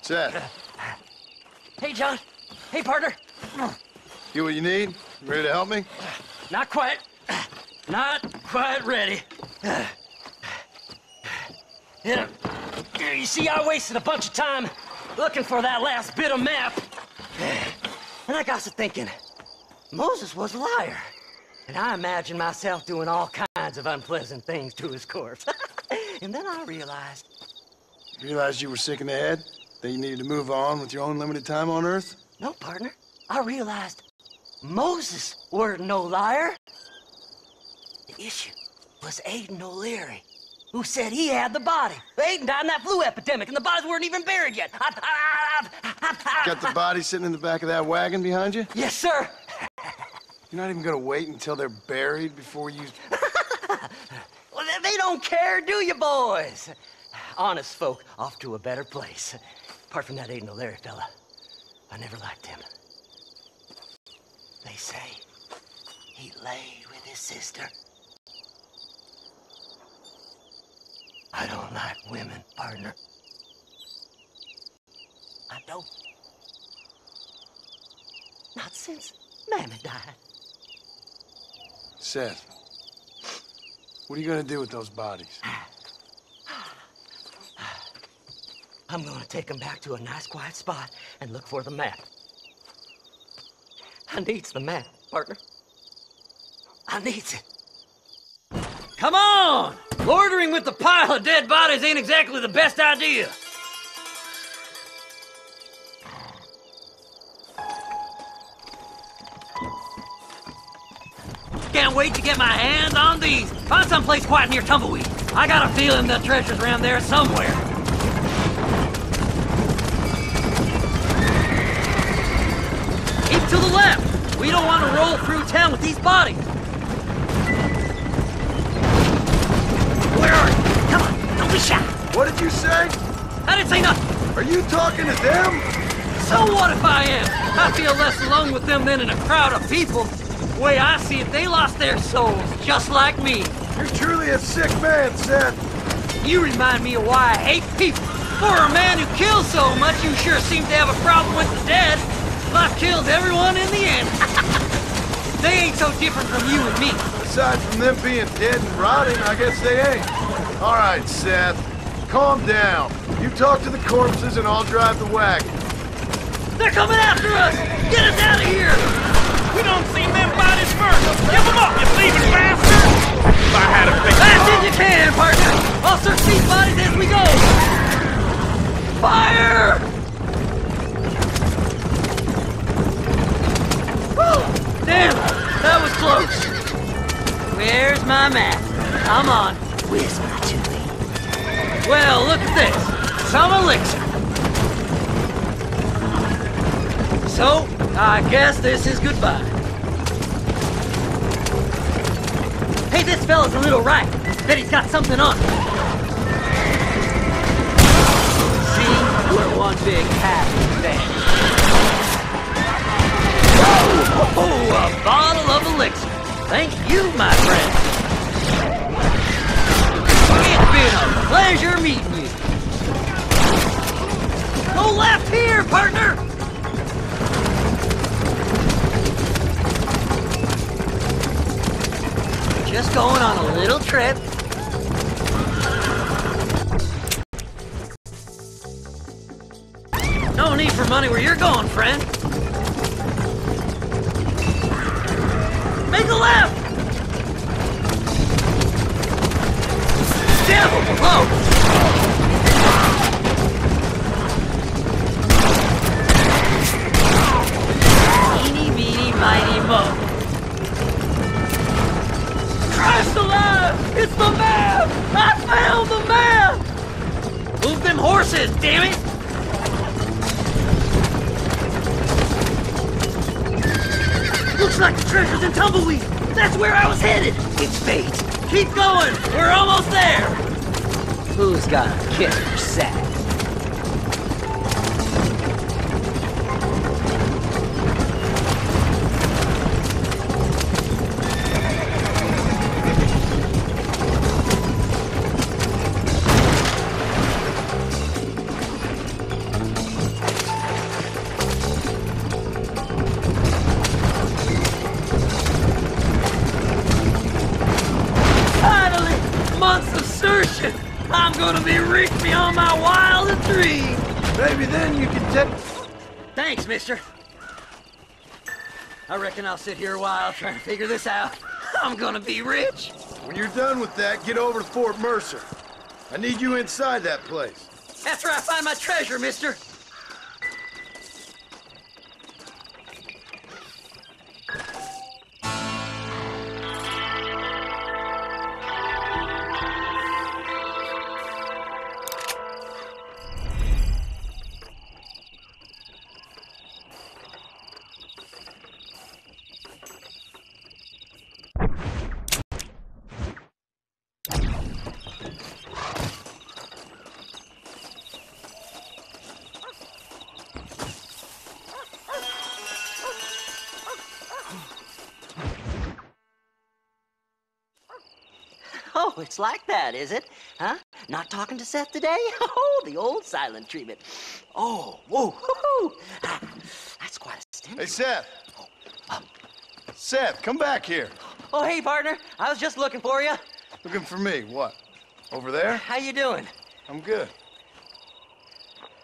Seth. Hey, John. Hey, partner. You what you need? Ready to help me? Not quite. Not quite ready. Yeah. You see, I wasted a bunch of time looking for that last bit of map. And I got to thinking, Moses was a liar. And I imagined myself doing all kinds of unpleasant things to his corpse. And then I realized... Realized you were sick in the head? That you needed to move on with your own limited time on Earth? No, partner. I realized Moses weren't no liar. The issue was Aiden O'Leary, who said he had the body. Aiden died in that flu epidemic, and the bodies weren't even buried yet. Got the body sitting in the back of that wagon behind you? Yes, sir. You're not even gonna wait until they're buried before you... Well, they don't care, do you, boys? Honest folk off to a better place. Apart from that Aiden O'Leary fella, I never liked him. They say he lay with his sister. I don't like women, partner. I don't. Not since Mammy died. Seth, what are you gonna do with those bodies? I'm gonna take them back to a nice quiet spot and look for the map. I needs the map, partner. I needs it. Come on! Loitering with the pile of dead bodies ain't exactly the best idea. Can't wait to get my hands on these. Find someplace quiet near Tumbleweed. I got a feeling the treasure's around there somewhere. Keep to the left. We don't want to roll through town with these bodies. Where are you? Come on, don't be shy. What did you say? I didn't say nothing. Are you talking to them? So what if I am? I feel less alone with them than in a crowd of people. The way I see it, they lost their souls, just like me. You're truly a sick man, Seth. You remind me of why I hate people. For a man who kills so much, you sure seem to have a problem with the dead. Life kills everyone in the end. They ain't so different from you and me. Aside from them being dead and rotting, I guess they ain't. All right, Seth, calm down. You talk to the corpses and I'll drive the wagon. They're coming after us! Get us out of here! We don't see them bodies first. Give them up, you thieving bastard! If I had a big... Fast as you can, partner! I'll search these bodies as we go! Fire! Whew. Damn, that was close. Where's my map? Come on, whisper to me. Well, look at this. Some elixir. So, I guess this is goodbye. Hey, this fella's a little right. Bet he's got something on him. See? We're one big happy band. Oh, a bottle of elixir. Thank you, my friend. It's been a pleasure meeting you. Go left here, partner! Just going on a little trip. No need for money where you're going, friend. Make a left! Devil below! Eeny, meeny, miny, mo. Christ alive! It's the map! I found the map! Move them horses, damn it! Looks like the treasure's in Tumbleweed. That's where I was headed. It's fate. Keep going. We're almost there. Who's got a killer sack? I'm gonna be rich beyond my wildest dreams. Maybe then you can take... Thanks, mister. I reckon I'll sit here a while trying to figure this out. I'm gonna be rich. When you're done with that, get over to Fort Mercer. I need you inside that place. After I find my treasure, mister. it's like that, is it? Huh? Not talking to Seth today? Oh, the old silent treatment. Oh, whoa, whoo-hoo. That's quite a stench. Hey, Seth. Seth, come back here. Oh, hey, partner. I was just looking for you. Looking for me? What? Over there? How you doing? I'm good.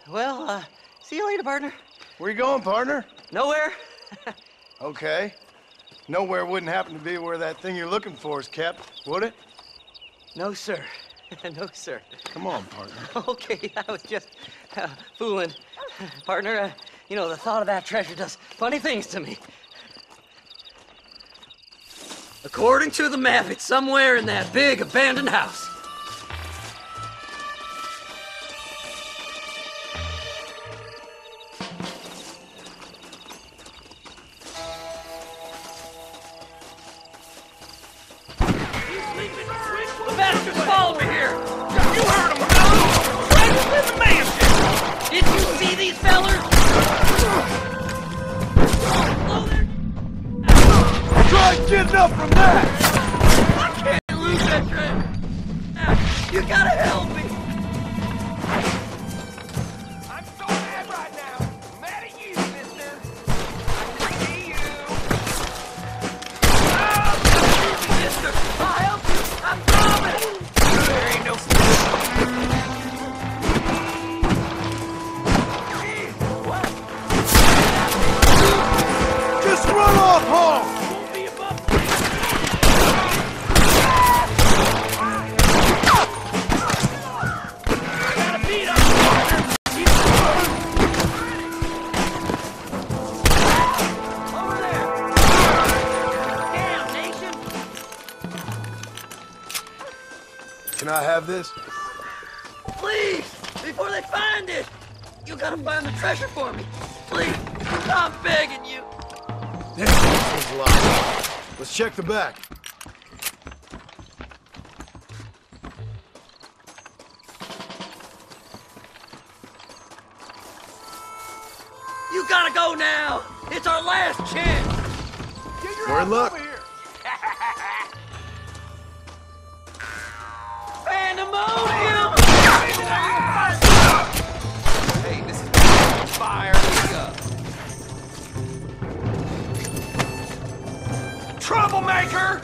Well, see you later, partner. Where you going, partner? Nowhere. Okay. Nowhere wouldn't happen to be where that thing you're looking for is kept, would it? No, sir. No, sir. Come on, partner. Okay, I was just fooling. Partner, you know, the thought of that treasure does funny things to me. According to the map, it's somewhere in that big abandoned house. The bastards follow me here! You heard them, fellas! Treasure's in the mansion! Did you see these fellers? Try getting up from that! I can't lose that treasure! You gotta help me! I'm so mad right now. I'm mad at you, mister. I can see you. Mister, I'll help you! I promise! There ain't no... Just run off home! Can I have this? Please! Before they find it! You gotta find the treasure for me! Please! I'm begging you! This is locked. Let's check the back. You gotta go now! It's our last chance! We're in luck. Pandemonium! Hey, this is fire. Troublemaker!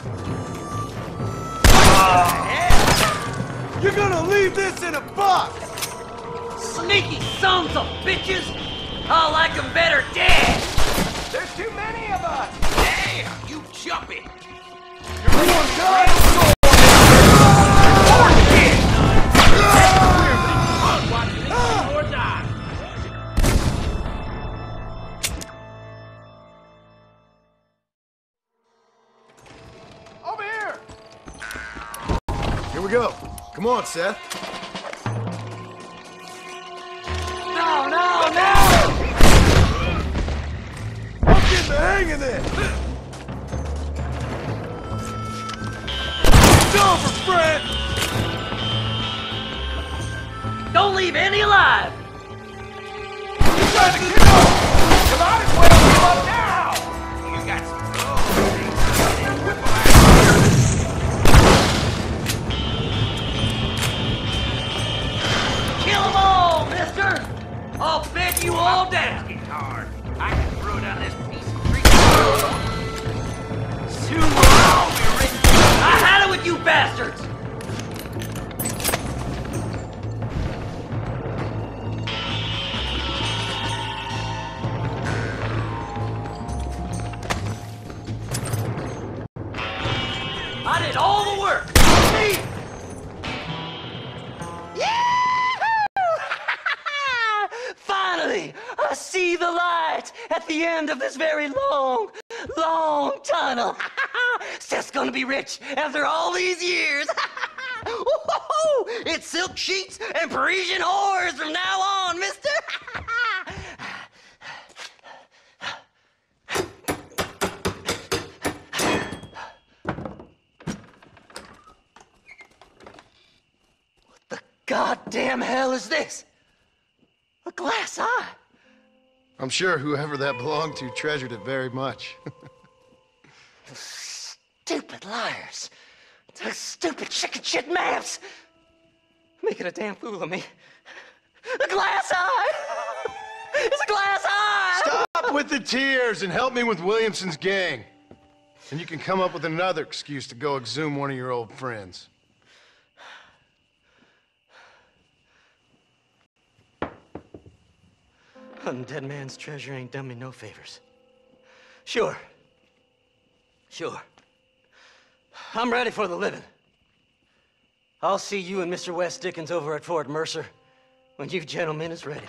You're gonna leave this in a box! Sneaky sons of bitches! I like them better dead! There's too many of us! Damn, you jumping! You're one guy! Over here! Here we go. Come on, Seth. No, no, no! I'm getting the hang of this! It's over, friend! Don't leave any alive! You trying to get up! You might as well give up now! You got some Kill them all, mister! I'll bed you all down! It's hard. I can throw down this piece of tree. Soon we'll all be rich! I had it with you bastards! I did all the work! Me! Finally, I see the light at the end of this very long, long tunnel. Seth's gonna be rich after all these years. It's silk sheets and Parisian whores from now on, mister. What the goddamn hell is this? A glass eye. I'm sure whoever that belonged to treasured it very much. Stupid liars. Those stupid chicken shit maps! Making a damn fool of me. A glass eye! It's a glass eye! Stop with the tears and help me with Williamson's gang. And you can come up with another excuse to go exhume one of your old friends. Hunting dead man's treasure ain't done me no favors. Sure. I'm ready for the living. I'll see you and Mr. West Dickens over at Fort Mercer when you gentlemen is ready.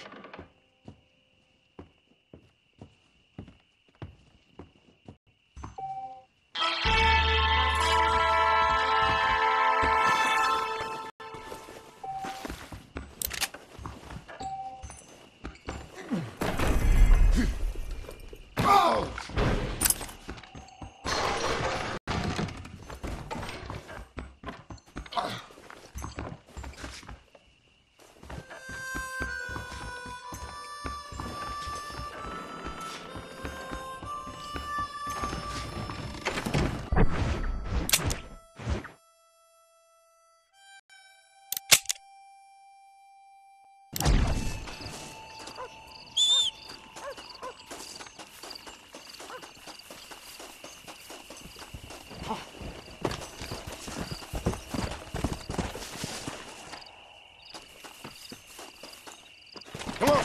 Come on.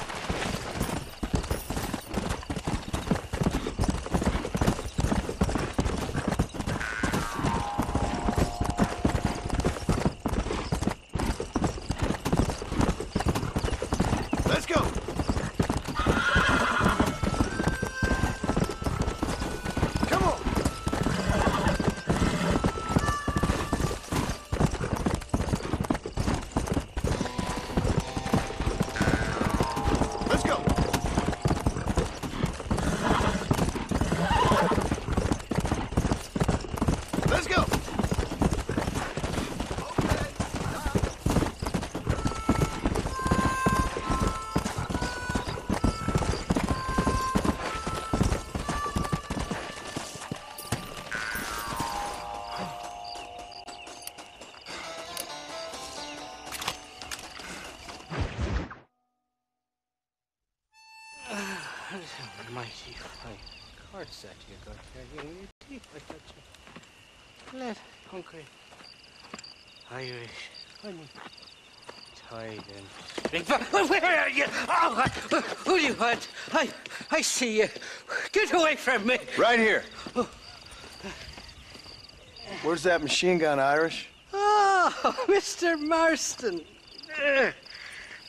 Let's go. Come on. Let's go. Let's go. Mighty fine cards that you got there. In your teeth, I got you. Let hungry Irish honey tied and where are you? Oh, who do you want? I see you. Get away from me. Right here. Where's that machine gun, Irish? Oh, Mr. Marston.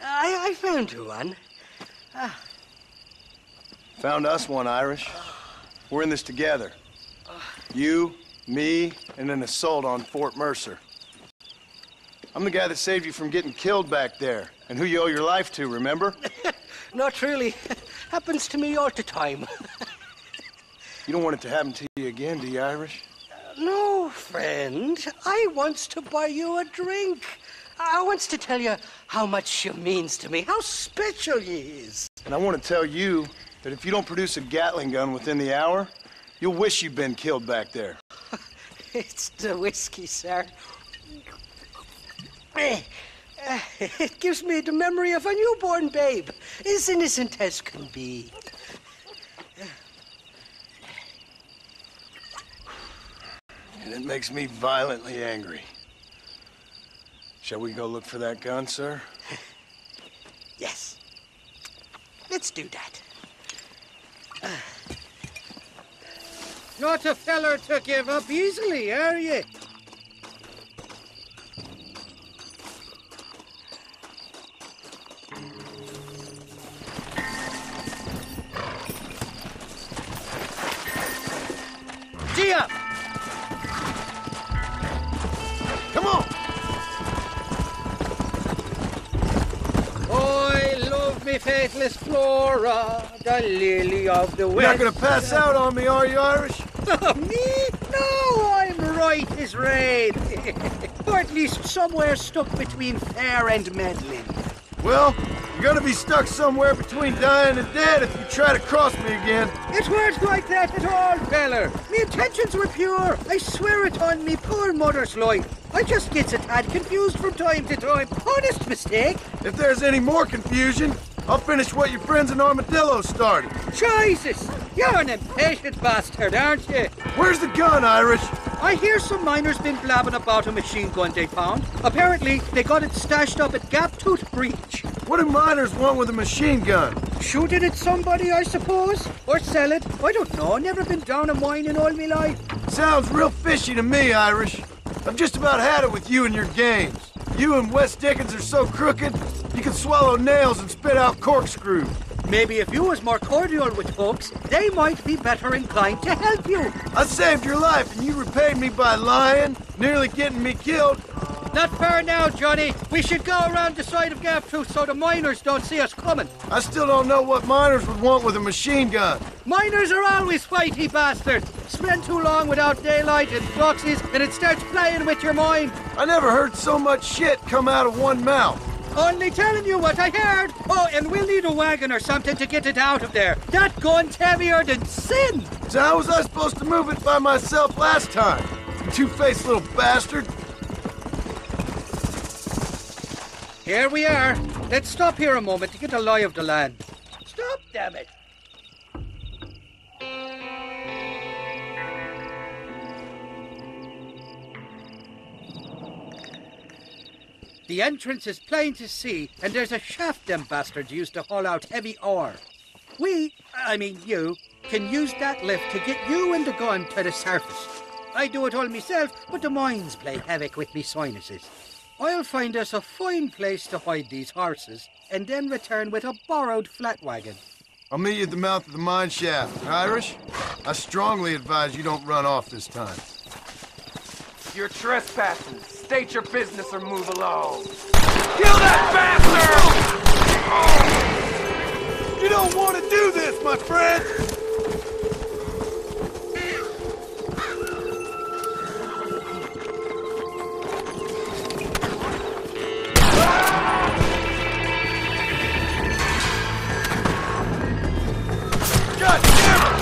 I found you one. Found us one, Irish. We're in this together. You, me, and an assault on Fort Mercer. I'm the guy that saved you from getting killed back there, and who you owe your life to, remember? Not really. Happens to me all the time. You don't want it to happen to you again, do you, Irish? No, friend. I wants to buy you a drink. I wants to tell you how much you means to me, how special you is. And I want to tell you that if you don't produce a Gatling gun within the hour, you'll wish you'd been killed back there. It's the whiskey, sir. It gives me the memory of a newborn babe, as innocent as can be. And it makes me violently angry. Shall we go look for that gun, sir? Yes. Let's do that. Not a feller to give up easily, are you? Gee up! Come on! I love me faithless Flora, the lily of the west. You're not gonna pass out on me, are you, Irish? Me? No, I'm right as rain. Or at least somewhere stuck between fair and meddling. Well, you're gonna be stuck somewhere between dying and dead if you try to cross me again. It weren't like that at all, feller. Me intentions were pure. I swear it on me poor mother's life. I just gets a tad confused from time to time. Honest mistake. If there's any more confusion, I'll finish what your friends in Armadillo started. Jesus! You're an impatient bastard, aren't you? Where's the gun, Irish? I hear some miners been blabbing about a machine gun they found. Apparently, they got it stashed up at Gaptooth Breach. What do miners want with a machine gun? Shoot it at somebody, I suppose? Or sell it? I don't know. Never been down a mine in all my life. Sounds real fishy to me, Irish. I've just about had it with you and your games. You and Wes Dickens are so crooked, you can swallow nails and spit out corkscrews. Maybe if you was more cordial with folks, they might be better inclined to help you. I saved your life and you repaid me by lying, nearly getting me killed. Not fair now, Johnny. We should go around the side of Gaptooth so the miners don't see us coming. I still don't know what miners would want with a machine gun. Miners are always fighty bastards. Spend too long without daylight and proxies and it starts playing with your mind. I never heard so much shit come out of one mouth. Only telling you what I heard. Oh, and we'll need a wagon or something to get it out of there. That gun's heavier than sin. So how was I supposed to move it by myself last time? You two-faced little bastard. Here we are. Let's stop here a moment to get a lie of the land. Stop, damn it. The entrance is plain to see, and there's a shaft them bastards used to haul out heavy ore. You, can use that lift to get you and the gun to the surface. I do it all myself, but the mines play havoc with me sinuses. I'll find us a fine place to hide these horses, and then return with a borrowed flat wagon. I'll meet you at the mouth of the mine shaft. Irish, I strongly advise you don't run off this time. You're trespassing. State your business or move along. Kill that bastard! You don't want to do this, my friend! God damn it!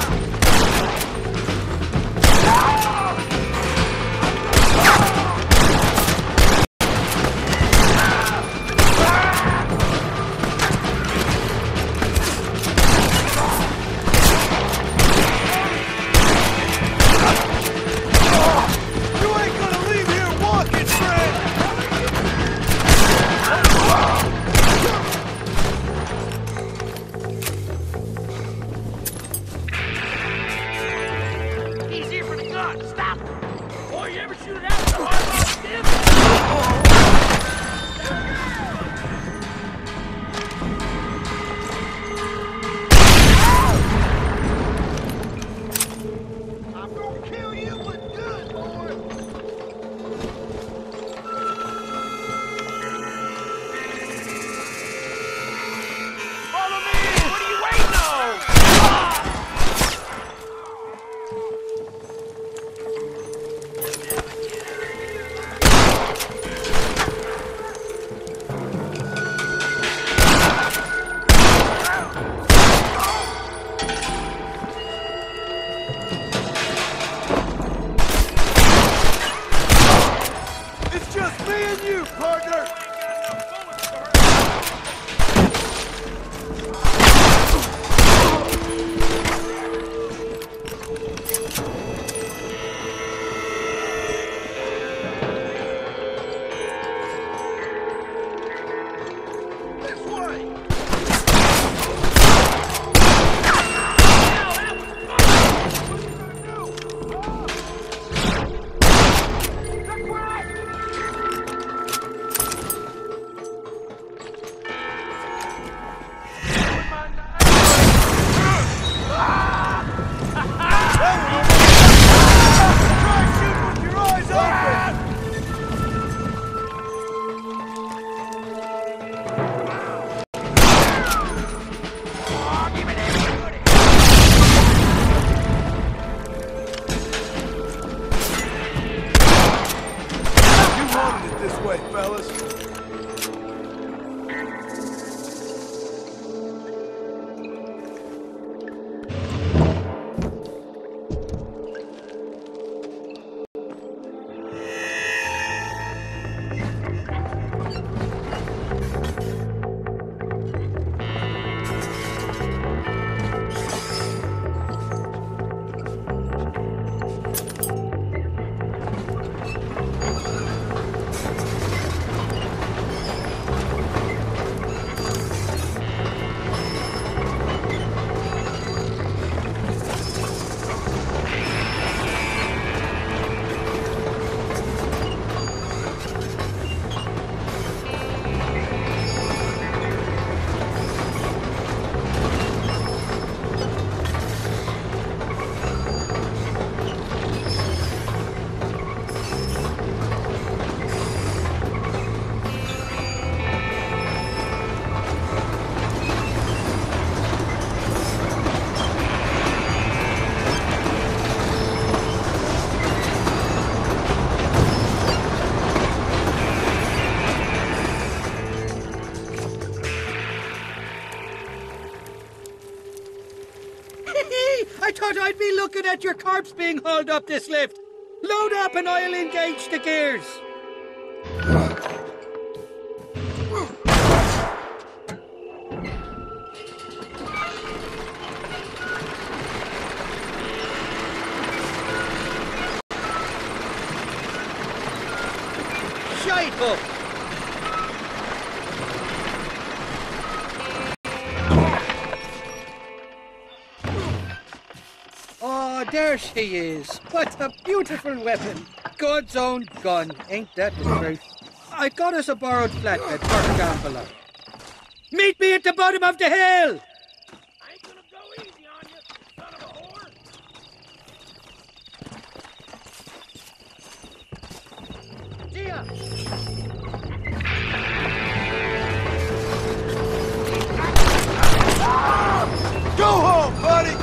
But I'd be looking at your corpse being hauled up this lift. Load up and I'll engage the gears. Shite up! Oh, there she is. What a beautiful weapon. God's own gun. Ain't that the truth? I got us a borrowed flatbed parked down below. Meet me at the bottom of the hill! I ain't gonna go easy on you, son of a whore. See ya! Go home, buddy!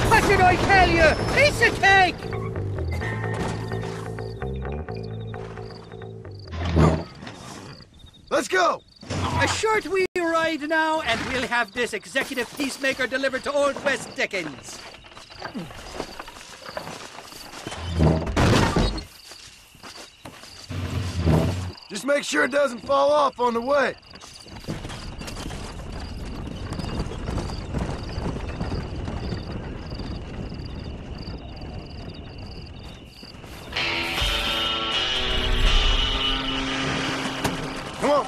What did I tell you? Piece of cake! Let's go! A short wee ride now, and we'll have this executive peacemaker delivered to Old West Dickens. Just make sure it doesn't fall off on the way. Come on.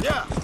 Yeah.